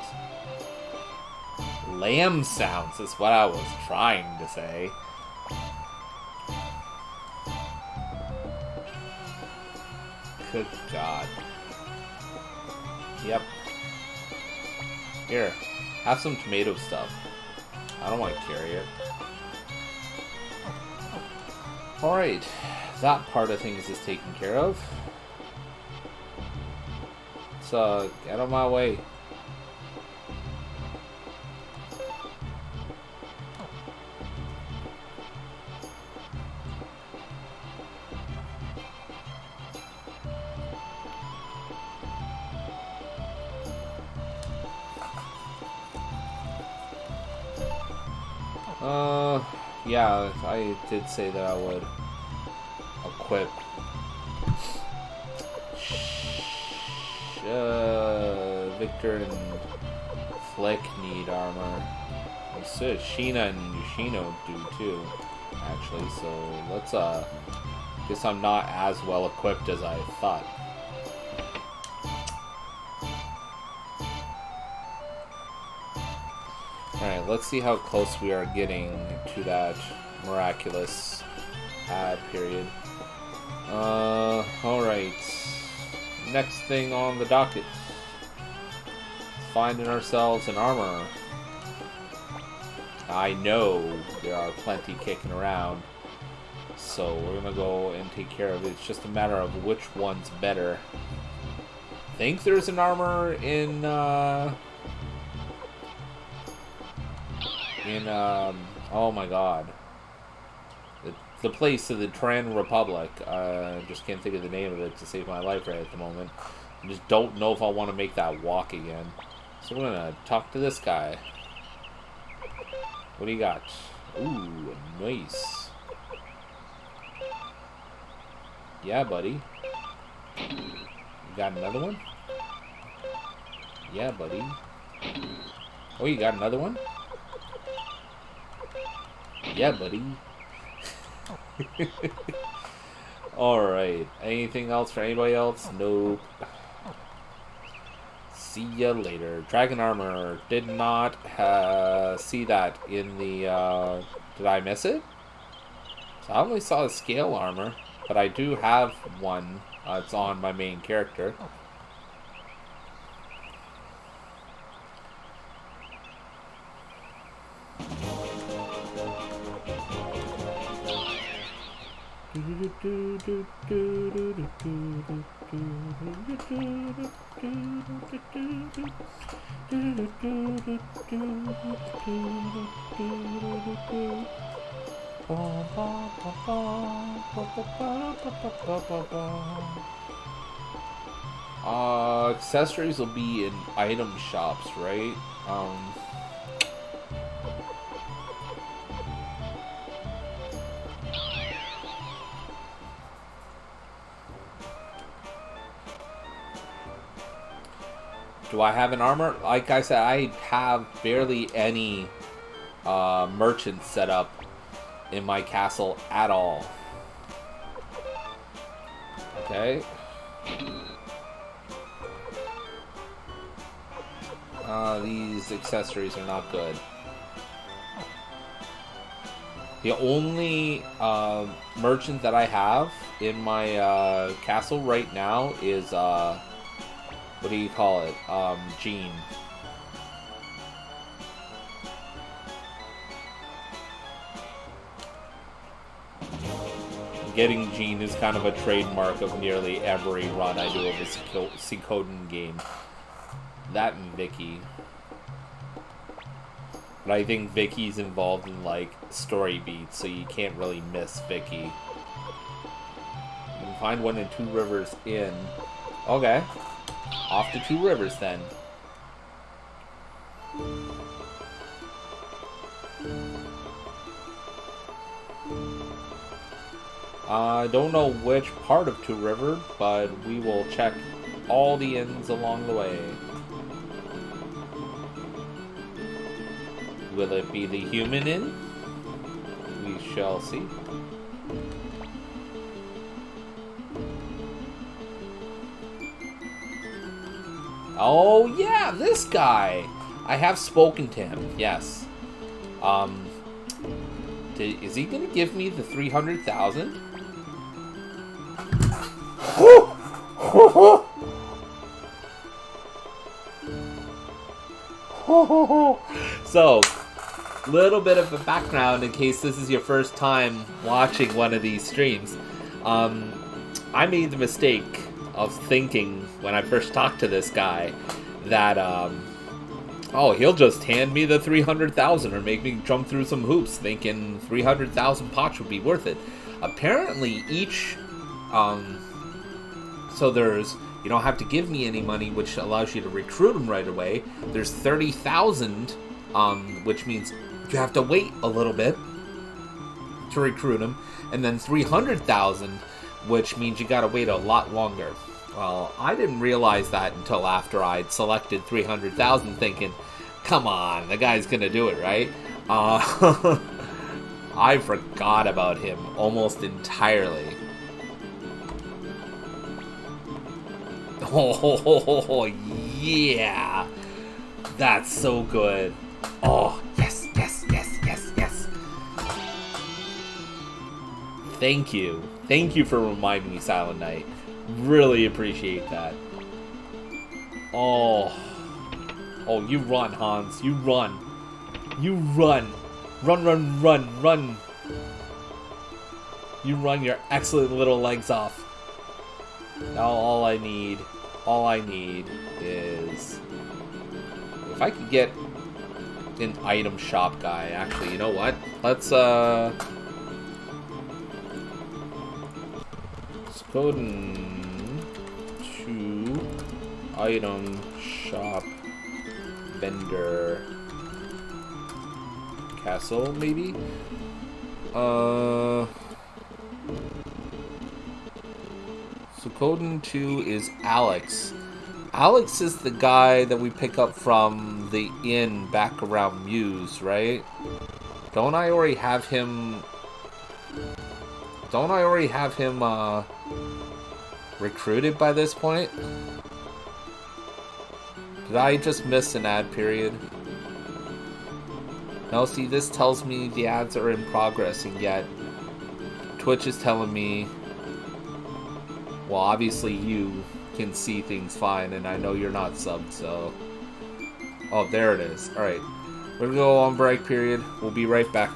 Speaker 1: Lamb sounds is what I was trying to say. Good God. Yep. Here. Have some tomato stuff. I don't want to carry it. Alright. That part of things is taken care of. So, get out of my way. Yeah, I did say that I would equip Victor and Flick need armor. It says Sheena and Yoshino do too, actually, so let's guess I'm not as well equipped as I thought. Alright, let's see how close we are getting to that miraculous ad period. Alright. Next thing on the docket. Finding ourselves an armor. I know there are plenty kicking around, so we're gonna go and take care of it. It's just a matter of which one's better. I think there's an armor in oh my god. The place of the Tran Republic. Just can't think of the name of it to save my life right at the moment. I just don't know if I want to make that walk again. So I'm gonna talk to this guy. What do you got? Ooh, nice. Yeah, buddy. You got another one? Yeah, buddy. Oh, you got another one? Yeah, buddy. Alright. Anything else for anybody else? Nope. See ya later. Dragon armor. Did not see that in the... did I miss it? So I only saw the scale armor, but I do have one. It's on my main character. Accessories will be in item shops, right? Do I have an armor? Like I said, I have barely any merchants set up in my castle at all. Okay. These accessories are not good. The only merchant that I have in my castle right now is what do you call it? Jean. Getting Jean is kind of a trademark of nearly every run I do of a Suikoden game. That and Vicky. But I think Vicky's involved in, like, story beats, so you can't really miss Vicky. You can find one in Two Rivers Inn. Okay. Off to Two Rivers, then. I don't know which part of Two River, but we will check all the inns along the way. Will it be the human inn? We shall see. Oh yeah, this guy! I have spoken to him, yes. Is he gonna give me the 300,000? So, little bit of a background in case this is your first time watching one of these streams. I made the mistake of thinking when I first talked to this guy that, oh, he'll just hand me the 300,000 or make me jump through some hoops, thinking 300,000 pots would be worth it. Apparently, each, so there's, you don't have to give me any money, which allows you to recruit them right away. There's 30,000, which means you have to wait a little bit to recruit them, and then 300,000, which means you gotta wait a lot longer. Well, I didn't realize that until after I'd selected 300,000, thinking, come on, the guy's gonna do it, right? I forgot about him almost entirely. Oh, yeah! That's so good. Oh, yes, yes, yes, yes, yes. Thank you. Thank you for reminding me, Silent Knight. Really appreciate that. Oh. Oh, you run, Hans. You run. You run. Run, run, run, run. You run your excellent little legs off. Now all I need is... if I could get an item shop guy. Actually, you know what? Let's, Suikoden to item shop vendor castle, maybe? Suikoden 2 is Alex. Alex is the guy that we pick up from the inn back around Muse, right? Don't I already have him recruited by this point? Because Did I just miss an ad period? No, see, this tells me the ads are in progress, and yet Twitch is telling me, well, obviously you can see things fine, and I know you're not subbed, so... Oh, there it is. Alright. We're gonna go on break period. We'll be right back.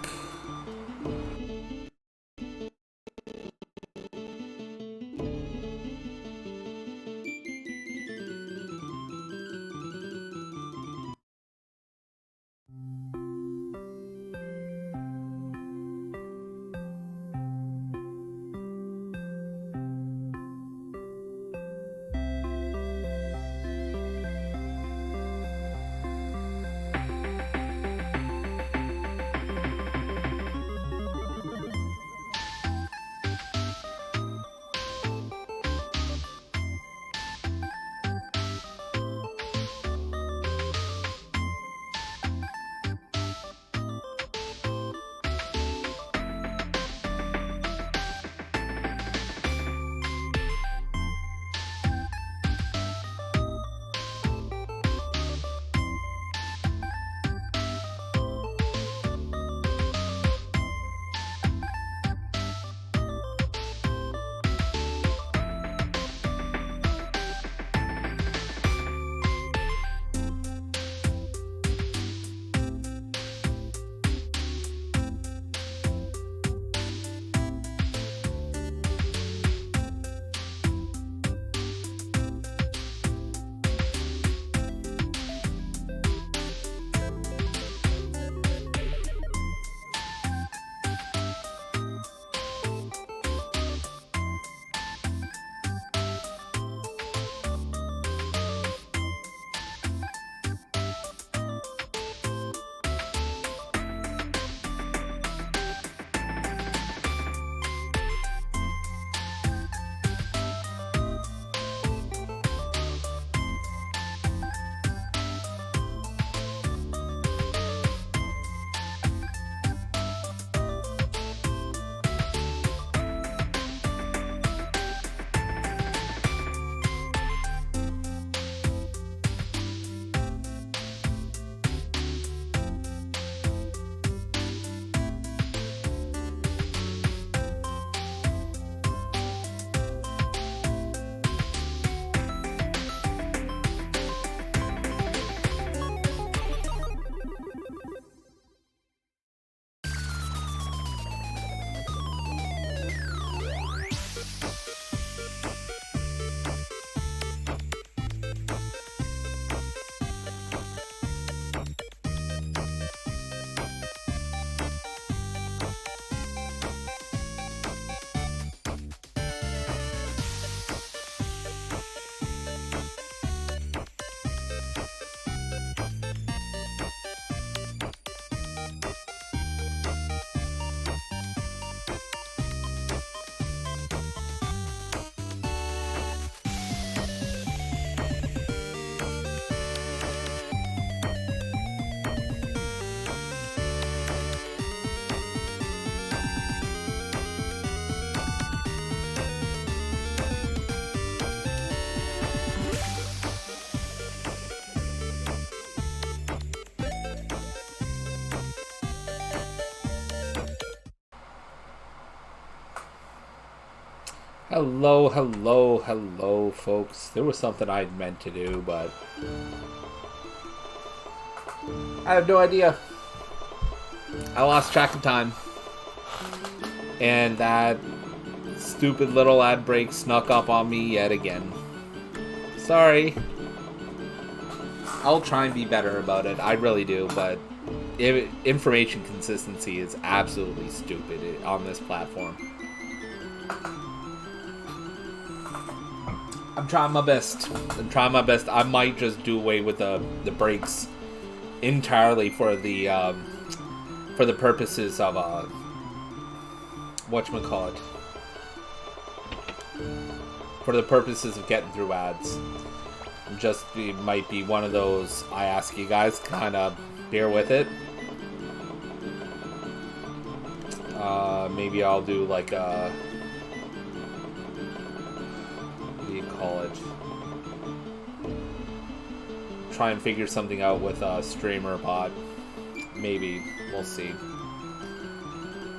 Speaker 1: Hello, folks. There was something I'd meant to do, but I have no idea. I lost track of time. And that stupid little ad break snuck up on me yet again. Sorry. I'll try and be better about it. I really do, but information consistency is absolutely stupid on this platform. I'm trying my best. I might just do away with the breaks entirely for the purposes of whatchamacallit. For the purposes of getting through ads. It might be one of those I ask you guys kind of bear with it. Maybe I'll do like a, what do you call it? try and figure something out with a streamer bot. Maybe. We'll see.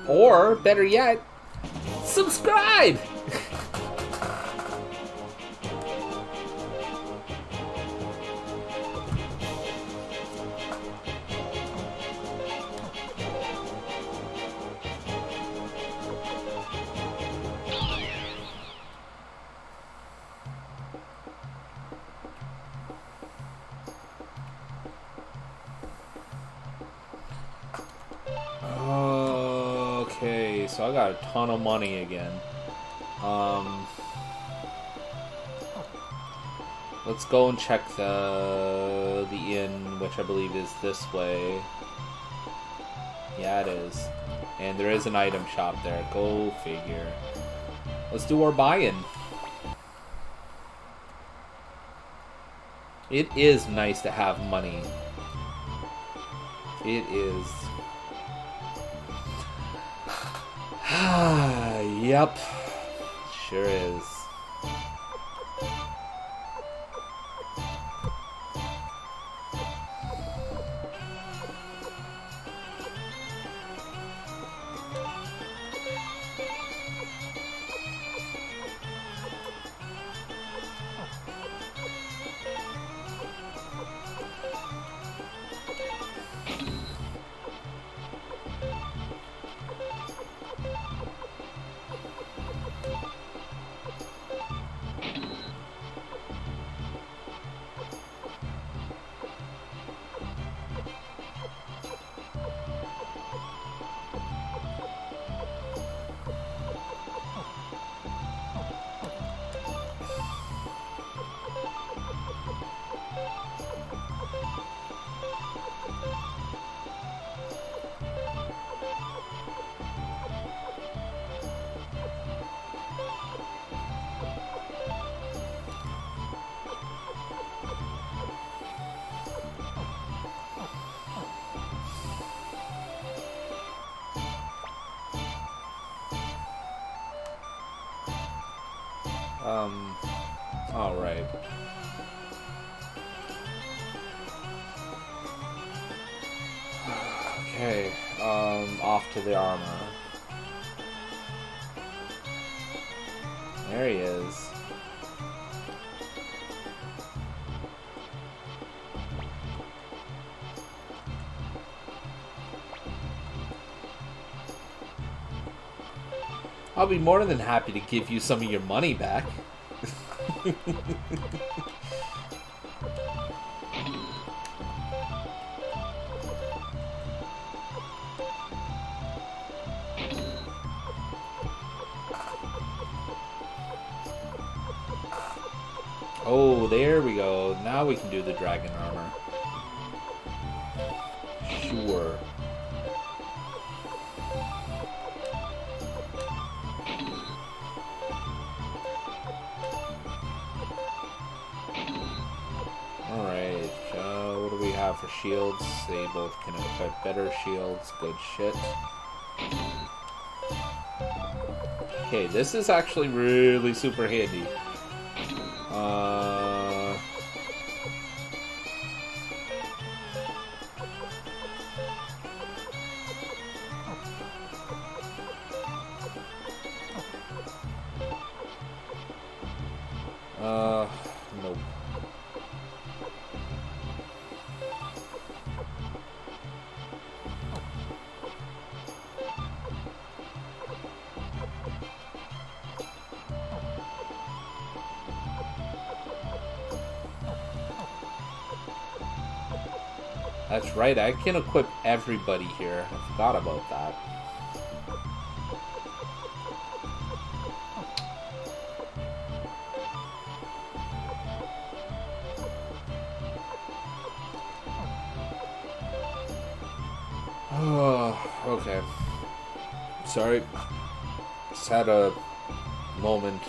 Speaker 1: Or, better yet, subscribe! Okay, so I got a ton of money again. Let's go and check the inn, which I believe is this way. Yeah, it is. And there is an item shop there. Go figure. Let's do our buy-in. It is nice to have money. It is. Yep. Sure is. Alright. Okay, off to the armor. There he is. I'll be more than happy to give you some of your money back. Oh, there we go. Now we can do the dragon armor. Sure. Alright, what do we have for shields? They both can equip better shields. Good shit. Okay, this is actually really super handy. Nope. That's right, I can equip everybody here. I forgot about that. Oh, okay. Sorry. Just had a moment.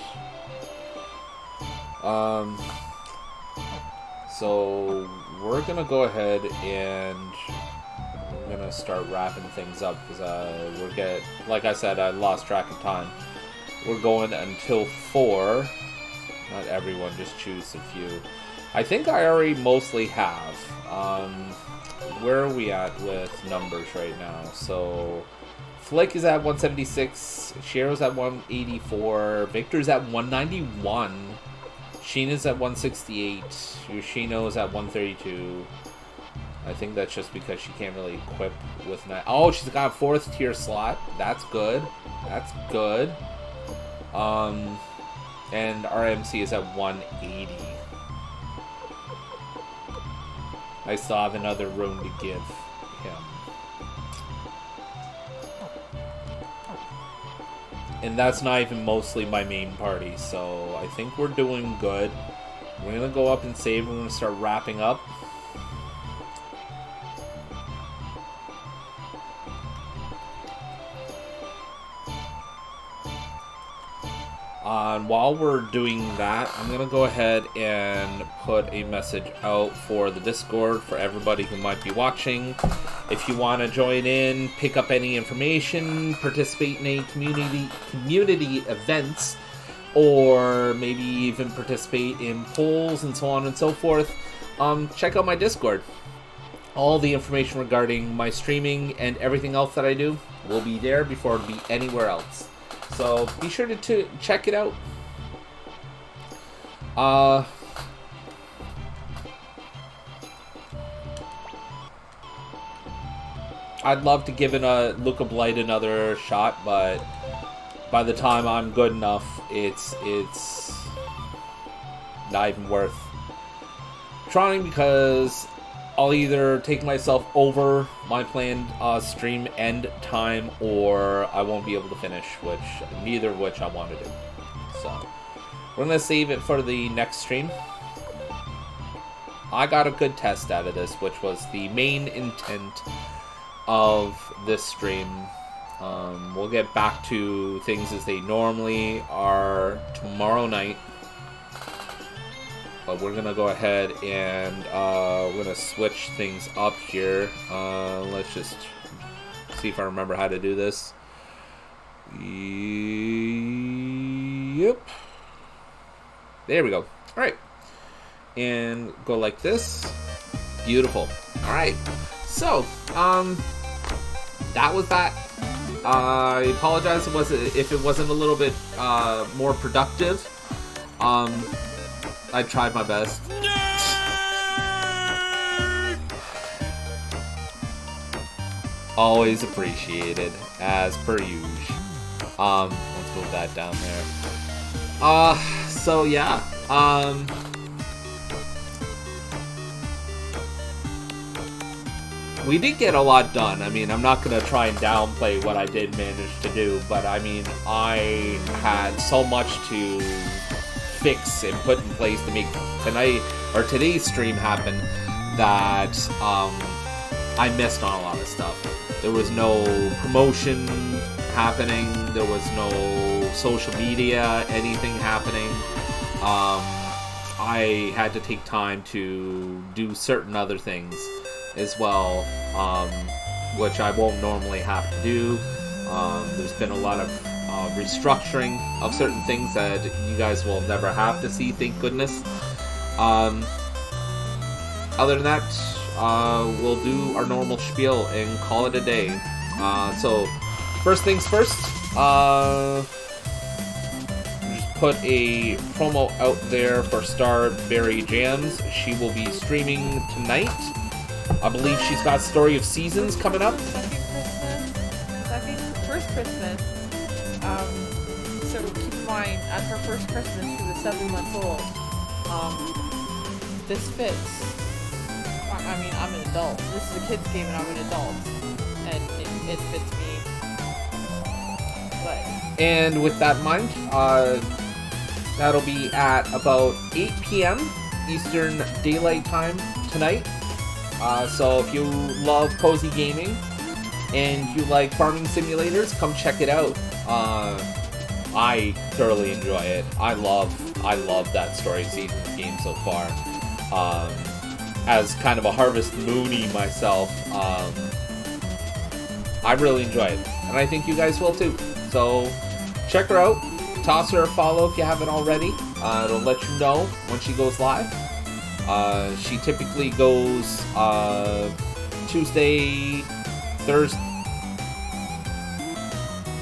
Speaker 1: So we're gonna go ahead and I'm gonna start wrapping things up because like I said, I lost track of time. We're going until 4. Not everyone, just choose a few. I think I already mostly have. Where are we at with numbers right now? So, Flick is at 176, Shero's at 184, Victor's at 191, Sheena's at 168, Yoshino's at 132. I think that's just because she can't really equip with... Oh, she's got a 4th tier slot. That's good. That's good. And our MC is at 180. I still have another rune to give him. And that's not even mostly my main party, so I think we're doing good. We're gonna go up and save. We're gonna start wrapping up. While we're doing that, I'm going to go ahead and put a message out for the Discord for everybody who might be watching. If you want to join in, pick up any information, participate in any community events, or maybe even participate in polls and so on and so forth, check out my Discord. All the information regarding my streaming and everything else that I do will be there before it'll be anywhere else. So be sure to check it out. I'd love to give Look of Blight another shot, but by the time I'm good enough, it's not even worth trying, because I'll either take myself over my planned stream end time, or I won't be able to finish, neither of which I want to do. So we're gonna save it for the next stream. I got a good test out of this, which was the main intent of this stream. We'll get back to things as they normally are tomorrow night. But we're gonna go ahead and we're gonna switch things up here. Let's just see if I remember how to do this. Yep. There we go. Alright. And go like this. Beautiful. Alright. So, that was that. I apologize if it wasn't a little bit more productive. I tried my best. Always appreciated, as per usual. Let's move that down there. So yeah. We did get a lot done. I mean, I'm not gonna try and downplay what I did manage to do, but I mean, I had so much to fix and put in place to make today's stream happen that I missed on a lot of stuff. There was no promotion happening, there was no social media, anything happening. I had to take time to do certain other things as well, which I won't normally have to do. There's been a lot of restructuring of certain things that you guys will never have to see, thank goodness. Other than that, we'll do our normal spiel and call it a day. So, first things first, just put a promo out there for Starberry Jams. She will be streaming tonight. I believe she's got Story of Seasons coming up.
Speaker 2: First Christmas. So keep in mind, at her first Christmas, she was 7 months old. This fits. I mean, I'm an adult. This is a kid's game, and I'm an adult, and it fits me. But.
Speaker 1: And with that in mind, that'll be at about 8 p.m. Eastern Daylight Time tonight. So if you love cozy gaming and you like farming simulators, come check it out. I thoroughly enjoy it. I love that Story Seasons game so far. As kind of a Harvest Moony myself, I really enjoy it, and I think you guys will too. So check her out. Toss her a follow if you haven't already. It'll let you know when she goes live. She typically goes Tuesday, Thursday.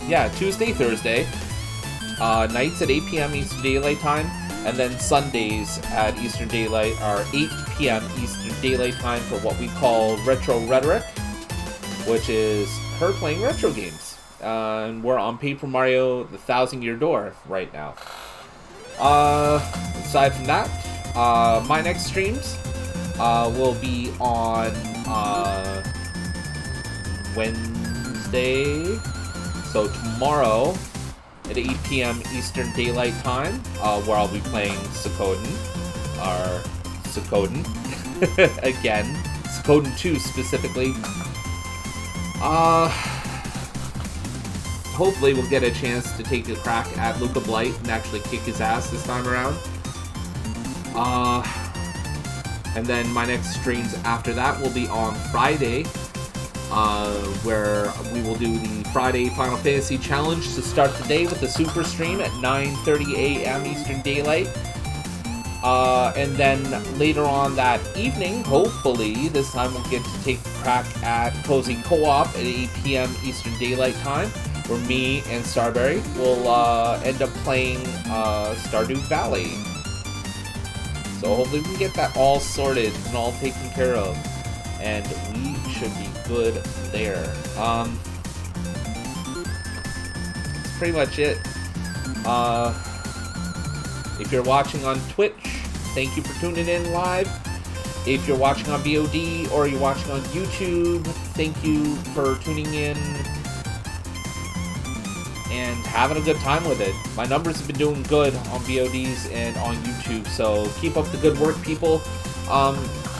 Speaker 1: Yeah, Tuesday, Thursday. Nights at 8 p.m. Eastern Daylight Time. And then Sundays at Eastern Daylight are 8 p.m. Eastern Daylight Time for what we call Retro Rhetoric, which is her playing retro games. And we're on Paper Mario The Thousand Year Door right now. Aside from that, my next streams will be on Wednesday. So tomorrow at 8 p.m. Eastern Daylight Time, where I'll be playing Suikoden. Again. Suikoden 2 specifically. Hopefully we'll get a chance to take a crack at Luca Blight and actually kick his ass this time around. And then my next streams after that will be on Friday, where we will do the Friday Final Fantasy Challenge to start the day with a super stream at 9:30 a.m. Eastern Daylight. And then later on that evening, hopefully, this time we'll get to take a crack at Cozy Co-op at 8 p.m. Eastern Daylight Time, where me and Starberry will end up playing Stardew Valley. So hopefully we can get that all sorted and all taken care of, and we should be good there. That's pretty much it. If you're watching on Twitch, thank you for tuning in live. If you're watching on VOD or you're watching on YouTube, thank you for tuning in and having a good time with it. My numbers have been doing good on VODs and on YouTube, so keep up the good work, people.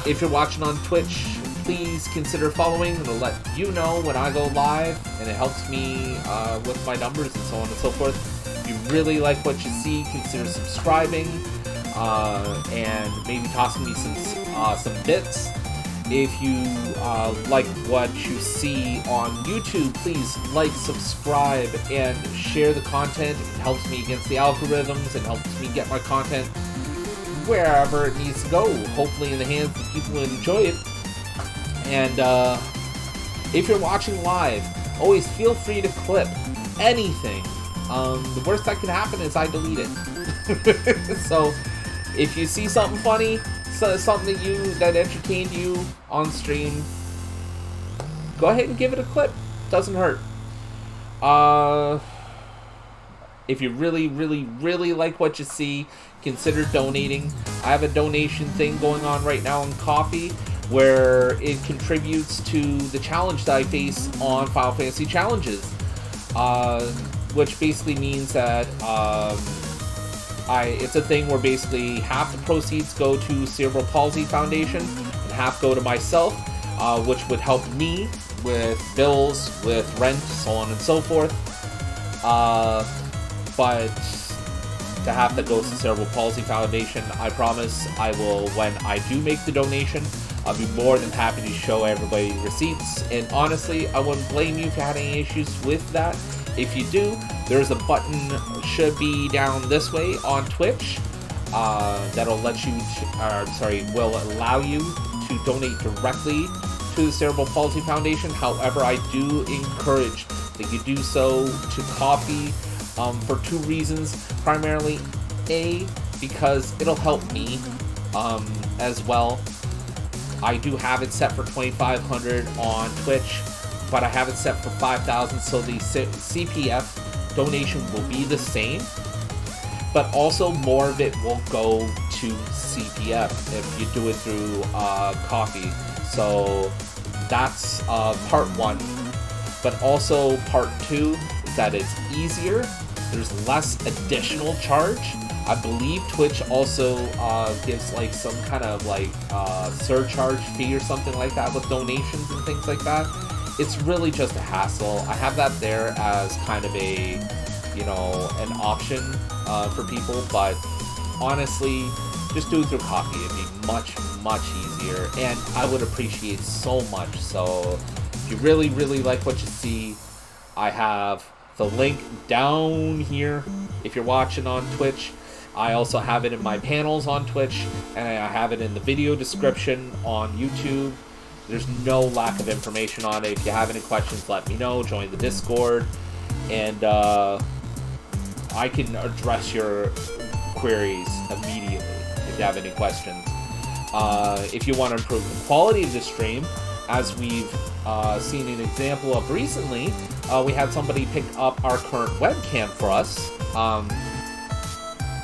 Speaker 1: If you're watching on Twitch, please consider following. It'll let you know when I go live, and it helps me with my numbers and so on and so forth. If you really like what you see, consider subscribing and maybe tossing me some bits. If you like what you see on YouTube, please like, subscribe, and share the content. It helps me against the algorithms and helps me get my content wherever it needs to go, hopefully in the hands of people who enjoy it. And if you're watching live, always feel free to clip anything. The worst that can happen is I delete it. So if you see something funny, something that entertained you on stream, go ahead and give it a clip. Doesn't hurt. If you really, really, really like what you see, consider donating. I have a donation thing going on right now on Coffee, where it contributes to the challenge that I face on Final Fantasy Challenges, which basically means that it's a thing where basically half the proceeds go to Cerebral Palsy Foundation and half go to myself, which would help me with bills, with rent, so on and so forth. But the half that goes to Cerebral Palsy Foundation, I promise I will, when I do make the donation, I'll be more than happy to show everybody receipts. And honestly, I wouldn't blame you if you had any issues with that. If you do, there's a button, should be down this way on Twitch, that'll let you, will allow you to donate directly to the Cerebral Palsy Foundation. However, I do encourage that you do so to Coffee for two reasons. Primarily, A, because it'll help me as well. I do have it set for 2,500 on Twitch, but I have it set for 5,000, so the CPF donation will be the same, but also more of it will go to CPF if you do it through Coffee. So that's part one. But also part two is that it's easier. There's less additional charge. I believe Twitch also gives like some kind of like surcharge fee or something like that with donations and things like that. It's really just a hassle. I have that there as kind of a, an option for people, but honestly, just do it through Coffee. It'd be much, much easier, and I would appreciate so much. So if you really, really like what you see, I have the link down here. If you're watching on Twitch, I also have it in my panels on Twitch, and I have it in the video description on YouTube. There's no lack of information on it. If you have any questions, let me know. Join the Discord, and I can address your queries immediately if you have any questions. If you want to improve the quality of the stream, as we've seen an example of recently, we had somebody pick up our current webcam for us.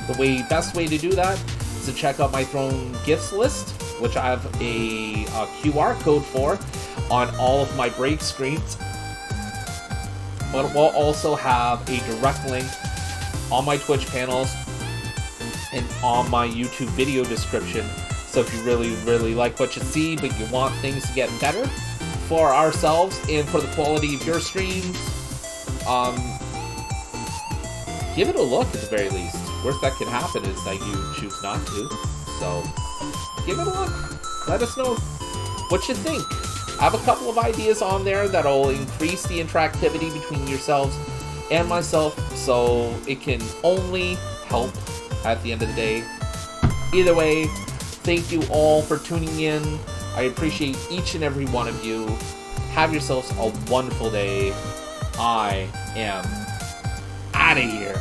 Speaker 1: The best way to do that is to check out my Throne Gifts list, which I have a QR code for on all of my break screens. But we'll also have a direct link on my Twitch panels and on my YouTube video description. So if you really, really like what you see, but you want things to get better for ourselves and for the quality of your streams, give it a look at the very least. Worst that can happen is that you choose not to. So give it a look. Let us know what you think. I have a couple of ideas on there that'll increase the interactivity between yourselves and myself, so it can only help at the end of the day. Either way, thank you all for tuning in. I appreciate each and every one of you. Have yourselves a wonderful day. I am out of here.